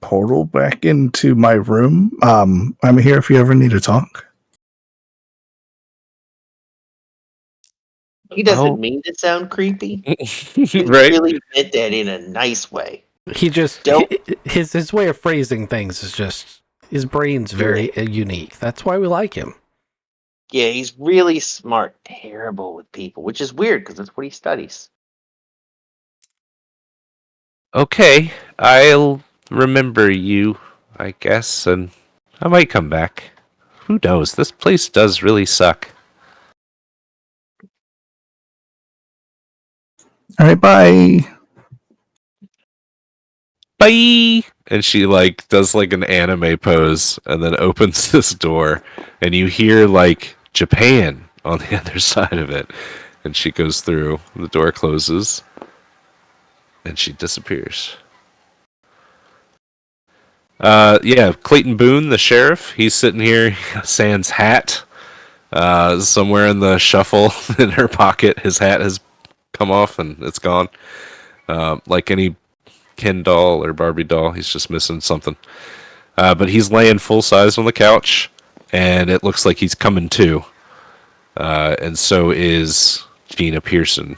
portal back into my room, I'm here if you ever need to talk. He doesn't Oh. mean to sound creepy. He Right? really meant that in a nice way. He just Don't- his way of phrasing things is just his brain's very unique. That's why we like him. Yeah, he's really smart, terrible with people, which is weird because that's what he studies. Okay, I'll remember you, I guess, and I might come back. Who knows? This place does really suck. All right, bye. Bye! And she like does like an anime pose and then opens this door and you hear like Japan on the other side of it. And she goes through, the door closes, and she disappears. Yeah, Clayton Boone, the sheriff, he's sitting here, sans hat. Somewhere in the shuffle in her pocket, his hat has come off and it's gone. Like any Ken doll or Barbie doll, he's just missing something. But he's laying full size on the couch, and it looks like he's coming to. And so is Gina Pearson.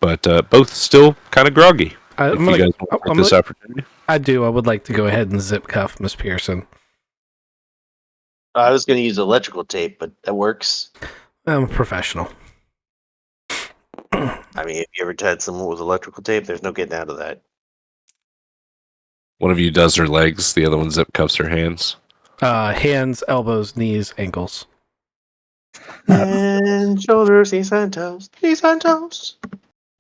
But both still kind of groggy. If you guys want this opportunity. I do. I would like to go ahead and zip cuff Miss Pearson. I was going to use electrical tape, but that works. I'm a professional. I mean, if you ever tied someone with electrical tape, there's no getting out of that. One of you does her legs, the other one zip cuffs her hands. Hands, elbows, knees, ankles. And shoulders, knees and toes, knees and toes.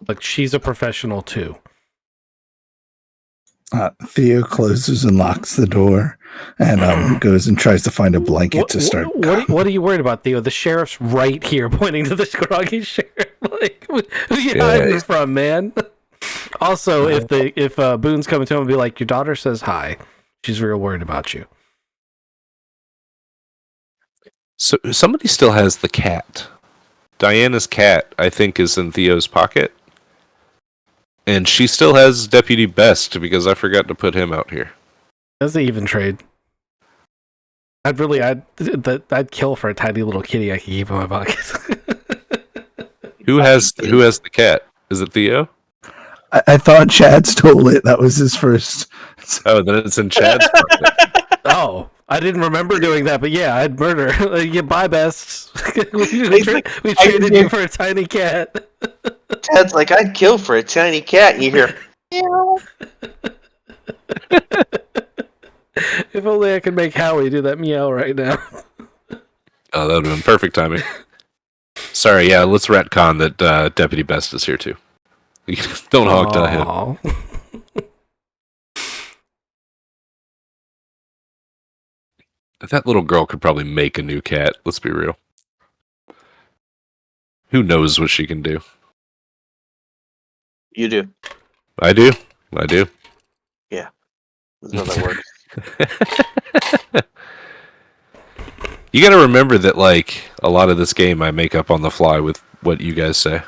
Like, she's a professional too. Theo closes and locks the door and goes and tries to find a blanket to start. What are you worried about, Theo? The sheriff's right here, pointing to the groggy sheriff. Like, who you hiding from, man? Also, if Boone's coming to him and be like, your daughter says hi, she's real worried about you. So somebody still has the cat. Diana's cat, I think, is in Theo's pocket. And she still has Deputy Best because I forgot to put him out here. That's an even trade. I'd kill for a tiny little kitty I could keep in my pocket. Who has the cat? Is it Theo? I thought Chad stole it. That was his first. Oh, then it's in Chad's pocket. Oh, I didn't remember doing that, but yeah, I'd murder. Yeah, bye, Best. we traded you for a tiny cat. Ted's like, I'd kill for a tiny cat, and you hear, meow. If only I could make Howie do that meow right now. Oh, that would have been perfect timing. Sorry, yeah, let's retcon that Deputy Best is here too. Don't hog to him. That little girl could probably make a new cat, let's be real. Who knows what she can do? You do. I do. Yeah. That's how that works. You gotta remember that, like, a lot of this game I make up on the fly with what you guys say.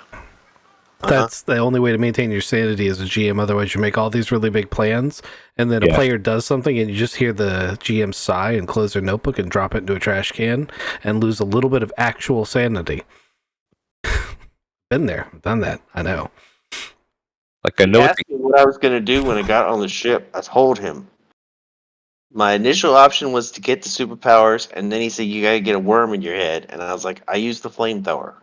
That's the only way to maintain your sanity as a GM. Otherwise, you make all these really big plans, and then a player does something, and you just hear the GM sigh and close their notebook and drop it into a trash can and lose a little bit of actual sanity. Been there, done that. I know. Like, I know Asked me what I was going to do when I got on the ship. I told him. My initial option was to get the superpowers, and then he said, you got to get a worm in your head. And I was like, I used the flamethrower.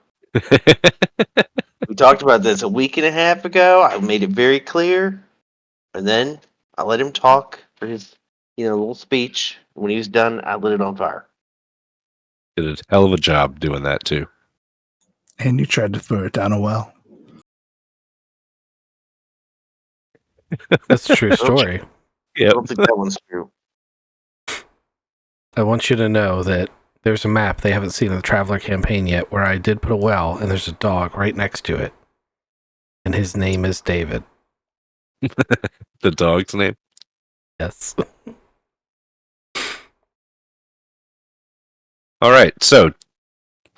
We talked about this a week and a half ago. I made it very clear. And then I let him talk for his, little speech. When he was done, I lit it on fire. Did a hell of a job doing that too. And you tried to throw it down a well. That's a true story. Yeah, I don't think that one's true. I want you to know that there's a map they haven't seen in the Traveler campaign yet where I did put a well, and there's a dog right next to it. And his name is David. The dog's name? Yes. All right, so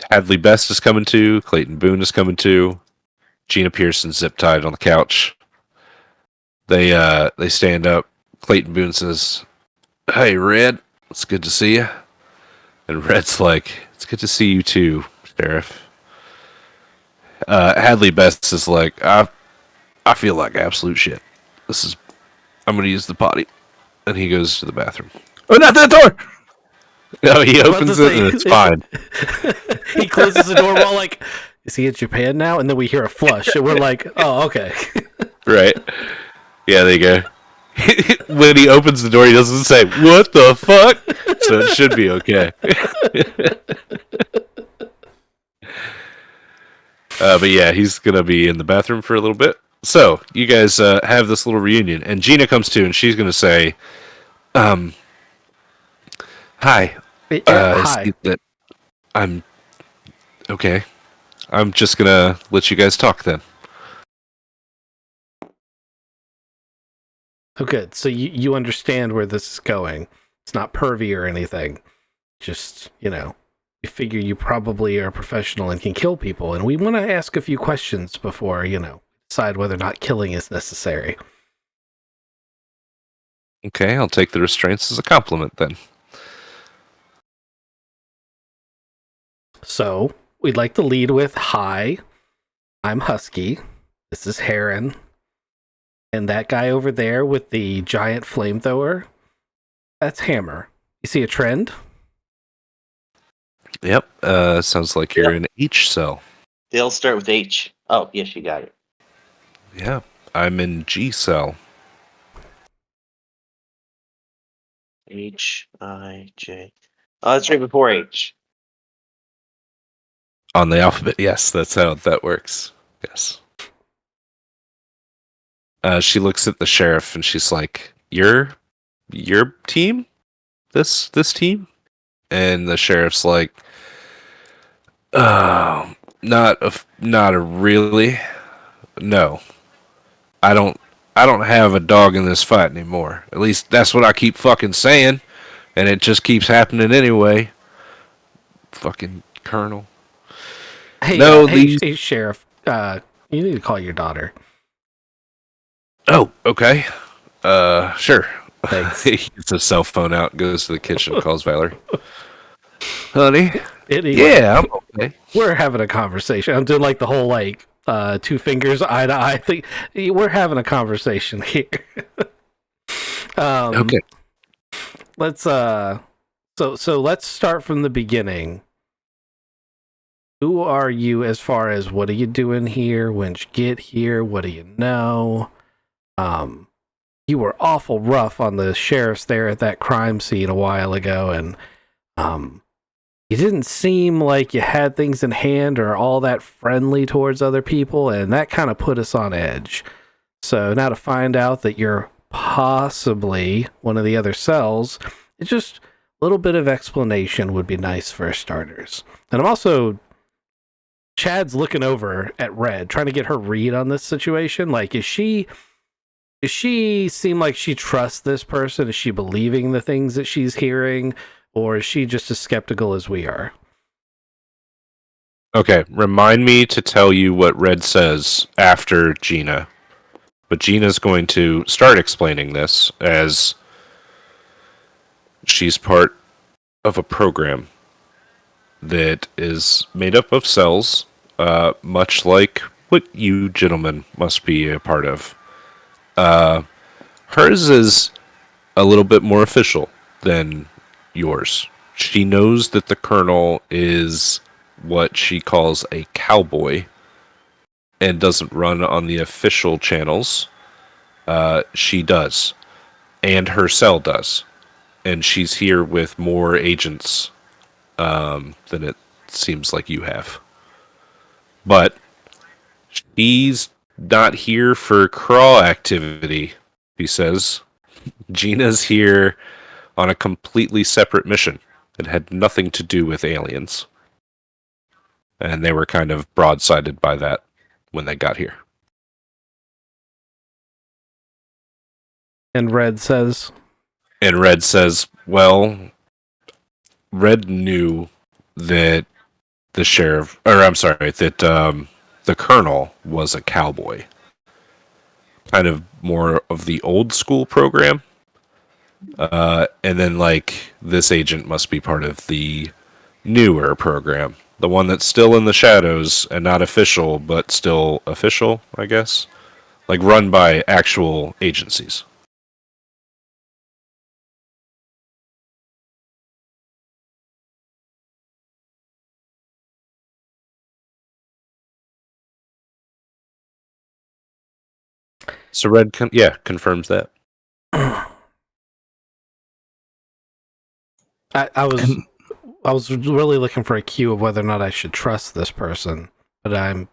Hadley Best is coming to, Clayton Boone is coming to, Gina Pearson zip-tied on the couch. They stand up. Clayton Boone says, "Hey, Red, it's good to see you." And Red's like, "It's good to see you too, Sheriff." Hadley Best is like, I feel like absolute shit. I'm going to use the potty. And he goes to the bathroom. Oh, not that door! No, he About to opens it say- and it's fine. He closes the door while like, is he in Japan now? And then we hear a flush, and we're like, oh, okay. Right? Yeah, there you go. When he opens the door, he doesn't say, what the fuck? So it should be okay. But yeah, he's going to be in the bathroom for a little bit. So, you guys have this little reunion, and Gina comes to, and she's going to say, hi. Hi. See that I'm okay. I'm just going to let you guys talk then. Oh, good. So you understand where this is going. It's not pervy or anything. Just, you figure you probably are a professional and can kill people, and we want to ask a few questions before, decide whether or not killing is necessary. Okay, I'll take the restraints as a compliment then. So, we'd like to lead with, hi, I'm Husky. This is Heron. And that guy over there with the giant flamethrower, that's Hammer. You see a trend? Yep, sounds like you're in H cell. They all start with H. Oh, yes, you got it. Yeah, I'm in G cell. H-I-J. Oh, that's right before H. On the alphabet, yes, that's how that works. Yes. She looks at the sheriff and she's like, "Your team? This team?" And the sheriff's like, "Oh, not a really. No, I don't have a dog in this fight anymore. At least that's what I keep fucking saying, and it just keeps happening anyway. Fucking Colonel." Hey, No, hey, Sheriff, you need to call your daughter. Oh, okay. Sure. Thanks. He gets his cell phone out, goes to the kitchen, calls Valerie. Honey? Anyway, Yeah, I'm okay. we're having a conversation. I'm doing like the whole two fingers eye to eye thing. We're having a conversation here. Okay. Let's so let's start from the beginning. Who are you as far as what are you doing here? When'd you get here? What do you know? You were awful rough on the sheriffs there at that crime scene a while ago, and you didn't seem like you had things in hand or all that friendly towards other people, and that kind of put us on edge. So now to find out that you're possibly one of the other cells, it's just a little bit of explanation would be nice for starters. And I'm also Chad's looking over at Red, trying to get her read on this situation. Like, is she seem like she trusts this person? Is she believing the things that she's hearing? Or is she just as skeptical as we are? Okay, remind me to tell you what Red says after Gina. But Gina's going to start explaining this as she's part of a program that is made up of cells, much like what you gentlemen must be a part of. Hers is a little bit more official than yours. She knows that the colonel is what she calls a cowboy and doesn't run on the official channels. She does. And her cell does. And she's here with more agents than it seems like you have. But she's not here for crawl activity, he says. Gina's here on a completely separate mission. It had nothing to do with aliens. And they were kind of broadsided by that when they got here. And Red says, well, Red knew that the sheriff, or I'm sorry, that the colonel was a cowboy. Kind of more of the old school program. And then, like, this agent must be part of the newer program. The one that's still in the shadows and not official, but still official, I guess. Like run by actual agencies. So Red, confirms that. I was And I was really looking for a cue of whether or not I should trust this person, but I'm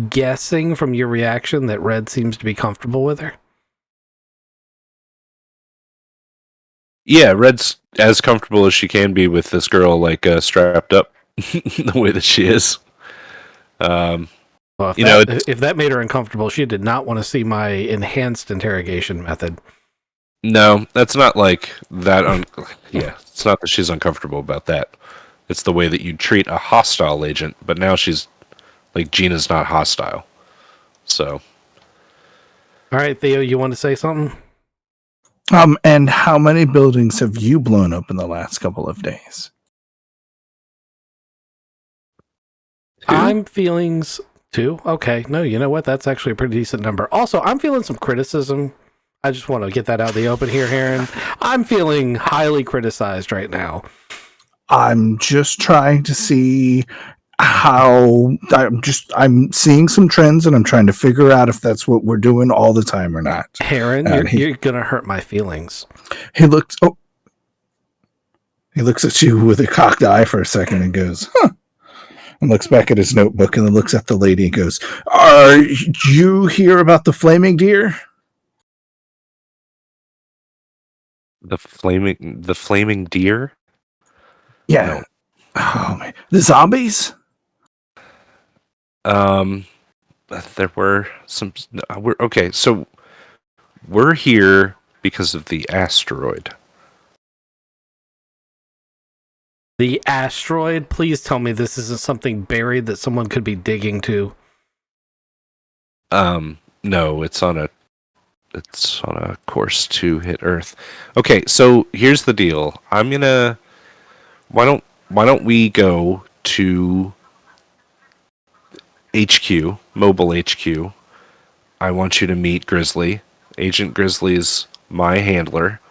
guessing from your reaction that Red seems to be comfortable with her. Yeah, Red's as comfortable as she can be with this girl, like strapped up, the way that she is. Well, if that made her uncomfortable, she did not want to see my enhanced interrogation method. No, that's not like that. Yeah, it's not that she's uncomfortable about that. It's the way that you treat a hostile agent. But now she's like Gina's not hostile. So All right, Theo, you want to say something? and how many buildings have you blown up in the last couple of days? I'm feelings two. Okay, no, you know what? That's actually a pretty decent number. Also, I'm feeling some criticism. I just want to get that out in the open here, Heron. I'm feeling highly criticized right now. I'm just trying to see I'm seeing some trends and I'm trying to figure out if that's what we're doing all the time or not. Heron, you're gonna hurt my feelings. He looks at you with a cocked eye for a second and goes, huh. And looks back at his notebook and then looks at the lady and goes, are you hear about the flaming deer? the flaming deer. Yeah. No. Oh man. The zombies? There were some. We're okay. So we're here because of the asteroid. The asteroid? Please tell me this isn't something buried that someone could be digging to. No, it's on a course to hit Earth. Okay, so here's the deal. Why don't we go to HQ, mobile HQ. I want you to meet Grizzly. Agent Grizzly's my handler.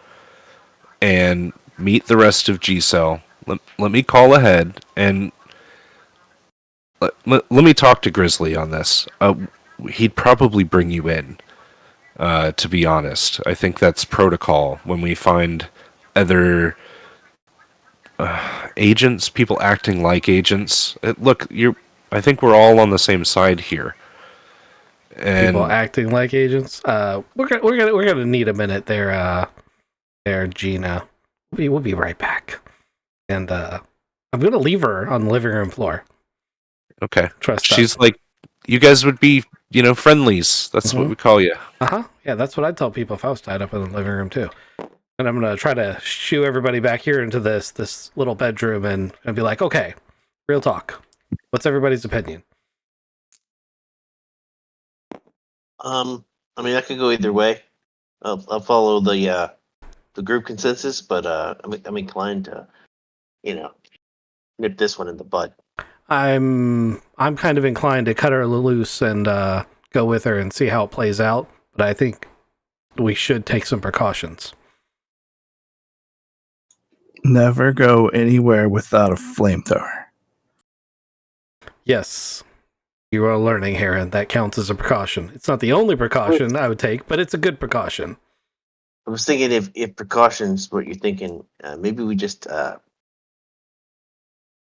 And meet the rest of G-Cell. Let me call ahead and let me talk to Grizzly on this. He'd probably bring you in, to be honest. I think that's protocol when we find other agents, people acting like agents. Look, I think we're all on the same side here. And People acting like agents. We're gonna need a minute there, Gina. We'll be right back. And I'm gonna leave her on the living room floor. okay, Trust she's us. like, you guys would be, friendlies. That's what we call you. Yeah, that's what I'd tell people if I was tied up in the living room too. And I'm gonna try to shoo everybody back here into this little bedroom and be like, okay, real talk. What's everybody's opinion? I mean, I could go either way. I'll follow the group consensus, but I'm inclined to, nip this one in the bud. I'm kind of inclined to cut her loose and go with her and see how it plays out, but I think we should take some precautions. Never go anywhere without a flamethrower. Yes, you are learning, Heron. That counts as a precaution. It's not the only precaution I would take, but it's a good precaution. I was thinking if precautions, what you're thinking, maybe we just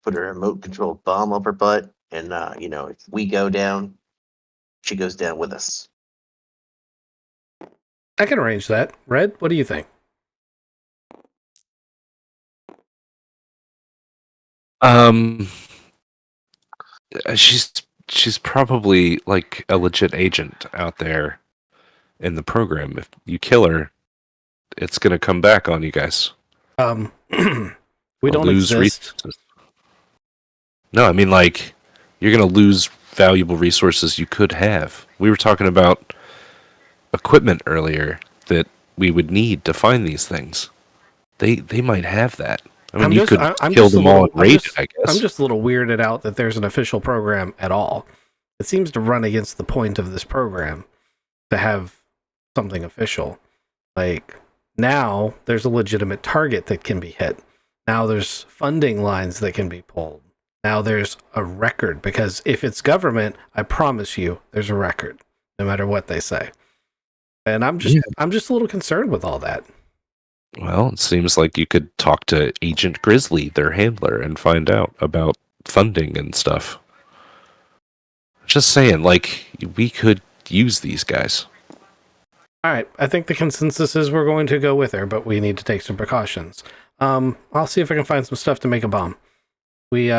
put a remote controlled bomb up her butt, and if we go down, she goes down with us. I can arrange that. Red, what do you think? She's probably like a legit agent out there in the program. If you kill her, it's gonna come back on you guys. We don't exist. Resources. No, I mean like you're gonna lose valuable resources you could have. We were talking about equipment earlier that we would need to find these things. They might have that. I mean, you could kill them all and raid it, I guess. I'm just a little weirded out that there's an official program at all. It seems to run against the point of this program to have something official. Like, now there's a legitimate target that can be hit. Now there's funding lines that can be pulled. Now there's a record, because if it's government, I promise you there's a record, no matter what they say. And I'm just a little concerned with all that. Well, it seems like you could talk to Agent Grizzly, their handler, and find out about funding and stuff. Just saying, like, we could use these guys. All right, I think the consensus is we're going to go with her, but we need to take some precautions. I'll see if I can find some stuff to make a bomb. We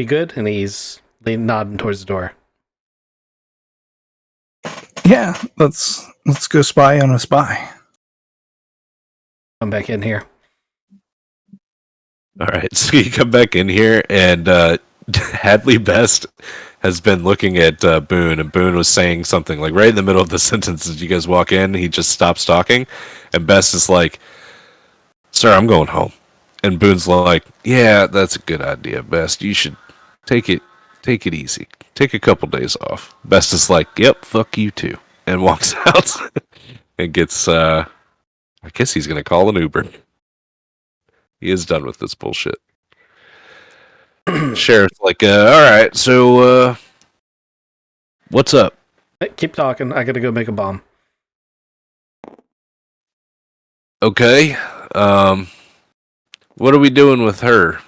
good? And he's nodding towards the door. Yeah, let's go spy on a spy. Come back in here. All right, so you come back in here, and Hadley Best has been looking at Boone, and Boone was saying something like right in the middle of the sentence as you guys walk in, he just stops talking, and Best is like, "Sir, I'm going home." And Boone's like, "Yeah, that's a good idea, Best. You should take it easy. Take a couple days off." Best is like, "Yep, fuck you too," and walks out and gets, I guess he's going to call an Uber. He is done with this bullshit. Sheriff's like, all right, so, what's up? Hey, keep talking. I gotta go make a bomb. Okay, what are we doing with her?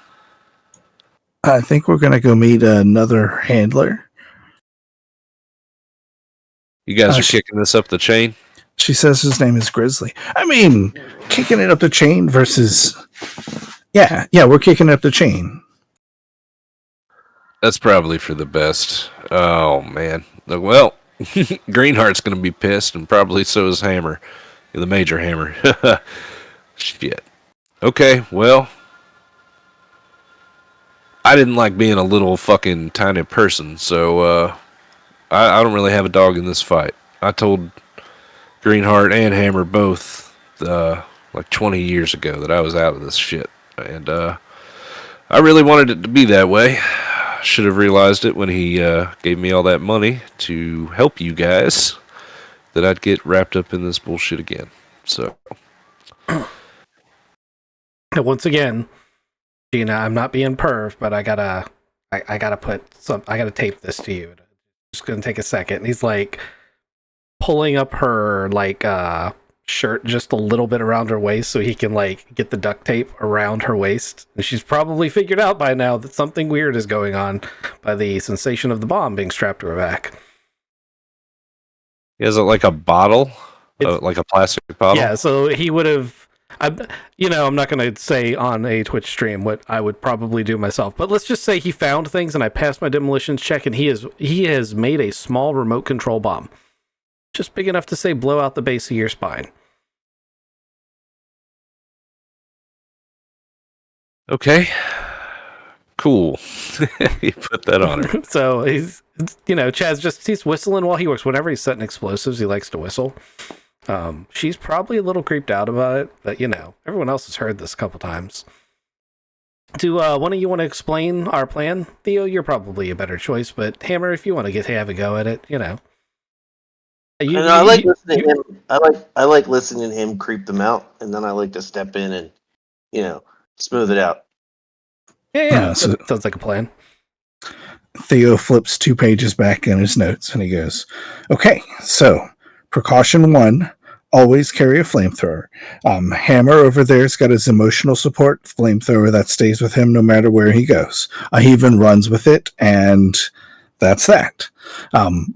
I think we're going to go meet another handler. You guys are kicking this up the chain? She says his name is Grizzly. I mean, kicking it up the chain versus... Yeah, we're kicking it up the chain. That's probably for the best. Oh, man. Well, Greenheart's going to be pissed, and probably so is Hammer. The Major Hammer. Shit. Okay, well, I didn't like being a little fucking tiny person, so I don't really have a dog in this fight. I told Greenheart and Hammer both like 20 years ago that I was out of this shit, and I really wanted it to be that way. Should have realized it when he gave me all that money to help you guys, that I'd get wrapped up in this bullshit again. So Once again, Gina, I'm not being perv, but I gotta tape this to you. It's gonna take a second. And he's like pulling up her like shirt just a little bit around her waist so he can like get the duct tape around her waist. And she's probably figured out by now that something weird is going on by the sensation of the bomb being strapped to her back. Is it like a bottle? Like a plastic bottle? Yeah, so he would have... I'm not going to say on a Twitch stream what I would probably do myself, but let's just say he found things and I passed my demolitions check, and he has made a small remote control bomb. Just big enough to say blow out the base of your spine. Okay. Cool. You put that on her. So he's, Chaz he's whistling while he works. Whenever he's setting explosives, he likes to whistle. She's probably a little creeped out about it, but everyone else has heard this a couple times. Do one of you want to explain our plan? Theo, you're probably a better choice, but Hammer, if you want to have a go at it, I like listening to him. I like listening to him creep them out, and then I like to step in and smooth it out. Yeah, sounds like a plan. Theo flips 2 pages back in his notes, and he goes, "Okay, so precaution 1, always carry a flamethrower. Hammer over there's got his emotional support flamethrower that stays with him no matter where he goes. He even runs with it, and that's that.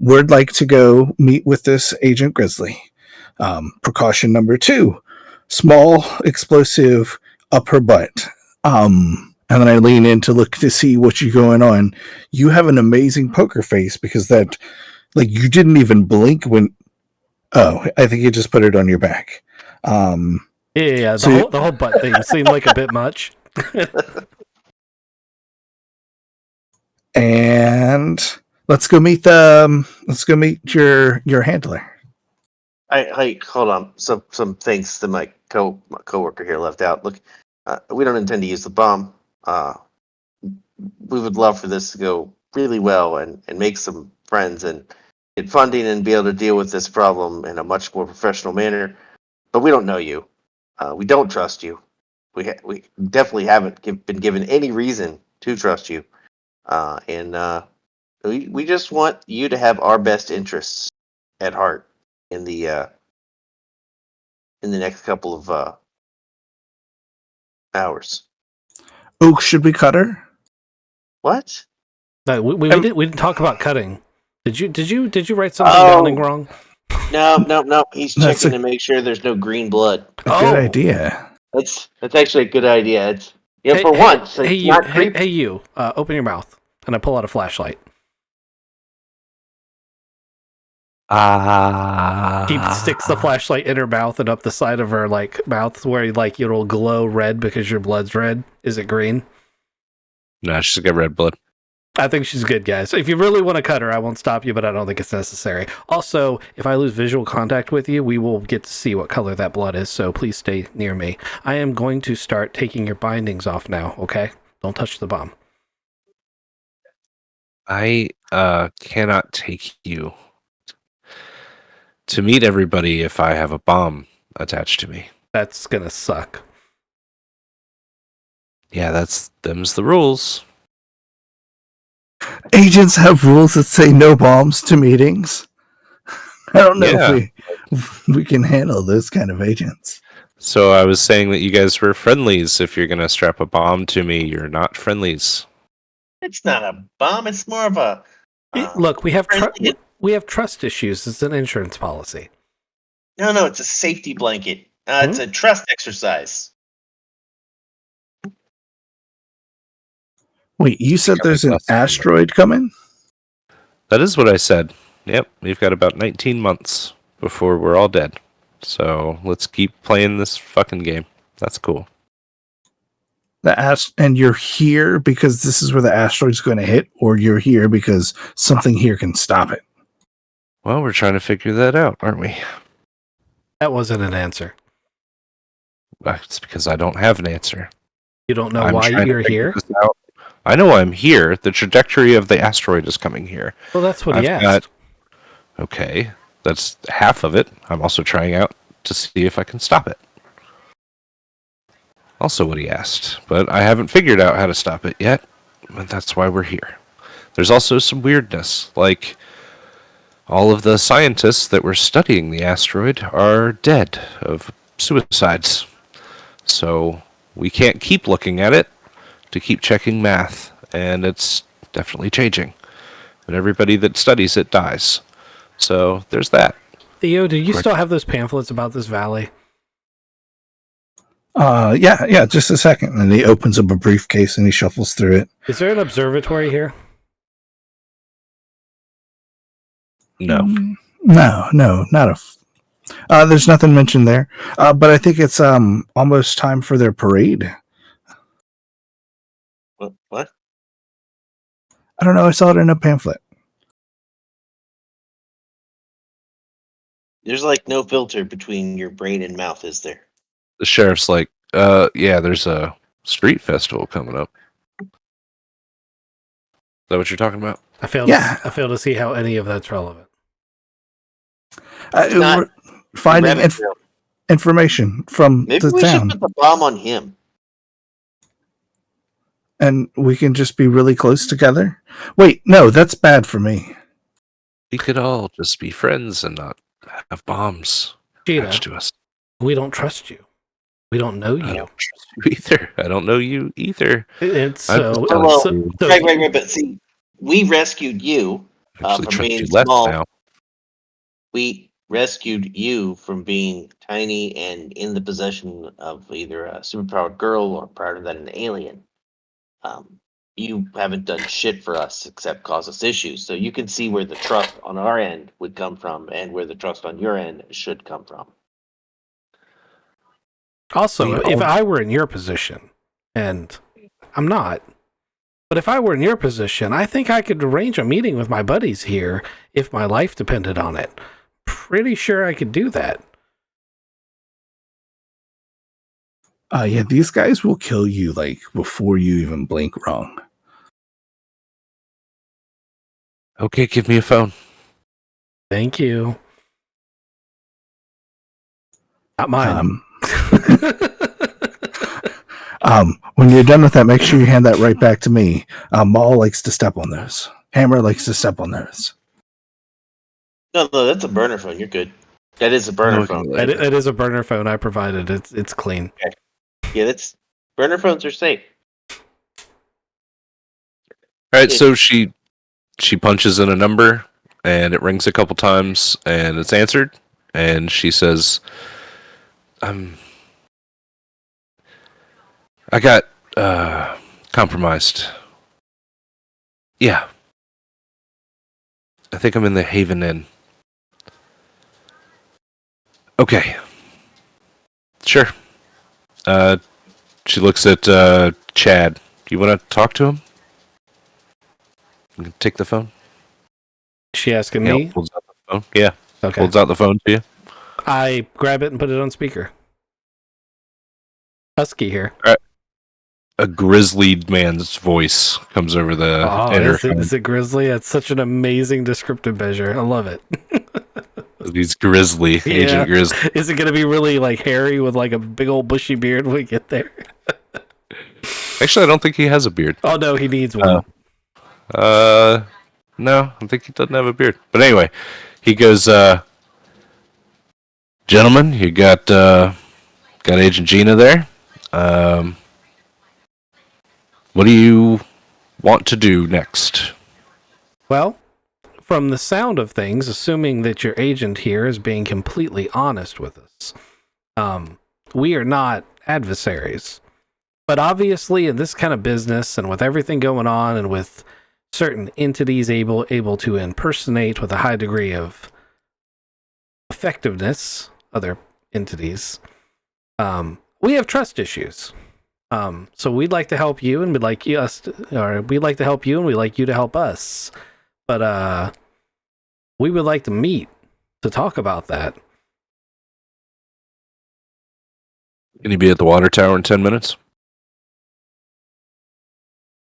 We'd like to go meet with this Agent Grizzly. Precaution number 2, small explosive up her butt. And then I lean in to look to see what's going on. You have an amazing poker face because that, like, you didn't even blink when... Oh, I think you just put it on your back. Yeah. The whole butt thing seemed like a bit much. And let's go meet your handler. I hold on. Some things that my coworker here left out. Look, we don't intend to use the bomb. We would love for this to go really well and make some friends and get funding and be able to deal with this problem in a much more professional manner. But we don't know you. We don't trust you. We definitely haven't been given any reason to trust you. And we just want you to have our best interests at heart in the next couple of hours. Oh, should we cut her? What? No, we didn't talk about cutting. Did you write something down wrong? No. He's That's checking to make sure there's no green blood. A good idea. That's actually a good idea. It's for once. Hey you, open your mouth, and I pull out a flashlight. She sticks the flashlight in her mouth and up the side of her mouth where it'll glow red because your blood's red. Is it green? No, she's got red blood. I think she's good, guys. If you really want to cut her, I won't stop you, but I don't think it's necessary. Also, if I lose visual contact with you, we will get to see what color that blood is, so please stay near me. I am going to start taking your bindings off now, okay? Don't touch the bomb. I cannot take you to meet everybody if I have a bomb attached to me. That's gonna suck. Yeah, them's the rules. Agents have rules that say no bombs to meetings. I don't know if we can handle those kind of agents. So I was saying that you guys were friendlies. If you're gonna strap a bomb to me, you're not friendlies. It's not a bomb. It's more of a. Look, we have trust issues. It's an insurance policy. No, it's a safety blanket. It's a trust exercise. Wait, you said there's an asteroid coming? That is what I said. Yep, we've got about 19 months before we're all dead. So let's keep playing this fucking game. That's cool. And you're here because this is where the asteroid's going to hit, or you're here because something here can stop it? Well, we're trying to figure that out, aren't we? That wasn't an answer. It's because I don't have an answer. You don't know why you're here? I know I'm here. The trajectory of the asteroid is coming here. Well, that's what he asked. Okay, that's half of it. I'm also trying out to see if I can stop it. Also what he asked, but I haven't figured out how to stop it yet, and that's why we're here. There's also some weirdness, like all of the scientists that were studying the asteroid are dead of suicides. So we can't keep looking at it to keep checking math, and it's definitely changing. And everybody that studies it dies. So there's that. Theo, do you still have those pamphlets about this valley? Yeah, just a second. And he opens up a briefcase and he shuffles through it. Is there an observatory here? No. No, not there's nothing mentioned there. But I think it's almost time for their parade. What? I don't know. I saw it in a pamphlet. There's no filter between your brain and mouth, is there? The sheriff's like, yeah, there's a street festival coming up. Is that what you're talking about? I fail to see how any of that's relevant. We're finding information from Maybe the we town. should put the bomb on him. And we can just be really close together? Wait, no, that's bad for me. We could all just be friends and not have bombs attached to us. We don't trust you. We don't know you. I don't trust you either. I don't know you either. It's Right. But see, we rescued you Actually, from trust being you less small. now. We rescued you from being tiny and in the possession of either a superpowered girl or prior to that an alien. You haven't done shit for us except cause us issues. So you can see where the trust on our end would come from and where the trust on your end should come from. Also, if I were in your position, and I'm not, but if I were in your position, I think I could arrange a meeting with my buddies here if my life depended on it. Pretty sure I could do that. Yeah, these guys will kill you like before you even blink wrong. Okay, give me a phone. Thank you. Not mine. When you're done with that, make sure you hand that right back to me. Maul likes to step on those. Hammer likes to step on those. No, that's a burner phone. You're good. That is a burner Okay, phone. later. It is a burner phone I provided. It's clean. Yeah, that's burner phones are safe. All right, so she punches in a number, and it rings a couple times, and it's answered, and she says, I got compromised. Yeah. I think I'm in the Haven Inn. Okay. Sure. She looks at Chad. Do you want to talk to him? You can take the phone. She asking Hale me? pulls out the phone. Yeah. Okay. Pulls out the phone to you. I grab it and put it on speaker. Husky here. A grizzly man's voice comes over the intercom. Is it grizzly? That's such an amazing descriptive measure. I love it. He's grizzly, Agent Grizzly. Is it going to be really like hairy with like a big old bushy beard when we get there? Actually, I don't think he has a beard. Oh no, he needs one. No, I think he doesn't have a beard. But anyway, he goes, gentlemen, you got Agent Gina there. What do you want to do next? Well, from the sound of things, assuming that your agent here is being completely honest with us, we are not adversaries. But obviously, in this kind of business, and with everything going on, and with certain entities able to impersonate with a high degree of effectiveness, other entities, we have trust issues. So we'd like to help you, and we'd like you to help us. But we would like to meet to talk about that. Can you be at the water tower in 10 minutes?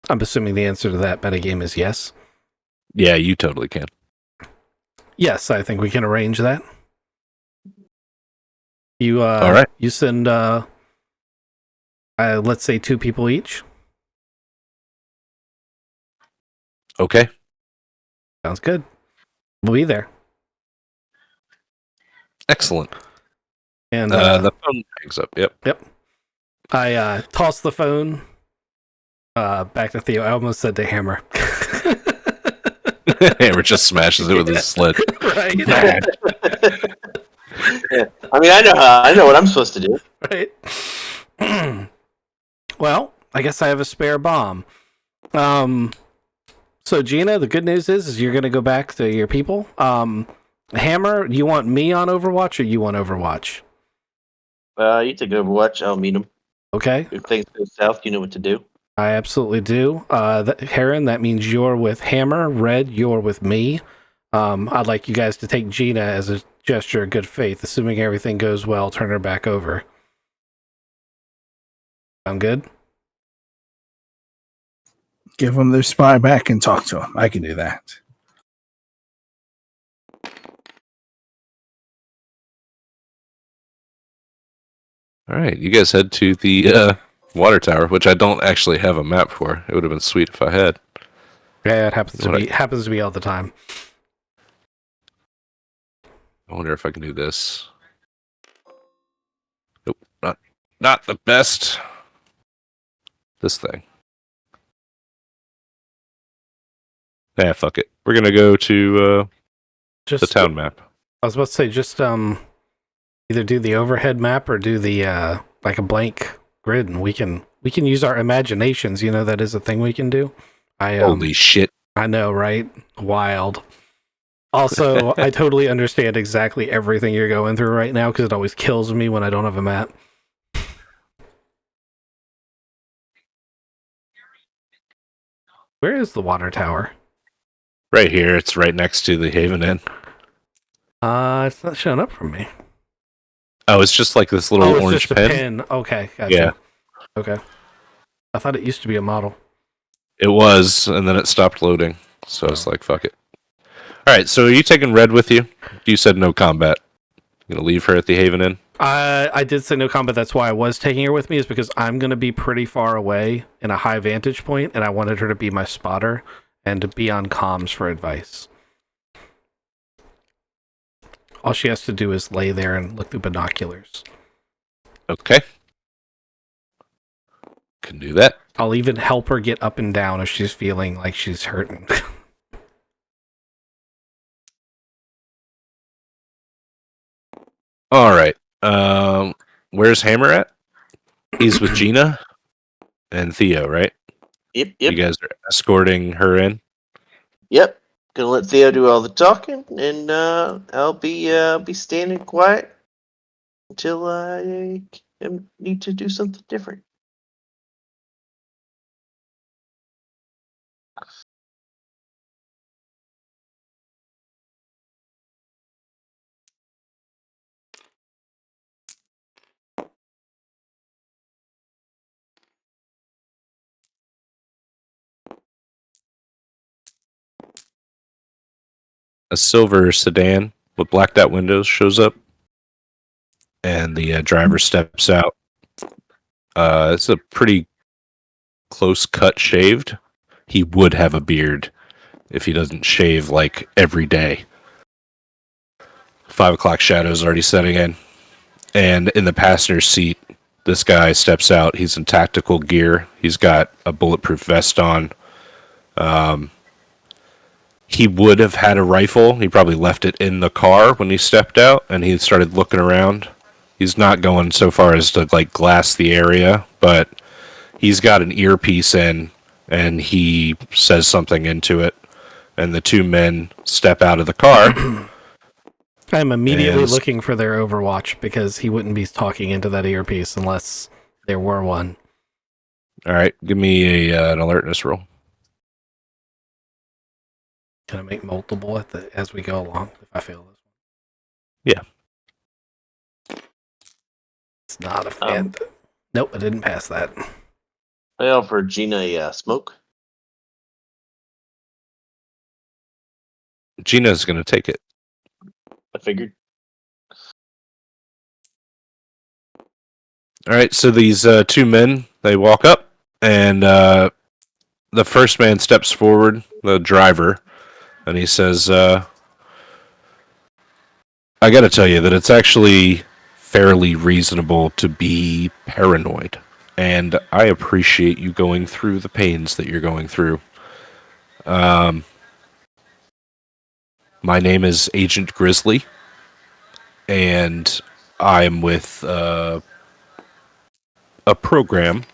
I'm assuming the answer to that metagame is yes. Yeah, you totally can. Yes, I think we can arrange that. You all right. You send let's say 2 people each. Okay. Sounds good. We'll be there. Excellent. And the phone hangs up. Yep. I toss the phone back to Theo. I almost said to Hammer. Hammer just smashes it with his sled. Right. Yeah. I mean, I know what I'm supposed to do. Right. Well, I guess I have a spare bomb. So Gina, the good news is you're going to go back to your people. Hammer, you want me on Overwatch or you want Overwatch? You take Overwatch. I'll meet him. Okay. If things go south, you know what to do. I absolutely do. Heron, that means you're with Hammer. Red, you're with me. I'd like you guys to take Gina as a gesture of good faith. Assuming everything goes well, turn her back over. Sound good? Give them their spy back and talk to them. I can do that. All right, you guys head to the water tower, which I don't actually have a map for. It would have been sweet if I had. Yeah, it happens to be all the time. I wonder if I can do this. Nope, not the best. This thing. Yeah, fuck it. We're gonna go to the town map. I was about to say, just either do the overhead map or do the like a blank grid, and we can use our imaginations. You know, that is a thing we can do. Holy shit! I know, right? Wild. Also, I totally understand exactly everything you're going through right now because it always kills me when I don't have a map. Where is the water tower? Right here. It's right next to the Haven Inn. It's not showing up for me. Oh, it's just like this little it's orange just a pen. pen. Okay, gotcha. Yeah. Okay. I thought it used to be a model. It was, and then it stopped loading. So it's like, fuck it. All right, so are you taking Red with you? You said no combat. You gonna leave her at the Haven Inn? I did say no combat. That's why I was taking her with me, is because I'm going to be pretty far away in a high vantage point, and I wanted her to be my spotter and to be on comms for advice. All she has to do is lay there and look through binoculars. Okay. Can do that. I'll even help her get up and down if she's feeling like she's hurting. All right. Where's Hammer at? He's with Gina and Theo, right? Yep. You guys are escorting her in. Yep. Gonna let Theo do all the talking, and I'll be standing quiet until I need to do something different. A silver sedan with blacked out windows shows up, and the driver steps out. It's a pretty close cut shaved. He would have a beard if he doesn't shave like every day. 5 o'clock shadows already setting in. And in the passenger seat, this guy steps out. He's in tactical gear. He's got a bulletproof vest on. He would have had a rifle. He probably left it in the car when he stepped out, and he started looking around. He's not going so far as to like glass the area, but he's got an earpiece in, and he says something into it. And the two men step out of the car. I'm immediately And- looking for their Overwatch, because he wouldn't be talking into that earpiece unless there were one. All right, give me an alertness roll. Can I make multiple as we go along if I fail this one? Yeah. It's not a fan. Nope, I didn't pass that. I offer Gina smoke. Gina's going to take it. I figured. All right, so these two men, they walk up, and the first man steps forward, the driver, and he says, I got to tell you that it's actually fairly reasonable to be paranoid, and I appreciate you going through the pains that you're going through. My name is Agent Grizzly, and I'm with a program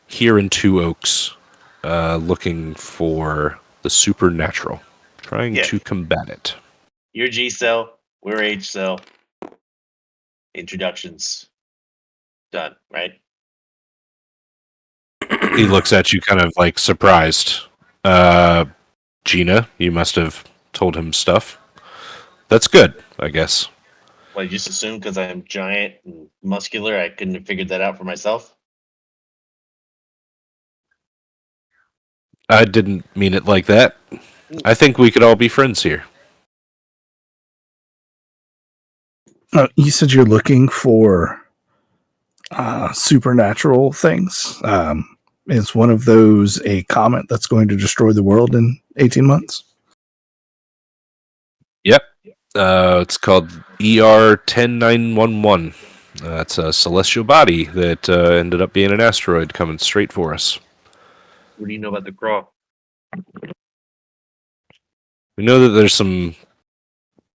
here in Two Oaks, looking for the supernatural, trying Yeah. to combat it. You're G cell. We're H cell. Introductions done. Right. He looks at you kind of like surprised. Gina, you must have told him stuff. That's good, I guess. Well, I just assumed because I'm giant and muscular, I couldn't have figured that out for myself. I didn't mean it like that. I think we could all be friends here. You said you're looking for supernatural things. Is one of those a comet that's going to destroy the world in 18 months? Yep. It's called ER 10911. It's a celestial body that ended up being an asteroid coming straight for us. What do you know about the crawl? We know that there's some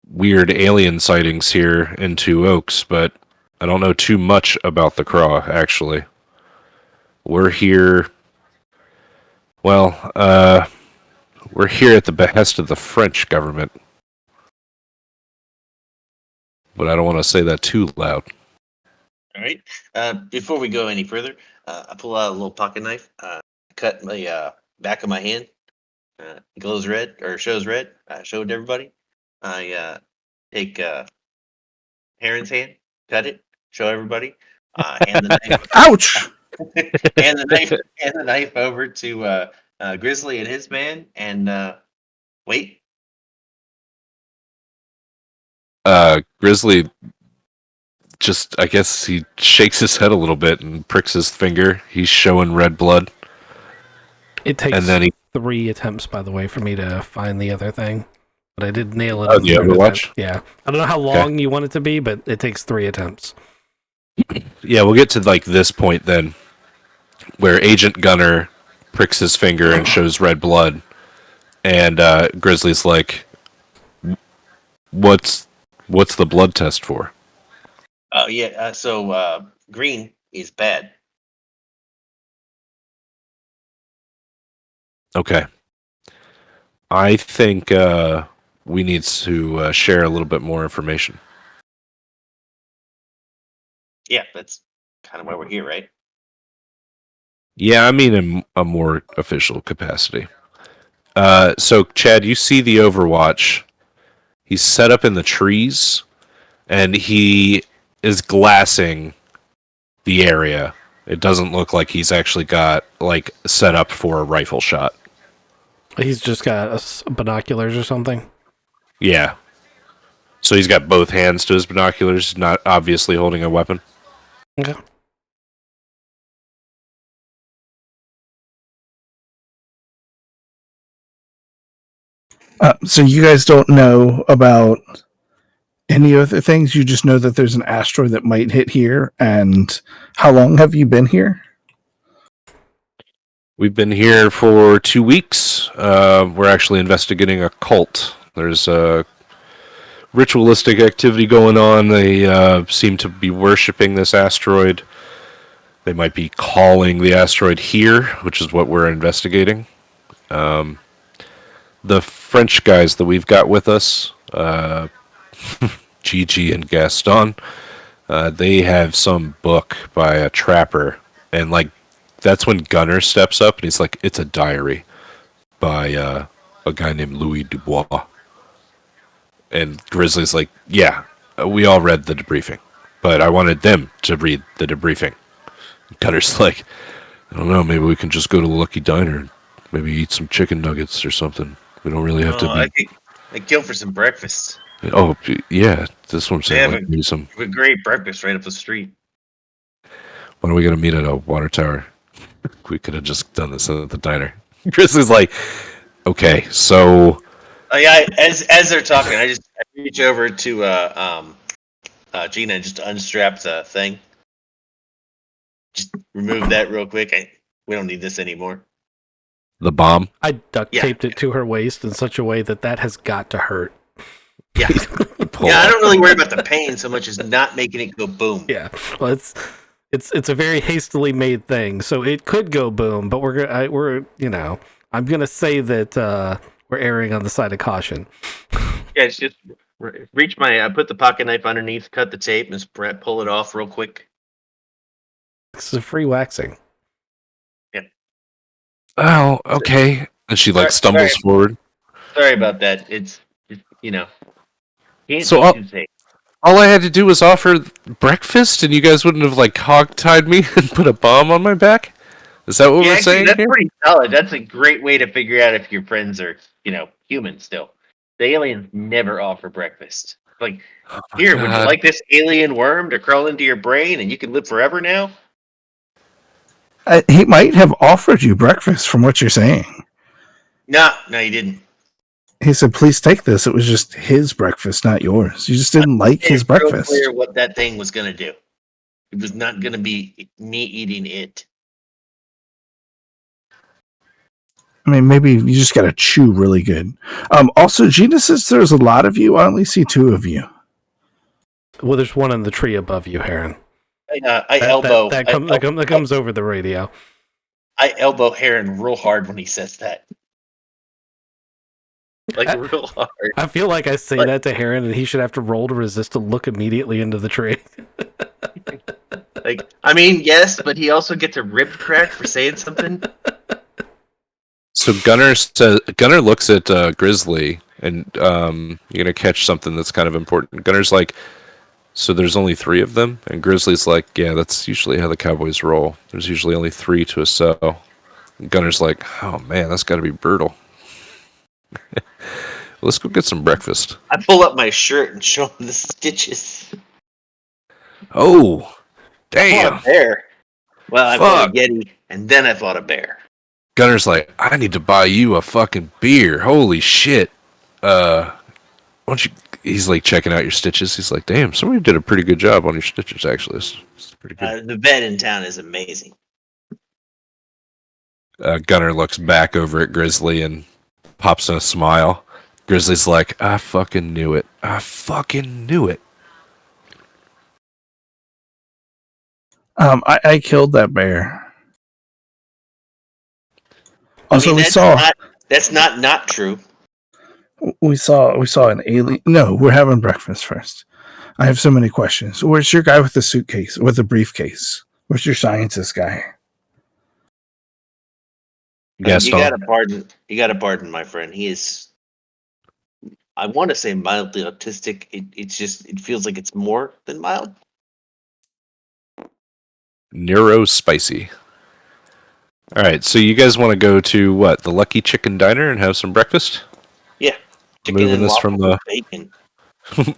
weird alien sightings here in Two Oaks, but I don't know too much about the Craw, actually. We're here... Well, we're here at the behest of the French government. But I don't want to say that too loud. All right. Before we go any further, I pull out a little pocket knife, cut my back of my hand. Glows red or shows red. I showed everybody. I take Heron's hand, cut it, show everybody, hand the knife. Ouch! hand the knife over to Grizzly and his man, and wait. Grizzly just, I guess he shakes his head a little bit and pricks his finger. He's showing red blood. It takes And then 3 attempts, by the way, for me to find the other thing. But I did nail it. Oh, the Overwatch? Yeah. I don't know how long you want it to be, but it takes 3 attempts. Yeah, we'll get to like this point then, where Agent Gunner pricks his finger and shows red blood, and Grizzly's like, "What's the blood test for?" Oh yeah, so green is bad. Okay, I think we need to share a little bit more information. Yeah, that's kind of why we're here, right? Yeah, I mean in a more official capacity. So, Chad, you see the Overwatch. He's set up in the trees, and he is glassing the area. It doesn't look like he's actually got like set up for a rifle shot. He's just got binoculars or something. Yeah. So he's got both hands to his binoculars, not obviously holding a weapon. Okay. So you guys don't know about any other things? You just know that there's an asteroid that might hit here. And how long have you been here? We've been here for 2 weeks. We're actually investigating a cult. There's a ritualistic activity going on. They seem to be worshiping this asteroid. They might be calling the asteroid here, which is what we're investigating. The French guys that we've got with us, Gigi and Gaston, they have some book by a trapper, and like that's when Gunner steps up and he's like, "It's a diary by a guy named Louis Dubois." And Grizzly's like, "Yeah, we all read the debriefing, but I wanted them to read the debriefing." Gunner's like, "I don't know, maybe we can just go to the Lucky Diner and maybe eat some chicken nuggets or something. We don't really have to be." I kill for some breakfast. Oh, yeah, that's what I'm saying. They have Like, maybe some. a great breakfast right up the street. When are we gonna meet at a water tower? We could have just done this at the diner. Grizzly's like, "Okay, so." Oh yeah, as they're talking, I reach over to Gina and just unstrap the thing. Just remove that real quick. We don't need this anymore. The bomb? I duct taped it to her waist in such a way that has got to hurt. Yeah. Yeah, I don't really worry about the pain so much as not making it go boom. Yeah. Well, it's a very hastily made thing, so it could go boom, but we're I'm gonna say that we're erring on the side of caution. Yeah, it's just reach I put the pocket knife underneath, cut the tape, and pull it off real quick. This is free waxing. Yeah. Oh, okay. And she like stumbles forward. Sorry about that. It's So all I had to do was offer breakfast, and you guys wouldn't have like hog-tied me and put a bomb on my back? Is that what we're saying? That's here? pretty solid. That's a great way to figure out if your friends are, human still. The aliens never offer breakfast. Like, here, would you like this alien worm to crawl into your brain and you can live forever now? He might have offered you breakfast from what you're saying. No, he didn't. He said, "Please take this." It was just his breakfast, not yours. You just didn't like his breakfast. It's clear what that thing was going to do. It was not going to be me eating it. I mean, maybe you just got to chew really good. Also, Gina says there's a lot of you. I only see 2 of you. Well, there's one in the tree above you, Heron. I elbow. That comes over the radio. I elbow Heron real hard when he says that. Like real hard. I feel like I say that to Heron, and he should have to roll to resist to look immediately into the tree. Yes, but he also gets a rib crack for saying something. So Gunner looks at Grizzly, and you're gonna catch something that's kind of important. Gunner's like, So there's only 3 of them, and Grizzly's like, yeah, that's usually how the Cowboys roll. There's usually only 3 to a cell. And Gunner's like, oh man, that's got to be brutal. Let's go get some breakfast. I pull up my shirt and show him the stitches. Oh, I damn. fought a bear. Well, I fought a Fuck. Yeti, and then I fought a bear. Gunner's like, I need to buy you a fucking beer. Holy shit. Why don't you... He's like checking out your stitches. He's like, damn, somebody did a pretty good job on your stitches, actually. It's pretty good. The vet in town is amazing. Gunner looks back over at Grizzly and pops a smile. Grizzly's like, I fucking knew it. I fucking knew it. I killed that bear. Also, That's not true. we saw an alien. No, we're having breakfast first. I have so many questions. Where's your guy with the suitcase, with the briefcase? Where's your scientist guy? You gotta pardon my friend. He is, I want to say, mildly autistic. It feels like it's more than mild. Neurospicy. All right, so you guys want to go to what? The Lucky Chicken Diner and have some breakfast? Yeah. Chicken Moving and this from waffles the with bacon.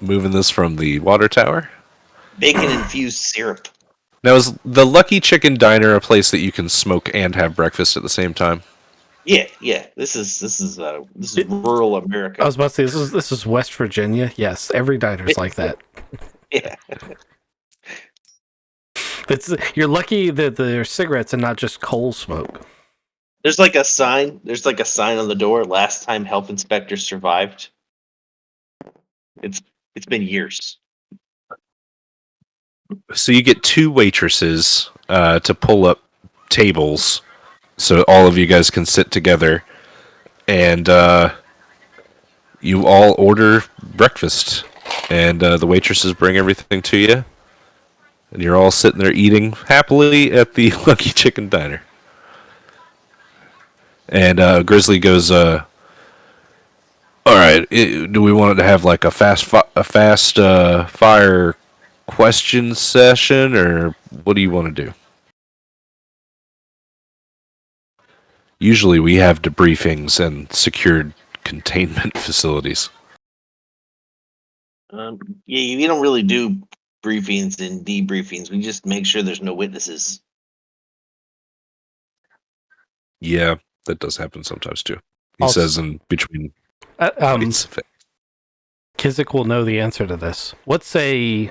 moving this from the water tower. Bacon infused syrup. Now, is the Lucky Chicken Diner a place that you can smoke and have breakfast at the same time? Yeah. This is rural America. I was about to say this is West Virginia. Yes, every diner's like that. Yeah. You're lucky that there's cigarettes and not just coal smoke. There's like a sign on the door. Last time health inspectors survived. It's been years. So you get 2 waitresses to pull up tables so all of you guys can sit together, and you all order breakfast, and the waitresses bring everything to you, and you're all sitting there eating happily at the Lucky Chicken Diner. And Grizzly goes, all right, do we want it to have like a fast fire question session, or what do you want to do? Usually we have debriefings and secured containment facilities. Yeah, you don't really do briefings and debriefings. We just make sure there's no witnesses. Yeah, that does happen sometimes too. He Also- says in between bites of it. Kizik will know the answer to this. What's a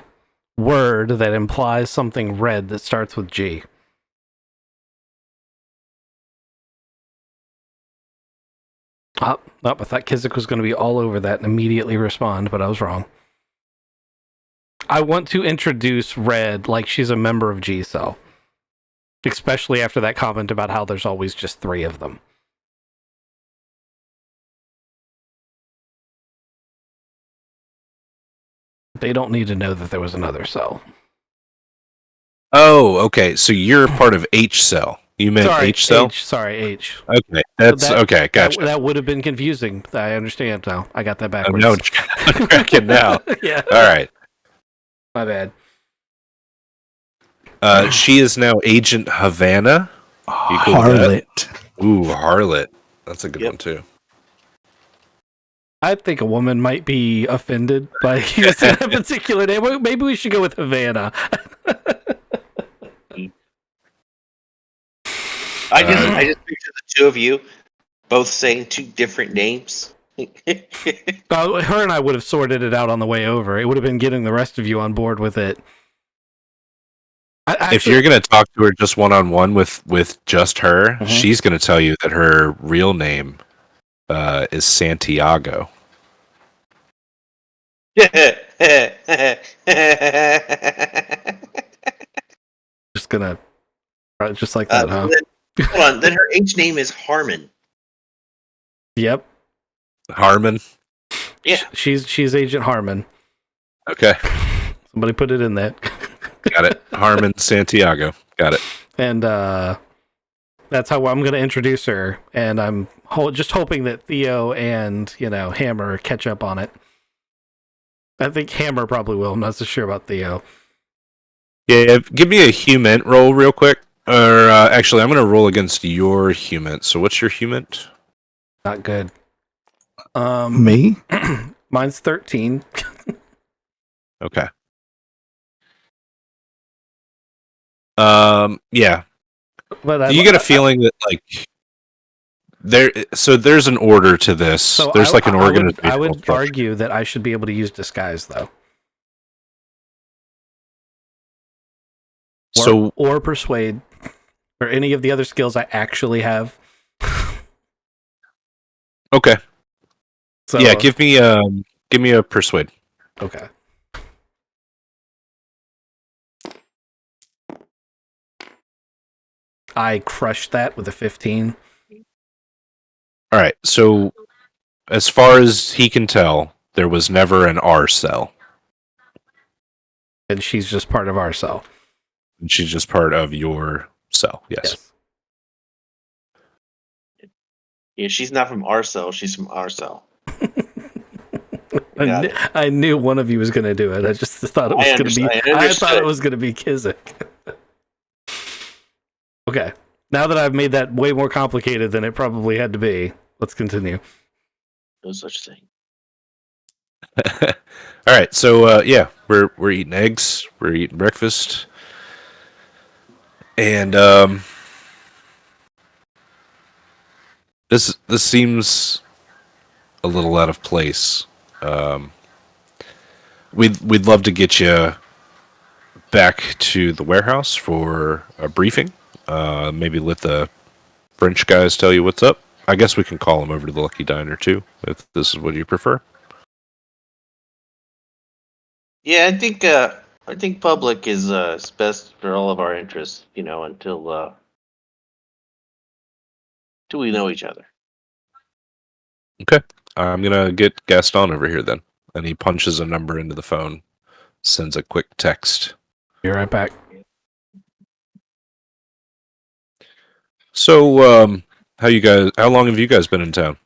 word that implies something red that starts with G? I thought Kizik was going to be all over that and immediately respond, but I was wrong. I want to introduce Red like she's a member of G-Cell. Especially after that comment about how there's always just 3 of them. They don't need to know that there was another cell. Oh, okay. So you're part of H cell. You meant H cell? H. Okay, that's okay. Gotcha. That would have been confusing. I understand now. I got that I'm backwards. now tracking now. Yeah. All right. My bad. She is now Agent Havana. You cool with that? Harlot. Ooh, Harlot. That's a good Yep. one too. I think a woman might be offended by using a particular name. Maybe we should go with Havana. I just picture the 2 of you both saying 2 different names. Her and I would have sorted it out on the way over. It would have been getting the rest of you on board with it. If you're going to talk to her just one-on-one with just her, she's going to tell you that her real name is Santiago. Just gonna, just like that, huh? Hold on. Then her H name is Harmon. Yep. Harmon? Yeah. She's Agent Harmon. Okay. Somebody put it in there. Got it. Harmon Santiago. Got it. And that's how I'm going to introduce her. And I'm just hoping that Theo and Hammer catch up on it. I think Hammer probably will. I'm not so sure about Theo. Yeah, give me a human roll real quick. Or actually, I'm going to roll against your human. So what's your human? Not good. Me? Mine's 13. Okay. Yeah. But You get a feeling that like there's an order to this. So There's like an I organizational would structure. argue that I should be able to use disguise though. Or persuade, or any of the other skills I actually have. Okay. So Yeah, give me a persuade. Okay. I crushed that with a 15. All right. So as far as he can tell, there was never an R cell. And she's just part of our cell. And she's just part of your cell. Yes. Yeah, she's not from our cell. She's from our cell. I knew one of you was going to do it. I just thought it was going to be. I thought it was going to be Kizik. Okay. Now that I've made that way more complicated than it probably had to be, let's continue. No such thing. All right. So yeah, we're eating eggs. We're eating breakfast, and this seems a little out of place. We'd love to get you back to the warehouse for a briefing. Maybe let the French guys tell you what's up. I guess we can call them over to the Lucky Diner too, if this is what you prefer. Yeah, I think public is best for all of our interests. Until we know each other. Okay. I'm gonna get Gaston over here then, and he punches a number into the phone, sends a quick text. Be right back. So, how long have you guys been in town?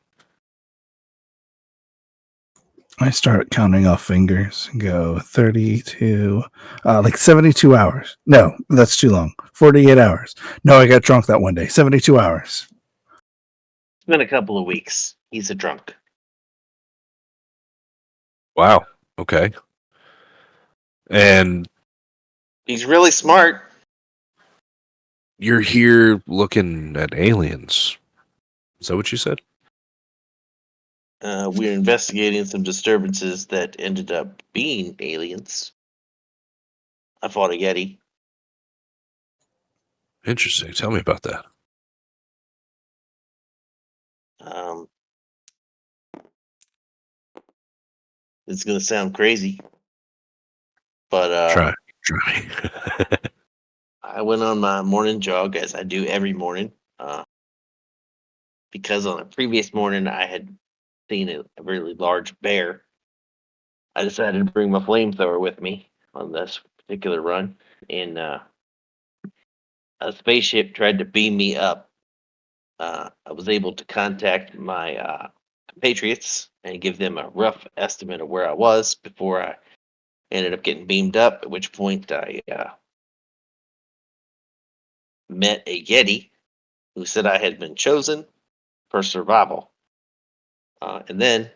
I start counting off fingers and go 32, like 72 hours. No, that's too long. 48 hours. No, I got drunk that one day. 72 hours. It's been a couple of weeks. He's a drunk. Wow. Okay. And he's really smart. You're here looking at aliens. Is that what you said? We're investigating some disturbances that ended up being aliens. I fought a Yeti. Interesting. Tell me about that. It's going to sound crazy, but Try. I went on my morning jog as I do every morning, because on a previous morning I had seen a really large bear. I decided to bring my flamethrower with me on this particular run, and a spaceship tried to beam me up. I was able to contact my compatriots and give them a rough estimate of where I was before I ended up getting beamed up, at which point I met a Yeti who said I had been chosen for survival. And then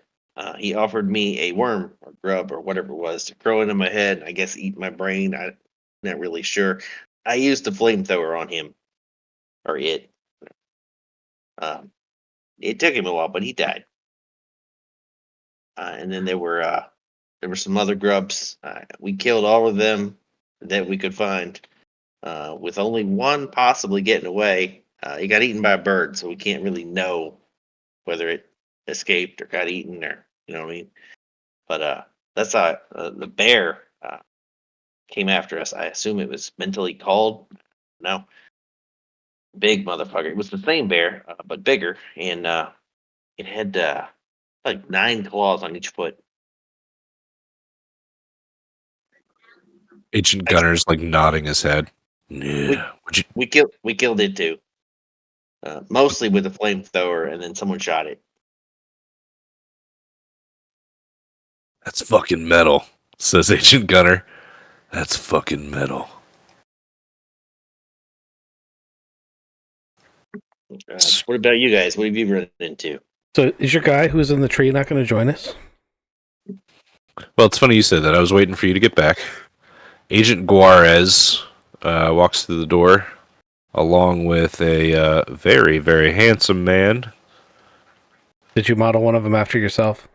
he offered me a worm or grub or whatever it was to throw into my head, I guess eat my brain. I'm not really sure. I used the flamethrower on him, or it. It took him a while, but he died. And then there were some other grubs. We killed all of them that we could find, with only one possibly getting away. He got eaten by a bird, so we can't really know whether it escaped or got eaten, or you know what I mean. But that's how the bear came after us. I assume it was mentally called. No, big motherfucker. It was the same bear, but bigger, and it had like 9 claws on each foot. Agent Gunner's like nodding his head. Yeah. We killed it too. Mostly with a flamethrower, and then someone shot it. That's fucking metal, says Agent Gunner. That's fucking metal. What about you guys? What have you run into? So is your guy who's in the tree not going to join us? Well, it's funny you said that. I was waiting for you to get back. Agent Guarez walks through the door along with a very, very handsome man. Did you model one of them after yourself?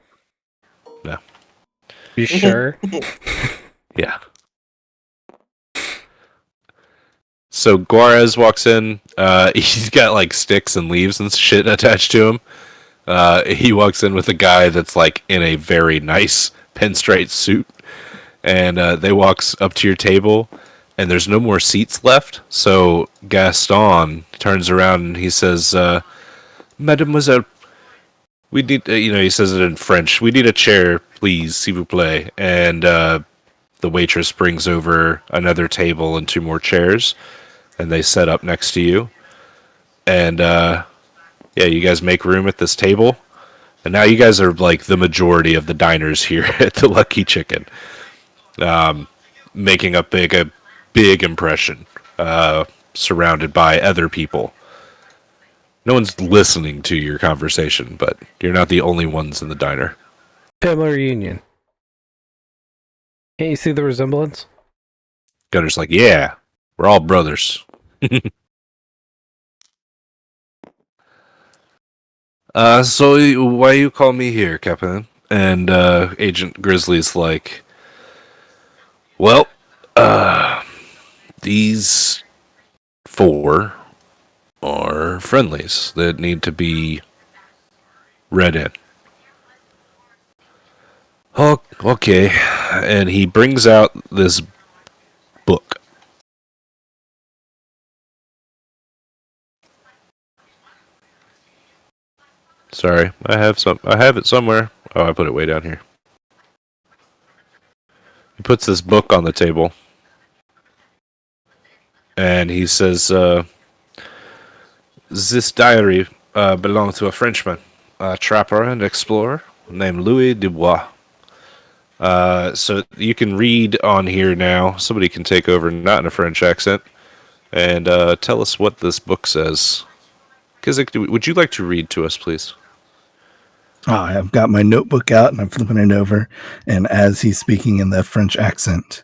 No. You sure? Yeah. So Guarez walks in. He's got like sticks and leaves and shit attached to him. He walks in with a guy that's like in a very nice pinstripe suit, and they walks up to your table, and there's no more seats left. So Gaston turns around and he says, "Mademoiselle, we need," he says it in French. "We need a chair, please, s'il vous plaît." And the waitress brings over another table and 2 more chairs, and they set up next to you. And yeah, you guys make room at this table. And now you guys are like the majority of the diners here at the Lucky Chicken, making a big impression, surrounded by other people. No one's listening to your conversation, but you're not the only ones in the diner. Family reunion. Can't you see the resemblance? Gunner's like, yeah, we're all brothers. So why you call me here, Captain? And Agent Grizzly's like, well, these 4 are friendlies that need to be read in. Oh, okay. And he brings out this book. Sorry, I have it somewhere. Oh, I put it way down here. He puts this book on the table. And he says, this diary belonged to a Frenchman, a trapper and explorer named Louis Dubois. So you can read on here now. Somebody can take over, not in a French accent, and tell us what this book says. Kizik, would you like to read to us, please? I've got my notebook out and I'm flipping it over. And as he's speaking in the French accent,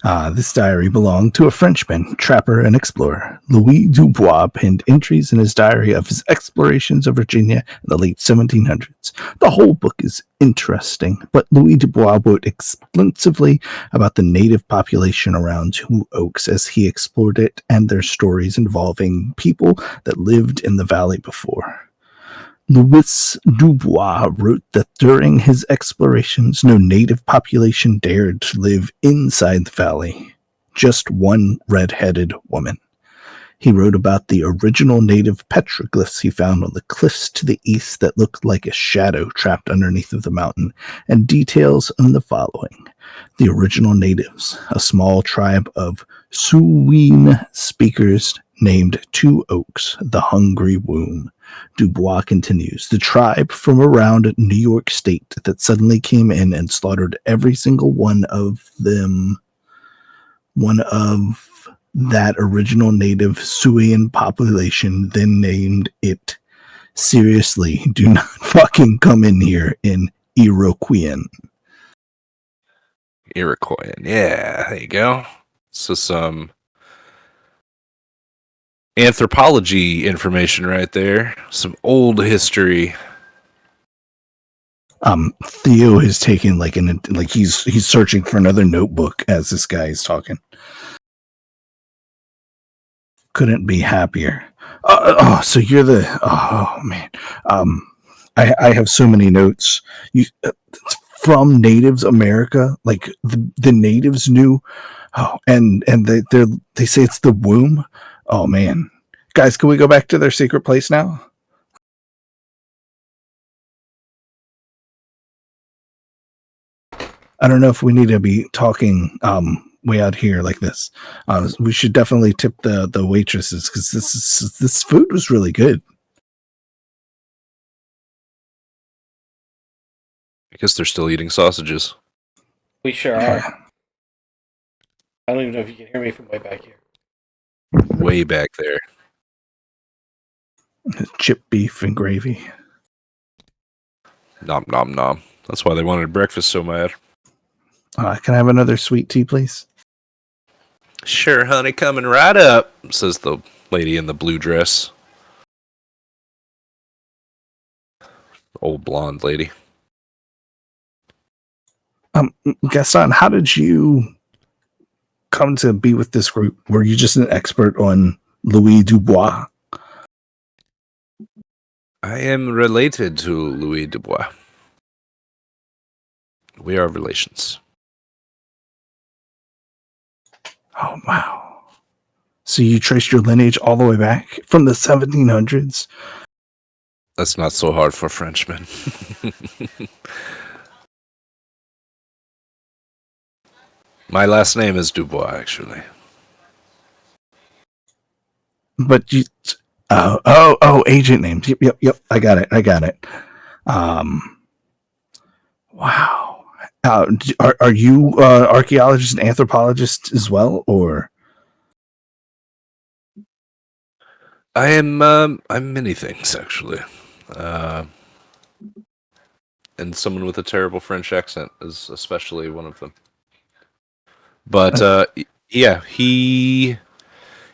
this diary belonged to a Frenchman, trapper and explorer. Louis Dubois penned entries in his diary of his explorations of Virginia in the late 1700s. The whole book is interesting, but Louis Dubois wrote extensively about the native population around Two Oaks as he explored it and their stories involving people that lived in the valley before. Louis Dubois wrote that during his explorations, no native population dared to live inside the valley, just one red-headed woman. He wrote about the original native petroglyphs he found on the cliffs to the east that looked like a shadow trapped underneath of the mountain, and details on the following. The original natives, a small tribe of Siouan speakers named Two Oaks, the Hungry Womb. Dubois continues, the tribe from around New York State that suddenly came in and slaughtered every single one of them, one of that original native Siouan population, then named it. Seriously, do not fucking come in here in Iroquoian. Iroquoian, yeah, there you go. So some anthropology information right there. Some old history. Theo is taking he's searching for another notebook as this guy is talking. Couldn't be happier. So you're the man. I have so many notes. From Natives America, like the natives knew. Oh, and they say it's the womb. Oh man, guys, can we go back to their secret place now? I don't know if we need to be talking way out here like this. We should definitely tip the waitresses because this food was really good. I guess they're still eating sausages. We sure Yeah. are. I don't even know if you can hear me from way back here. Way back there. Chip beef and gravy. Nom nom nom. That's why they wanted breakfast so mad. Can I have another sweet tea, please? Sure, honey, coming right up, says the lady in the blue dress. Old blonde lady. Gaston, how did you come to be with this group? Were you just an expert on Louis Dubois? I am related to Louis Dubois. We are relations. Oh, wow. So you traced your lineage all the way back from the 1700s? That's not so hard for Frenchmen. My last name is Dubois, actually. But you... agent names. Yep. I got it. Wow. Are you archaeologist and anthropologist as well, or? I'm many things, actually. And someone with a terrible French accent is especially one of them. But yeah, he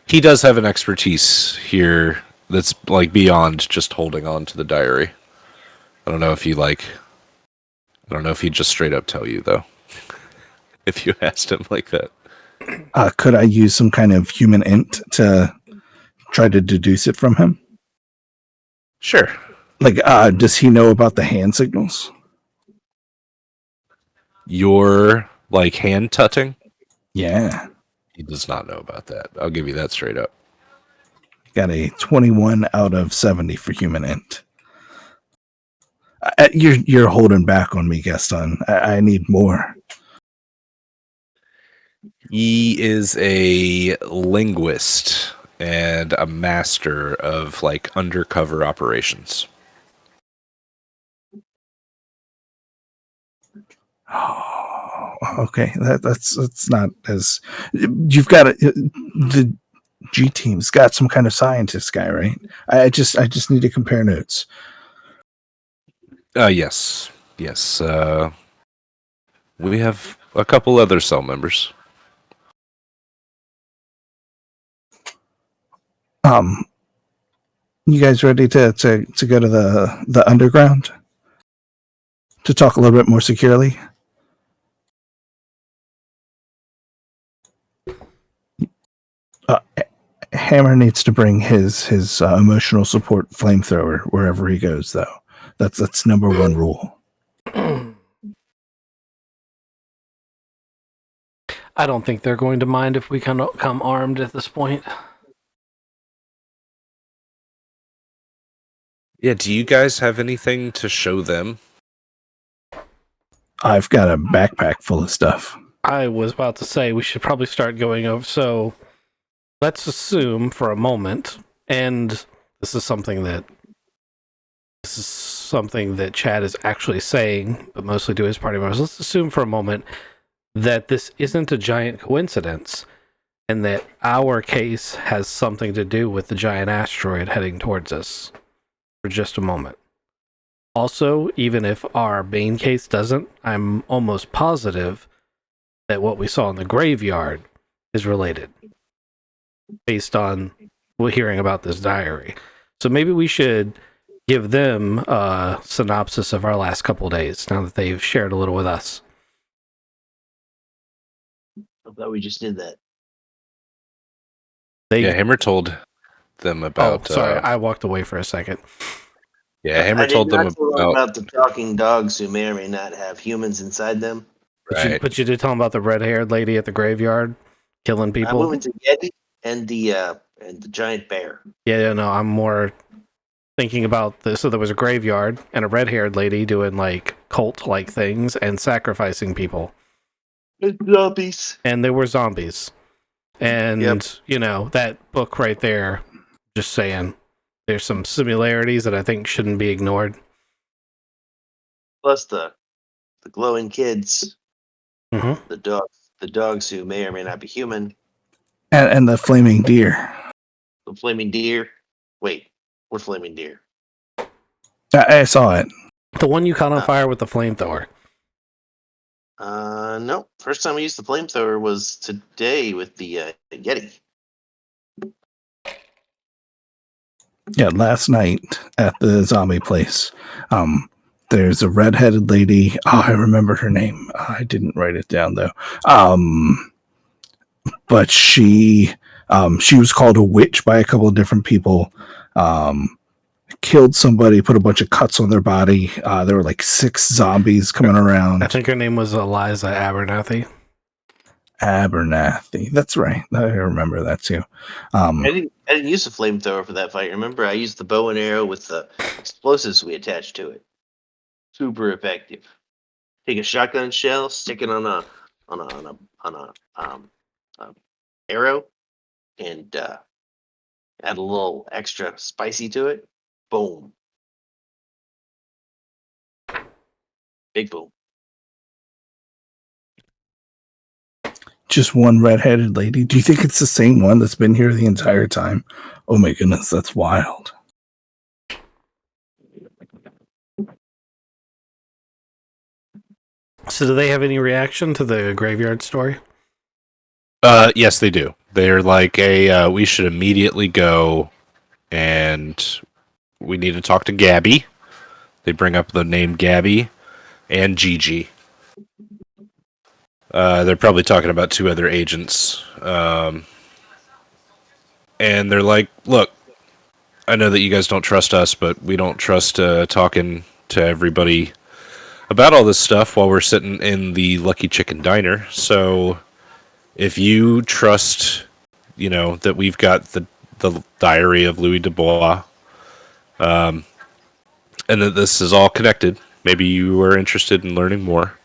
does have an expertise here that's like beyond just holding on to the diary. I don't know if he'd just straight up tell you though. If you asked him like that. Could I use some kind of human int to try to deduce it from him? Sure. Like, does he know about the hand signals? Your like hand tutting? Yeah. He does not know about that. I'll give you that straight up. Got a 21 out of 70 for human int. You're holding back on me, Gaston. I need more. He is a linguist and a master of like undercover operations. Oh, okay. That's not as you've got the G team's got some kind of scientist guy, right? I just need to compare notes. Yes. We have a couple other cell members. You guys ready to go to the underground to talk a little bit more securely? Hammer needs to bring his emotional support flamethrower wherever he goes, though. That's number one rule. I don't think they're going to mind if we come armed at this point. Yeah, do you guys have anything to show them? I've got a backpack full of stuff. I was about to say we should probably start going over. So let's assume for a moment, and this is something that Chad is actually saying, but mostly to his party members. Let's assume for a moment that this isn't a giant coincidence, and that our case has something to do with the giant asteroid heading towards us. For just a moment. Also, even if our main case doesn't, I'm almost positive that what we saw in the graveyard is related based on hearing about this diary. So maybe we should give them a synopsis of our last couple days now that they've shared a little with us. I thought we just did that. Yeah, Hammer told them about... Oh, sorry, I walked away for a second. Yeah, Hammer told them about the talking dogs who may or may not have humans inside them. Right. But you did tell them about the red-haired lady at the graveyard killing people. I'm moving to Yeti and the giant bear. Yeah, no, I'm more thinking about this. So there was a graveyard and a red-haired lady doing like cult-like things and sacrificing people. Zombies. And there were zombies. And, you know, that book right there, just saying, there's some similarities that I think shouldn't be ignored. Plus the the glowing kids, Mm-hmm. the dogs who may or may not be human, And the flaming deer. the flaming deer. Wait, what flaming deer? I saw it. The one you caught on fire with the flamethrower. No. First time I used the flamethrower was today with the Yeti. Yeah, last night at the zombie place. There's a redheaded lady. Oh, I remember her name. I didn't write it down though. But she was called a witch by a couple of different people. Killed somebody, put a bunch of cuts on their body. There were like 6 zombies coming around. I think her name was Eliza Abernathy. Abernathy. That's right. I remember that too. I didn't use the flamethrower for that fight. Remember, I used the bow and arrow with the explosives we attached to it. Super effective. Take a shotgun shell, stick it on a arrow, and add a little extra spicy to it. Boom. Big boom. Just one redheaded lady. Do you think it's the same one that's been here the entire time? Oh my goodness, that's wild. So do they have any reaction to the graveyard story? Yes, they do. They're like we should immediately go, and we need to talk to Gabby. They bring up the name Gabby and Gigi. They're probably talking about 2 other agents. And they're like, look, I know that you guys don't trust us, but we don't trust talking to everybody about all this stuff while we're sitting in the Lucky Chicken Diner. So if you trust, that we've got the diary of Louis Dubois, and that this is all connected, maybe you are interested in learning more.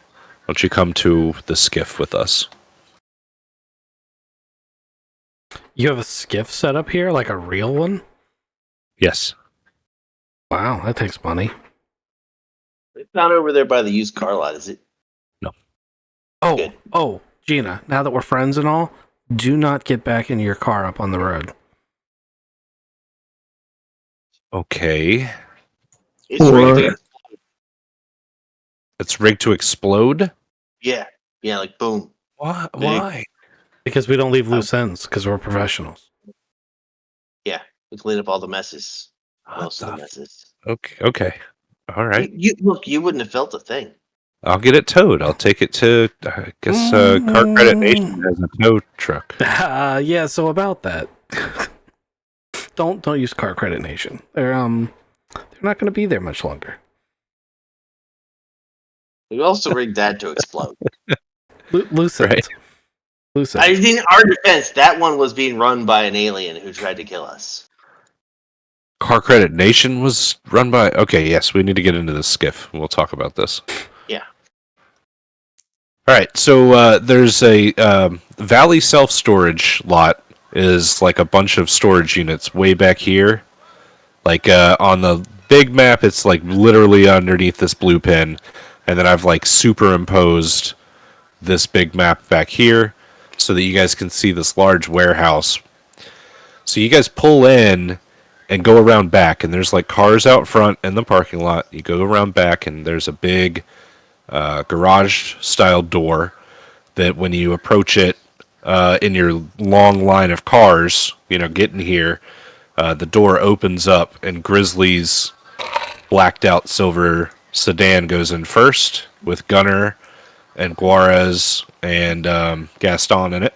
Why don't you come to the skiff with us? You have a skiff set up here, like a real one? Yes. Wow, that takes money. It's not over there by the used car lot, is it? No. Oh, Gina, now that we're friends and all, do not get back in your car up on the road. Okay. It's Or- rigged. It's rigged to explode? Yeah, like boom. Why? Big. Why? Because we don't leave loose ends, because we're professionals. Yeah, we clean up all the messes. What Most of the the messes. Okay. All right. You look. You wouldn't have felt a thing. I'll get it towed. I'll take it to, I guess, Car Credit Nation has a tow truck. Yeah, so about that. Don't use Car Credit Nation. They're not going to be there much longer. We also rigged that to explode. Loose ends. Right. Loose I ends. think, in our defense, that one was being run by an alien who tried to kill us. Car Credit Nation was run by... Okay, yes, we need to get into this skiff. We'll talk about this. Yeah. All right, so there's a Valley Self-Storage lot is like a bunch of storage units way back here. Like on the big map, it's like literally underneath this blue pin. And then I've like superimposed this big map back here so that you guys can see this large warehouse. So you guys pull in and go around back, and there's like cars out front in the parking lot. You go around back, and there's a big garage-style door that when you approach it in your long line of cars, getting here, the door opens up, and Grizzly's blacked-out silver sedan goes in first with Gunner and Juarez and Gaston in it.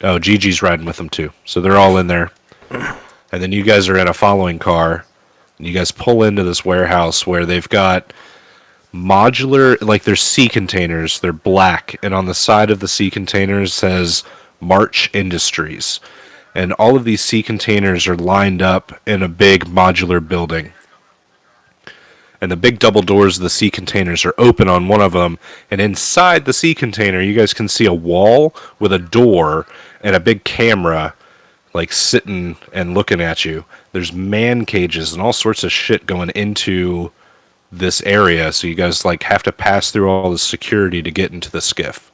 Oh, Gigi's riding with them too. So they're all in there. And then you guys are in a following car. And you guys pull into this warehouse where they've got modular, like there's sea containers. They're black. And on the side of the sea containers says March Industries. And all of these sea containers are lined up in a big modular building. And the big double doors of the sea containers are open on one of them. And inside the sea container, you guys can see a wall with a door and a big camera, like sitting and looking at you. There's man cages and all sorts of shit going into this area, so you guys like have to pass through all the security to get into the skiff.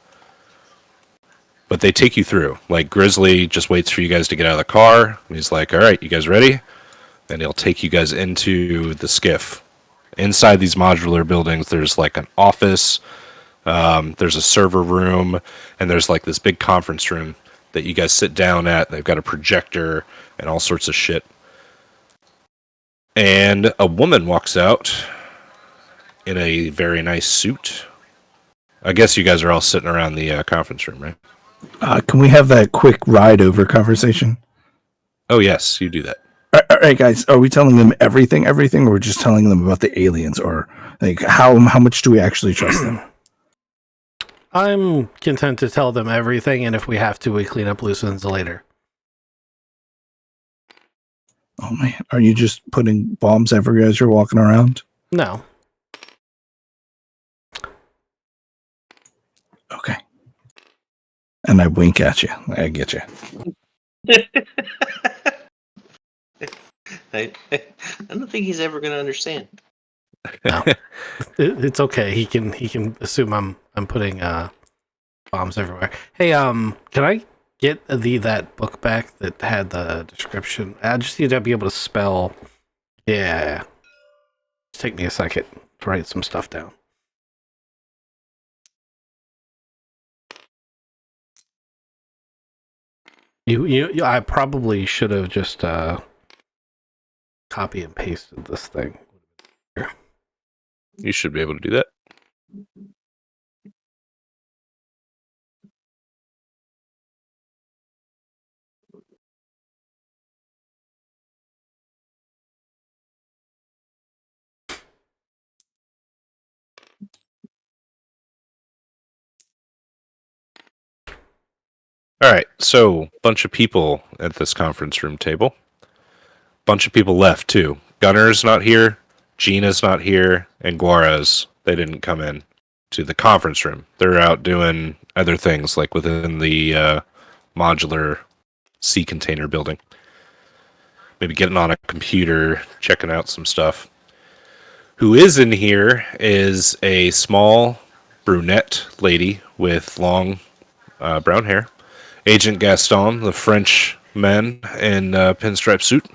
But they take you through. Like Grizzly just waits for you guys to get out of the car. And he's like, "All right, you guys ready?" And he'll take you guys into the skiff. Inside these modular buildings, there's like an office, there's a server room, and there's like this big conference room that you guys sit down at. They've got a projector and all sorts of shit. And a woman walks out in a very nice suit. I guess you guys are all sitting around the conference room, right? Can we have that quick ride over conversation? Oh, yes, you do that. All right, guys. Are we telling them everything, or we're just telling them about the aliens, or like how much do we actually trust them? I'm content to tell them everything, and if we have to, we clean up loose ends later. Oh man, are you just putting bombs everywhere as you're walking around? No. Okay. And I wink at you. I get you. I don't think he's ever going to understand. No. It's okay. He can assume I'm putting bombs everywhere. Hey, can I get that book back that had the description? I just need to be able to spell. Yeah. Just take me a second to write some stuff down. You I probably should have just copy and pasted this thing. You should be able to do that. All right, so bunch of people at this conference room table. Bunch of people left too. Gunner's not here, Gina's not here, and Guara's, they didn't come in to the conference room. They're out doing other things, like within the modular sea container building. Maybe getting on a computer, checking out some stuff. Who is in here is a small brunette lady with long brown hair. Agent Gaston, the French man in a pinstripe suit.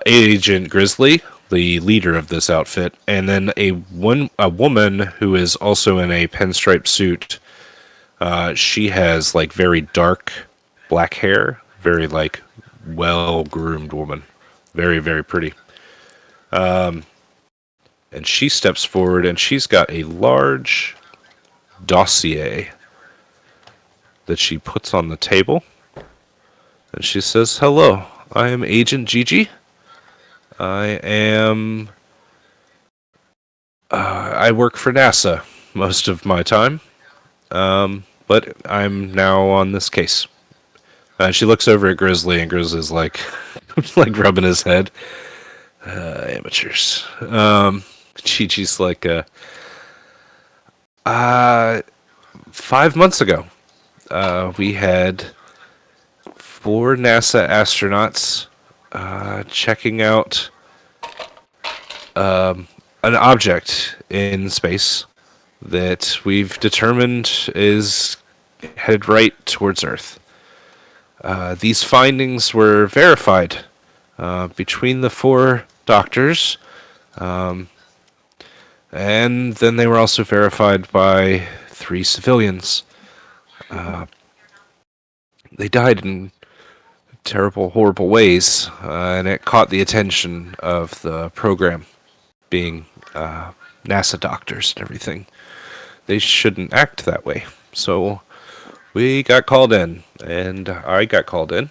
Agent Grizzly, the leader of this outfit. And then a woman who is also in a pinstripe suit. She has like very dark black hair. Very like well-groomed woman. Very, very pretty. And she steps forward and she's got a large dossier that she puts on the table. And she says, "Hello, I am Agent Gigi. I work for NASA most of my time. But I'm now on this case." She looks over at Grizzly, and Grizzly's like, like rubbing his head. Amateurs. Gigi's like, 5 months ago, we had 4 NASA astronauts checking out an object in space that we've determined is headed right towards Earth. These findings were verified between the 4 doctors, and then they were also verified by 3 civilians. They died in terrible, horrible ways, and it caught the attention of the program, being NASA doctors and everything. They shouldn't act that way. So we got called in, and I got called in.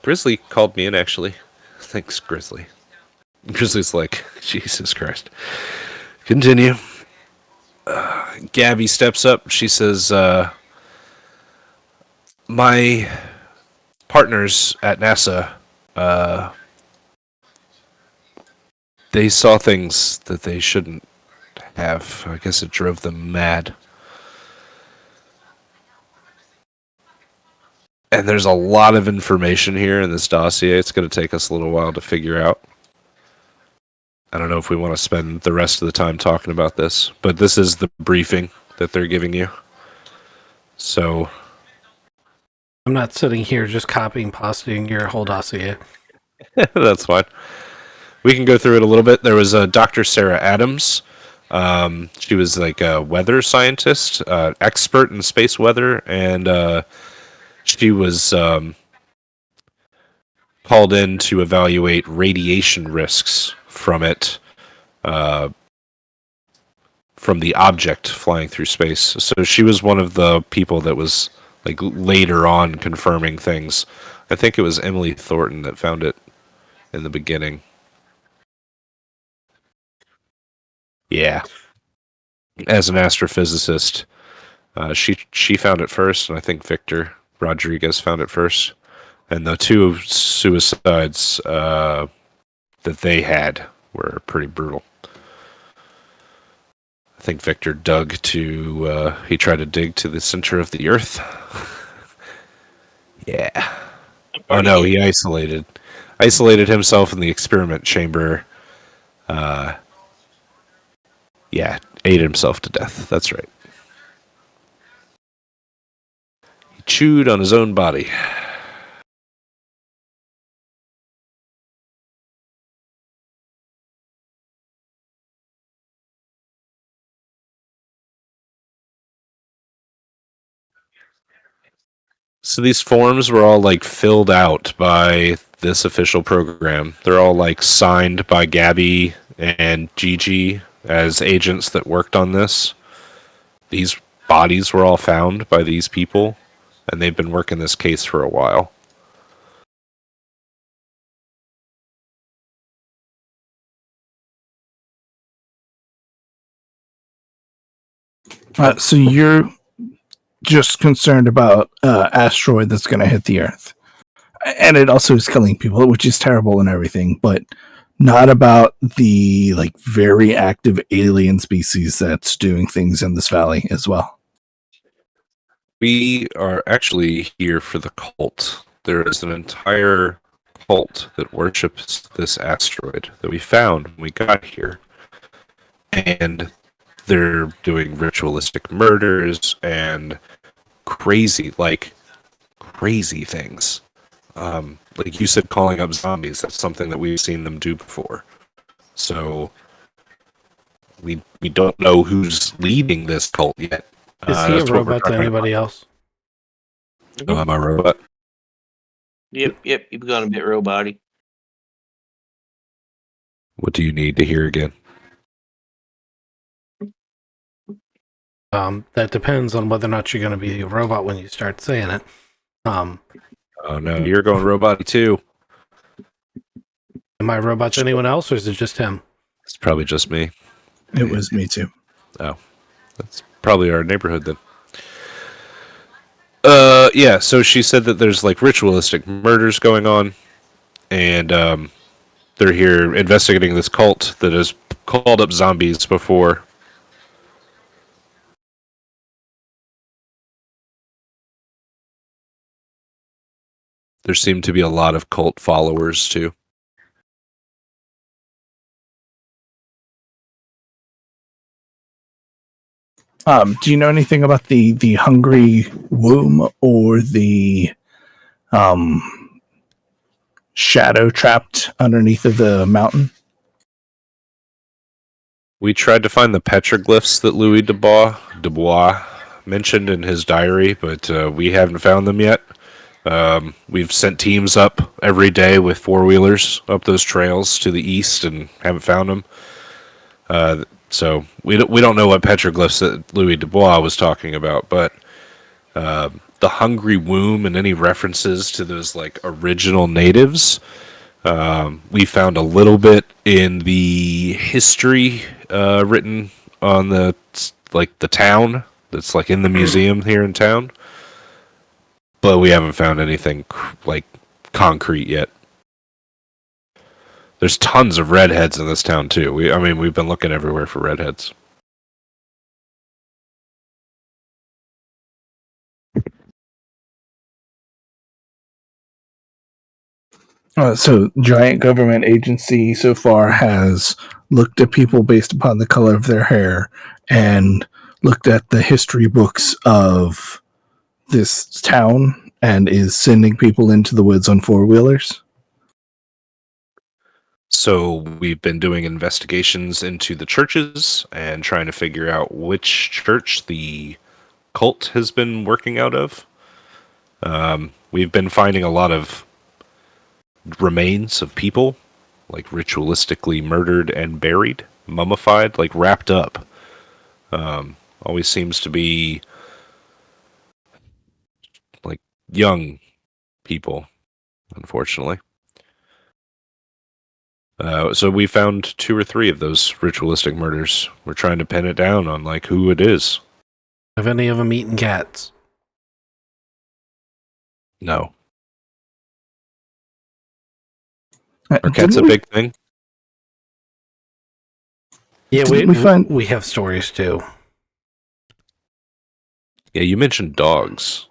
Grizzly called me in, actually. Thanks, Grizzly. Grizzly's like, Jesus Christ. Continue. Gabby steps up. She says, my partners at NASA, they saw things that they shouldn't have. I guess it drove them mad. And there's a lot of information here in this dossier. It's going to take us a little while to figure out. I don't know if we want to spend the rest of the time talking about this, but this is the briefing that they're giving you. So I'm not sitting here just copying, pasting your whole dossier. that's fine. We can go through it a little bit. There was Dr. Sarah Adams. She was like a weather scientist, expert in space weather, and she was called in to evaluate radiation risks from it, from the object flying through space. So she was one of the people that was like later on confirming things. I think it was Emily Thornton that found it in the beginning. Yeah, as an astrophysicist, she found it first, and I think Victor Rodriguez found it first. And the two suicides that they had were pretty brutal. I think Victor he tried to dig to the center of the Earth. Yeah. Oh no, he isolated himself in the experiment chamber. Yeah, ate himself to death. That's right. He chewed on his own body. So these forms were all like filled out by this official program. They're all like signed by Gabby and Gigi as agents that worked on this. These bodies were all found by these people, and they've been working this case for a while. So you're just concerned about asteroid that's going to hit the Earth, and it also is killing people, which is terrible and everything, but not about the like very active alien species that's doing things in this valley as well. We are actually here for the cult. There is an entire cult that worships this asteroid that we found when we got here. And they're doing ritualistic murders and crazy things. Like you said, calling up zombies, that's something that we've seen them do before. So we don't know who's leading this cult yet. Is he a robot to anybody else? Oh, am I a robot? Yep, you've gone a bit robot-y. What do you need to hear again? That depends on whether or not you're going to be a robot when you start saying it. Oh no, you're going robot too. Am I a robot to anyone else, or is it just him? It's probably just me. It was me too. Oh, that's probably our neighborhood then. Yeah, so she said that there's like ritualistic murders going on, and they're here investigating this cult that has called up zombies before. There seem to be a lot of cult followers too. Do you know anything about the hungry womb or the shadow trapped underneath of the mountain? We tried to find the petroglyphs that Louis Dubois mentioned in his diary, but we haven't found them yet. We've sent teams up every day with four-wheelers up those trails to the east and haven't found them. So we don't know what petroglyphs that Louis Dubois was talking about, but the hungry womb and any references to those like original natives, we found a little bit in the history written on the town that's like in the museum here in town, but we haven't found anything like concrete yet. There's tons of redheads in this town too. We've been looking everywhere for redheads. So giant government agency so far has looked at people based upon the color of their hair, and looked at the history books of this town and is sending people into the woods on four-wheelers. So we've been doing investigations into the churches and trying to figure out which church the cult has been working out of. We've been finding a lot of remains of people, like ritualistically murdered and buried, mummified, like wrapped up. Always seems to be like young people, unfortunately. So we found 2 or 3 of those ritualistic murders. We're trying to pin it down on like who it is. Have any of them eaten cats? No. Are cats a big thing? Yeah, Didn't we have stories too. Yeah, you mentioned dogs.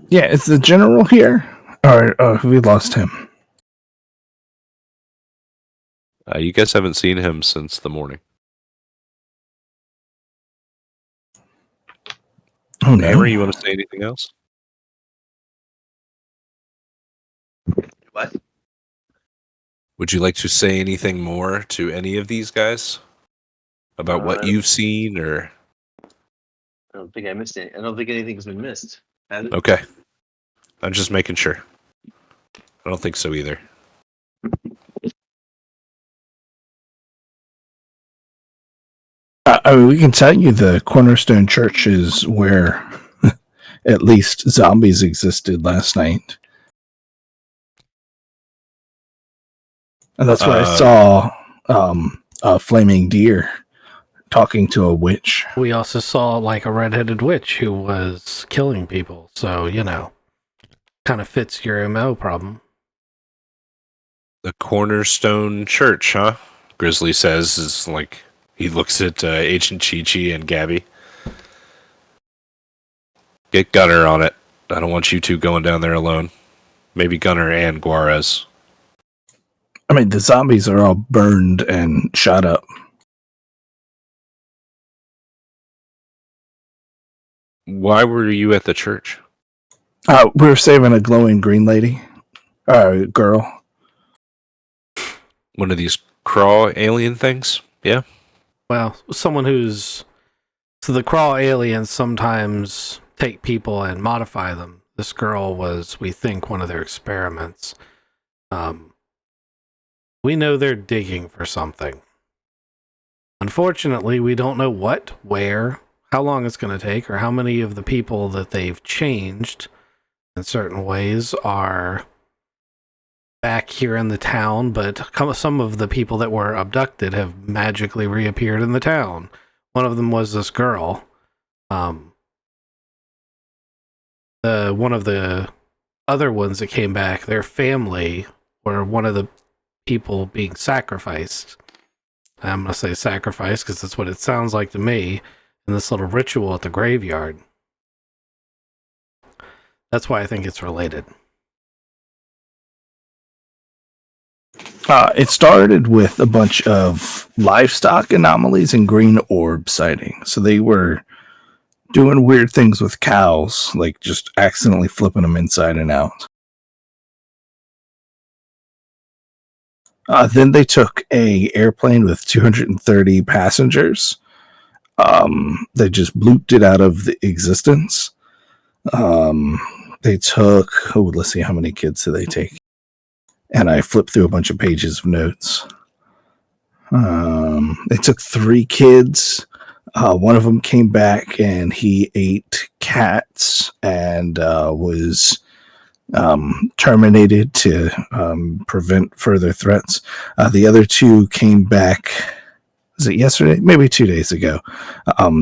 Yeah, is the general here? Or have we lost him? You guys haven't seen him since the morning. Oh no. Hammer, you want to say anything else? What? Would you like to say anything more to any of these guys about what you've seen, or? I don't think I missed it. I don't think anything's been missed. Has it? Okay. I'm just making sure. I don't think so either. I mean, we can tell you the Cornerstone Church is where at least zombies existed last night. And that's where I saw a flaming deer talking to a witch. We also saw like a redheaded witch who was killing people. So, kind of fits your MO problem. The Cornerstone Church, huh? Grizzly says, is like, he looks at Agent Chi-Chi and Gabby. Get Gunner on it. I don't want you two going down there alone. Maybe Gunner and Juarez. I mean, the zombies are all burned and shot up. Why were you at the church? We were saving a glowing green lady. Girl. One of these craw alien things? Yeah? Well, someone who's... So the crawl aliens sometimes take people and modify them. This girl was, we think, one of their experiments. We know they're digging for something. Unfortunately, we don't know what, where, how long it's going to take, or how many of the people that they've changed in certain ways are back here in the town, but some of the people that were abducted have magically reappeared in the town. One of them was this girl. One of the other ones that came back, their family were one of the people being sacrificed. I'm going to say sacrifice because that's what it sounds like to me in this little ritual at the graveyard. That's why I think it's related. It started with a bunch of livestock anomalies and green orb sightings. So they were doing weird things with cows, like just accidentally flipping them inside and out. Then they took a airplane with 230 passengers. They just blooped it out of existence. They took, let's see, how many kids did they take? And I flipped through a bunch of pages of notes. They took 3 kids. One of them came back and he ate cats and was terminated to prevent further threats. The other 2 came back, was it yesterday? Maybe 2 days ago.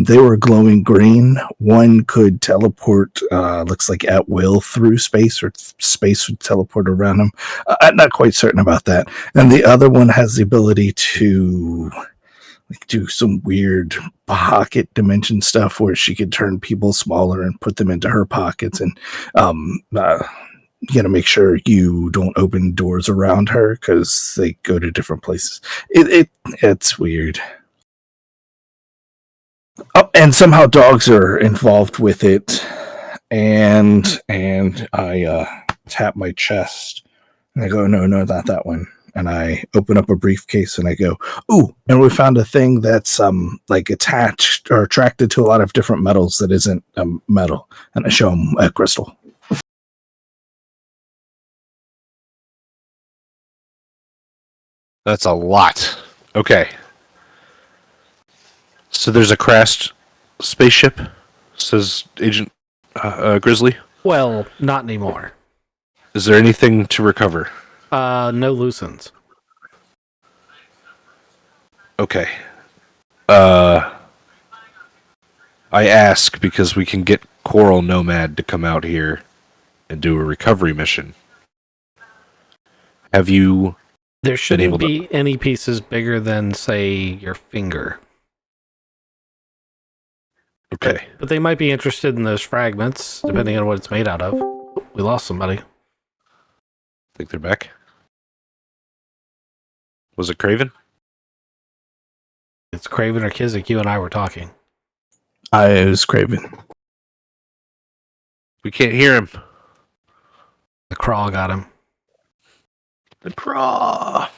They were glowing green. One could teleport, looks like at will through space, or space would teleport around him. I'm not quite certain about that. And the other one has the ability to do some weird pocket dimension stuff where she could turn people smaller and put them into her pockets. And you got to make sure you don't open doors around her because they go to different places. It's weird. Oh, and somehow dogs are involved with it. And I tap my chest and I go, no, not that one. And I open up a briefcase and I go, ooh, and we found a thing that's like attached or attracted to a lot of different metals that isn't metal. And I show him a crystal. That's a lot. Okay. So there's a crashed spaceship, says Agent Grizzly. Well, not anymore. Is there anything to recover? No loose ends. Okay. I ask because we can get Coral Nomad to come out here and do a recovery mission. Have you... There shouldn't be any pieces bigger than, say, your finger. Okay. But they might be interested in those fragments, depending on what it's made out of. We lost somebody. Think they're back? Was it Craven? It's Craven or Kizik. You and I were talking. I was Craven. We can't hear him. The crawl got him. The craw.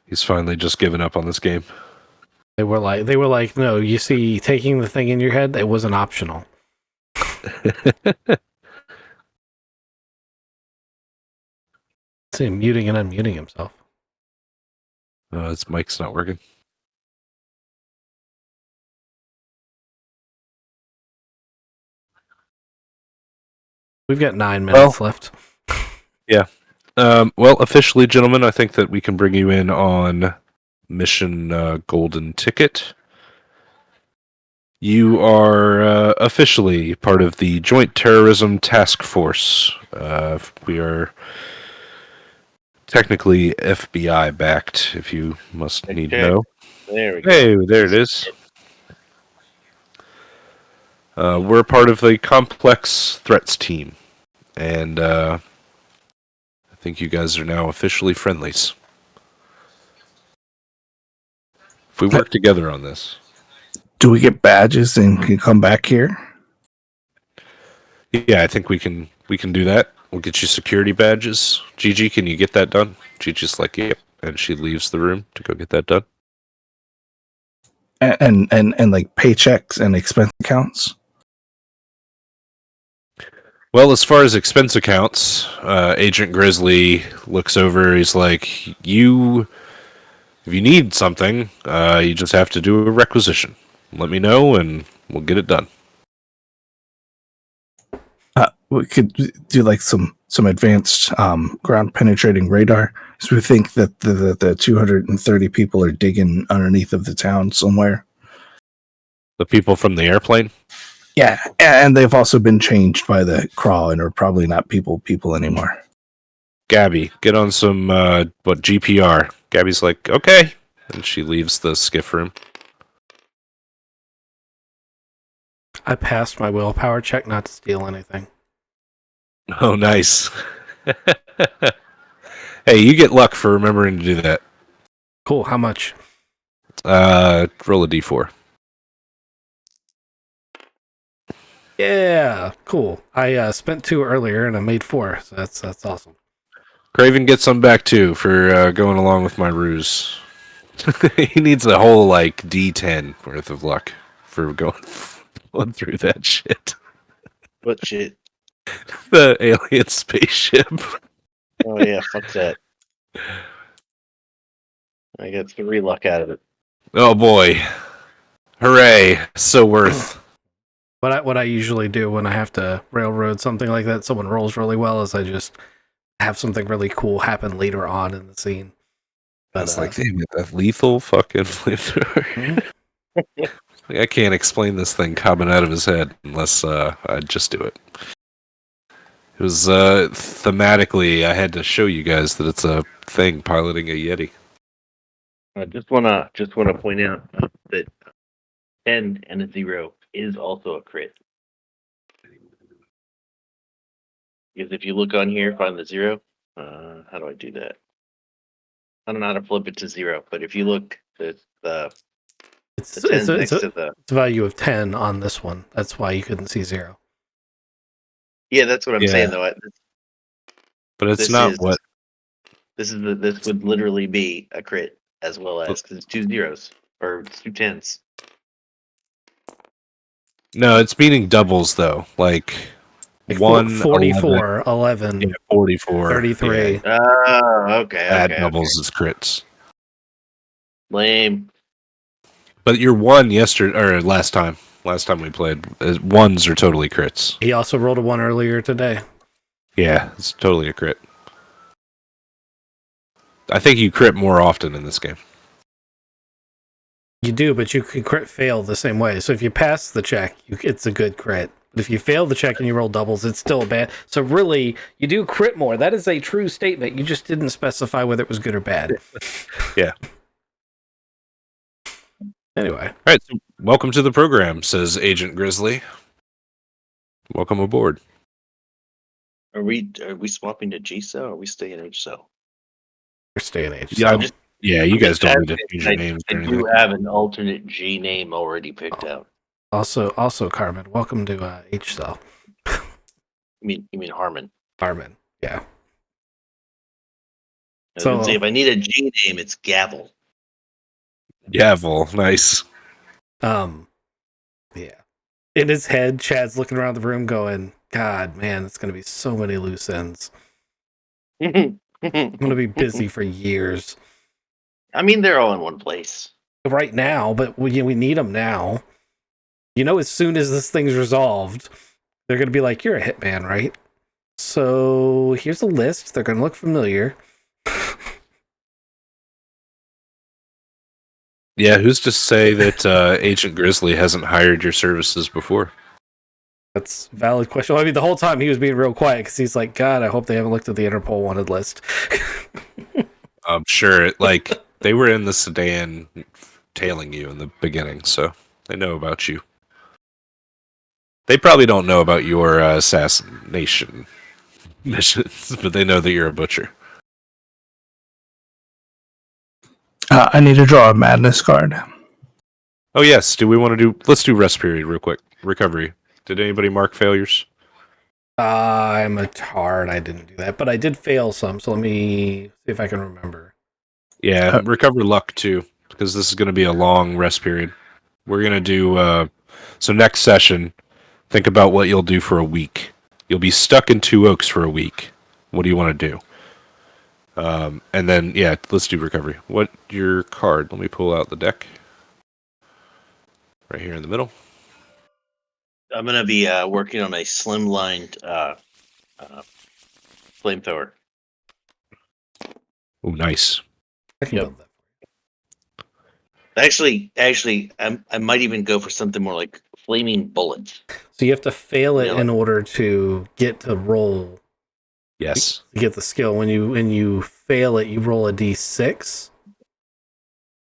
He's finally just given up on this game. They were like, no, you see, taking the thing in your head, it wasn't optional. See him muting and unmuting himself. His mic's not working. We've got 9 minutes left. Yeah. Well, officially, gentlemen, I think that we can bring you in on Mission Golden Ticket. You are officially part of the Joint Terrorism Task Force. We are technically FBI backed, if you must need to know. There we go. Hey, there it is. We're part of the Complex Threats team, and I think you guys are now officially friendlies. If we work together on this. Do we get badges and can come back here? Yeah, I think we can do that. We'll get you security badges. Gigi, can you get that done? Gigi's like, yep. And she leaves the room to go get that done. And like paychecks and expense accounts? Well, as far as expense accounts, Agent Grizzly looks over. He's like, if you need something, you just have to do a requisition. Let me know, and we'll get it done. We could do like some advanced ground penetrating radar. So we think that the 230 people are digging underneath of the town somewhere. The people from the airplane? Yeah, and they've also been changed by the crawl and are probably not people anymore. Gabby, get on some GPR. Gabby's like, okay, and she leaves the skiff room. I passed my willpower check not to steal anything. Oh, nice. Hey, you get luck for remembering to do that. Cool. How much? Roll a d4. Yeah, cool. I spent 2 earlier and I made 4, so that's awesome. Craven gets some back too for going along with my ruse. He needs a whole like D10 worth of luck for going through that shit. What shit? The alien spaceship. Oh yeah, fuck that. I got 3 luck out of it. Oh boy. Hooray. So worth. What I usually do when I have to railroad something like that, someone rolls really well, is I just have something really cool happen later on in the scene. That's like, damn it, that lethal fucking flamethrower. I can't explain this thing coming out of his head unless I just do it. It was thematically, I had to show you guys that it's a thing piloting a Yeti. I just wanna point out that 10 and a 0 is also a crit. Because if you look on here, find the 0. How do I do that? I don't know how to flip it to 0, but if you look at the It's 10 next to the... It's a value of 10 on this one. That's why you couldn't see 0. Yeah, that's what I'm Yeah. saying, though. But it's This not is- what. This would literally be a crit as well as, because it's 2 zeros or it's 2 10s. No, it's meaning doubles though. Like 1, 44, 11, yeah, 44, 33. Yeah, Oh, okay. add Okay. doubles is crits. Lame. But your 1 yesterday or last time we played, 1s are totally crits. He also rolled a 1 earlier today. Yeah, it's totally a crit. I think you crit more often in this game. You do, but you can crit fail the same way. So if you pass the check, it's a good crit. But if you fail the check and you roll doubles, it's still bad. So really, you do crit more. That is a true statement. You just didn't specify whether it was good or bad. Yeah. Anyway. All right, so welcome to the program, says Agent Grizzly. Welcome aboard. Are we swapping to G cell or are we staying H cell? We're staying age. Yeah, So. you guys don't need to asking, change your names I or anything. do have an alternate G name already picked out. Also, Carmen, welcome to H cell. You mean Harmon? Carmen, yeah. So if I need a G name, it's Gavel. Gavel, nice. Yeah. In his head, Chad's looking around the room going, God, man, it's going to be so many loose ends. I'm going to be busy for years. I mean, they're all in one place. Right now, but we need them now. You know, as soon as this thing's resolved, they're going to be like, you're a hitman, right? So here's a list. They're going to look familiar. Yeah, who's to say that Agent Grizzly hasn't hired your services before? That's a valid question. I mean, the whole time he was being real quiet because he's like, God, I hope they haven't looked at the Interpol wanted list. I'm sure, they were in the sedan tailing you in the beginning, so they know about you. They probably don't know about your assassination missions, but they know that you're a butcher. I need to draw a madness card. Oh yes, let's do rest period real quick. Recovery. Did anybody mark failures? I'm a tard. I didn't do that, but I did fail some. So let me see if I can remember. Yeah, recover luck too, because this is going to be a long rest period. We're going to do so next session. Think about what you'll do for a week. You'll be stuck in Two Oaks for a week. What do you want to do? And then let's do recovery. What your card? Let me pull out the deck. Right here in the middle. I'm gonna be working on a slimlined flamethrower. Oh, nice. I can build that. Actually, I might even go for something more like flaming bullets. So you have to fail it in order to get to roll. Yes. To get the skill. When you fail it, you roll a d6.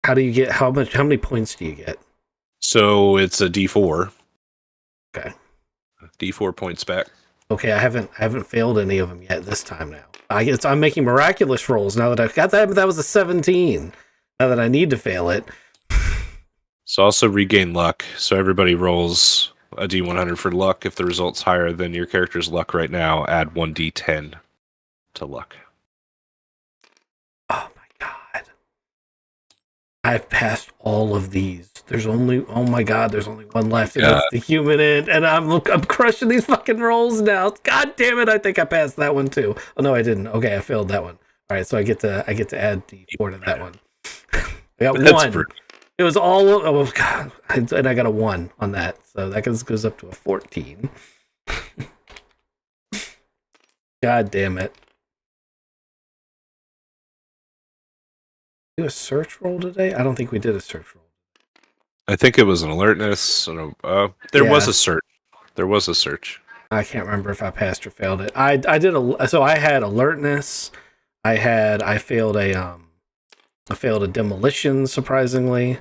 How do you get how many points do you get? So it's a D4. Okay. D4 points back. Okay, I haven't failed any of them yet this time now. I'm making miraculous rolls now that I've got that, but that was a 17. Now that I need to fail it. So also regain luck. So everybody rolls a D100 for luck. If the result's higher than your character's luck right now, add 1D10 to luck. Oh my god. I've passed all of these. There's only one left, and it's the human end, and I'm crushing these fucking rolls now. God damn it, I think I passed that one too. Oh no, I didn't. Okay, I failed that one. All right, so I get to add D4 to that one. I got one. Brutal. It was all oh god, and I got a 1 on that, so that goes up to a 14. God damn it. Do a search roll today? I don't think we did a search roll. I think it was an alertness. There was a search. There was a search. I can't remember if I passed or failed it. I had alertness. I failed a demolition, surprisingly.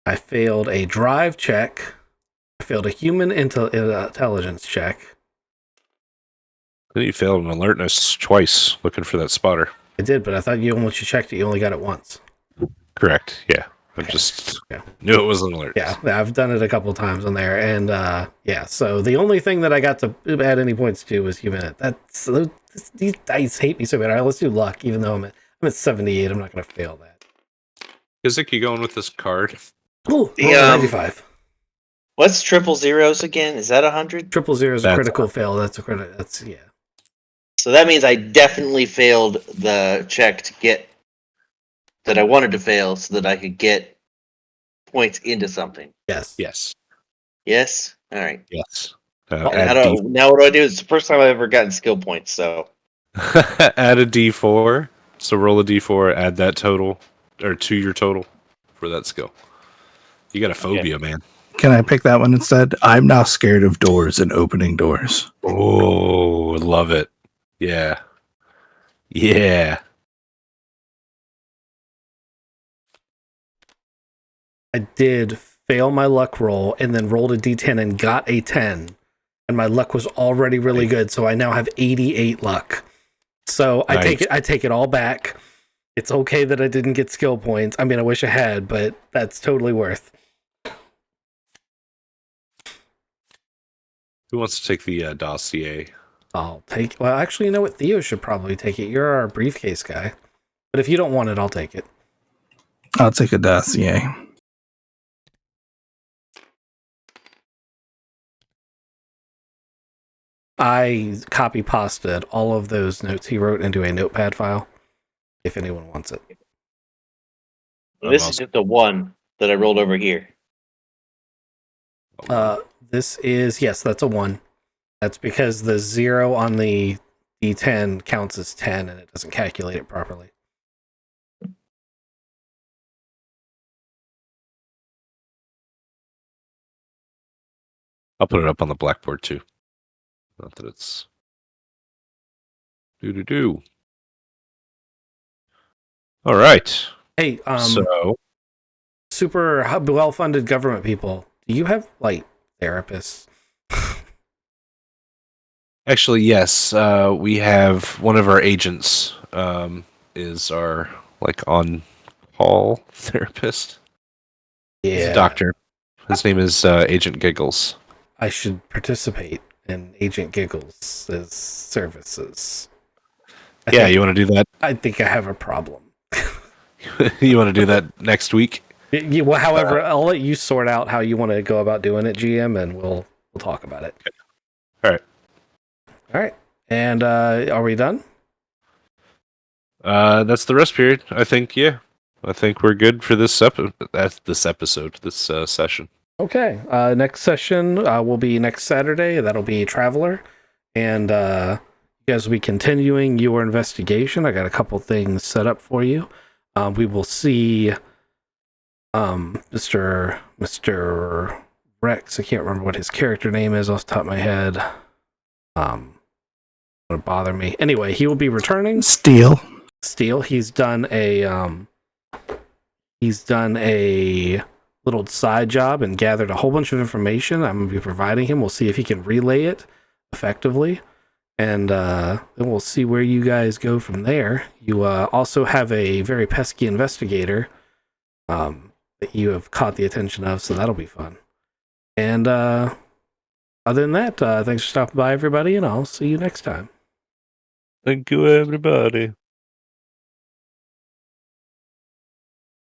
I failed a drive check. I failed a human intelligence check. Then you failed an alertness twice looking for that spotter. I did, but I thought once you checked it, you only got it once. Correct. Yeah. I Okay. just Yeah. knew it was an alert. Yeah, I've done it a couple times on there, and yeah. So the only thing that I got to add any points to was human. These dice hate me so bad. All right, let's do luck, even though I'm at 78. I'm not going to fail that. Isaac, you going with this card? Ooh, The, roll a 95. What's triple zeros again? Is that 100? Triple zero is a That's critical fail. That's a credit. That's yeah. So that means I definitely failed the check to get that I wanted to fail so that I could get points into something. Yes. Yes. Yes? All right. Yes. Well, And now what do I do? It's the first time I've ever gotten skill points, so Add a D4. So roll a D4, add that total, or to your total for that skill. You got a phobia, man. Can I pick that one instead? I'm now scared of doors and opening doors. Oh, love it. Yeah. Yeah. I did fail my luck roll and then rolled a d10 and got a 10. And my luck was already really good, so I now have 88 luck. So I take it all back. It's okay that I didn't get skill points. I mean, I wish I had, but that's totally worth. Who wants to take the dossier? I'll take. Well, actually, you know what? Theo should probably take it. You're our briefcase guy. But if you don't want it, I'll take it. I'll take a dossier. I copy pasted all of those notes he wrote into a notepad file. If anyone wants it. this is just the one that I rolled over here. This is yes, that's a 1. That's because the 0 on the D10 counts as 10 and it doesn't calculate it properly. I'll put it up on the blackboard too. Not that it's do. All right. Hey, So super well-funded government people, do you have like therapists? actually, yes, we have one of our agents is our on call therapist. Yeah, He's a doctor. His name is Agent Giggles. I should participate in Agent Giggles' services. You want to do that? I think I have a problem. You want to do that next week? Well, however, I'll let you sort out how you want to go about doing it, GM, and we'll talk about it. Okay. All right. And are we done? That's the rest period. I think. Yeah, I think we're good for this session. Okay. Next session will be next Saturday. That'll be Traveler, and you guys will be continuing your investigation. I got a couple things set up for you. We will see Mr. Rex. I can't remember what his character name is off the top of my head. Gonna bother me. Anyway, he will be returning. Steel. He's done a little side job and gathered a whole bunch of information. I'm gonna be providing him. We'll see if he can relay it effectively. And then we'll see where you guys go from there. You also have a very pesky investigator that you have caught the attention of, so that'll be fun. And other than that, thanks for stopping by, everybody, and I'll see you next time. Thank you, everybody.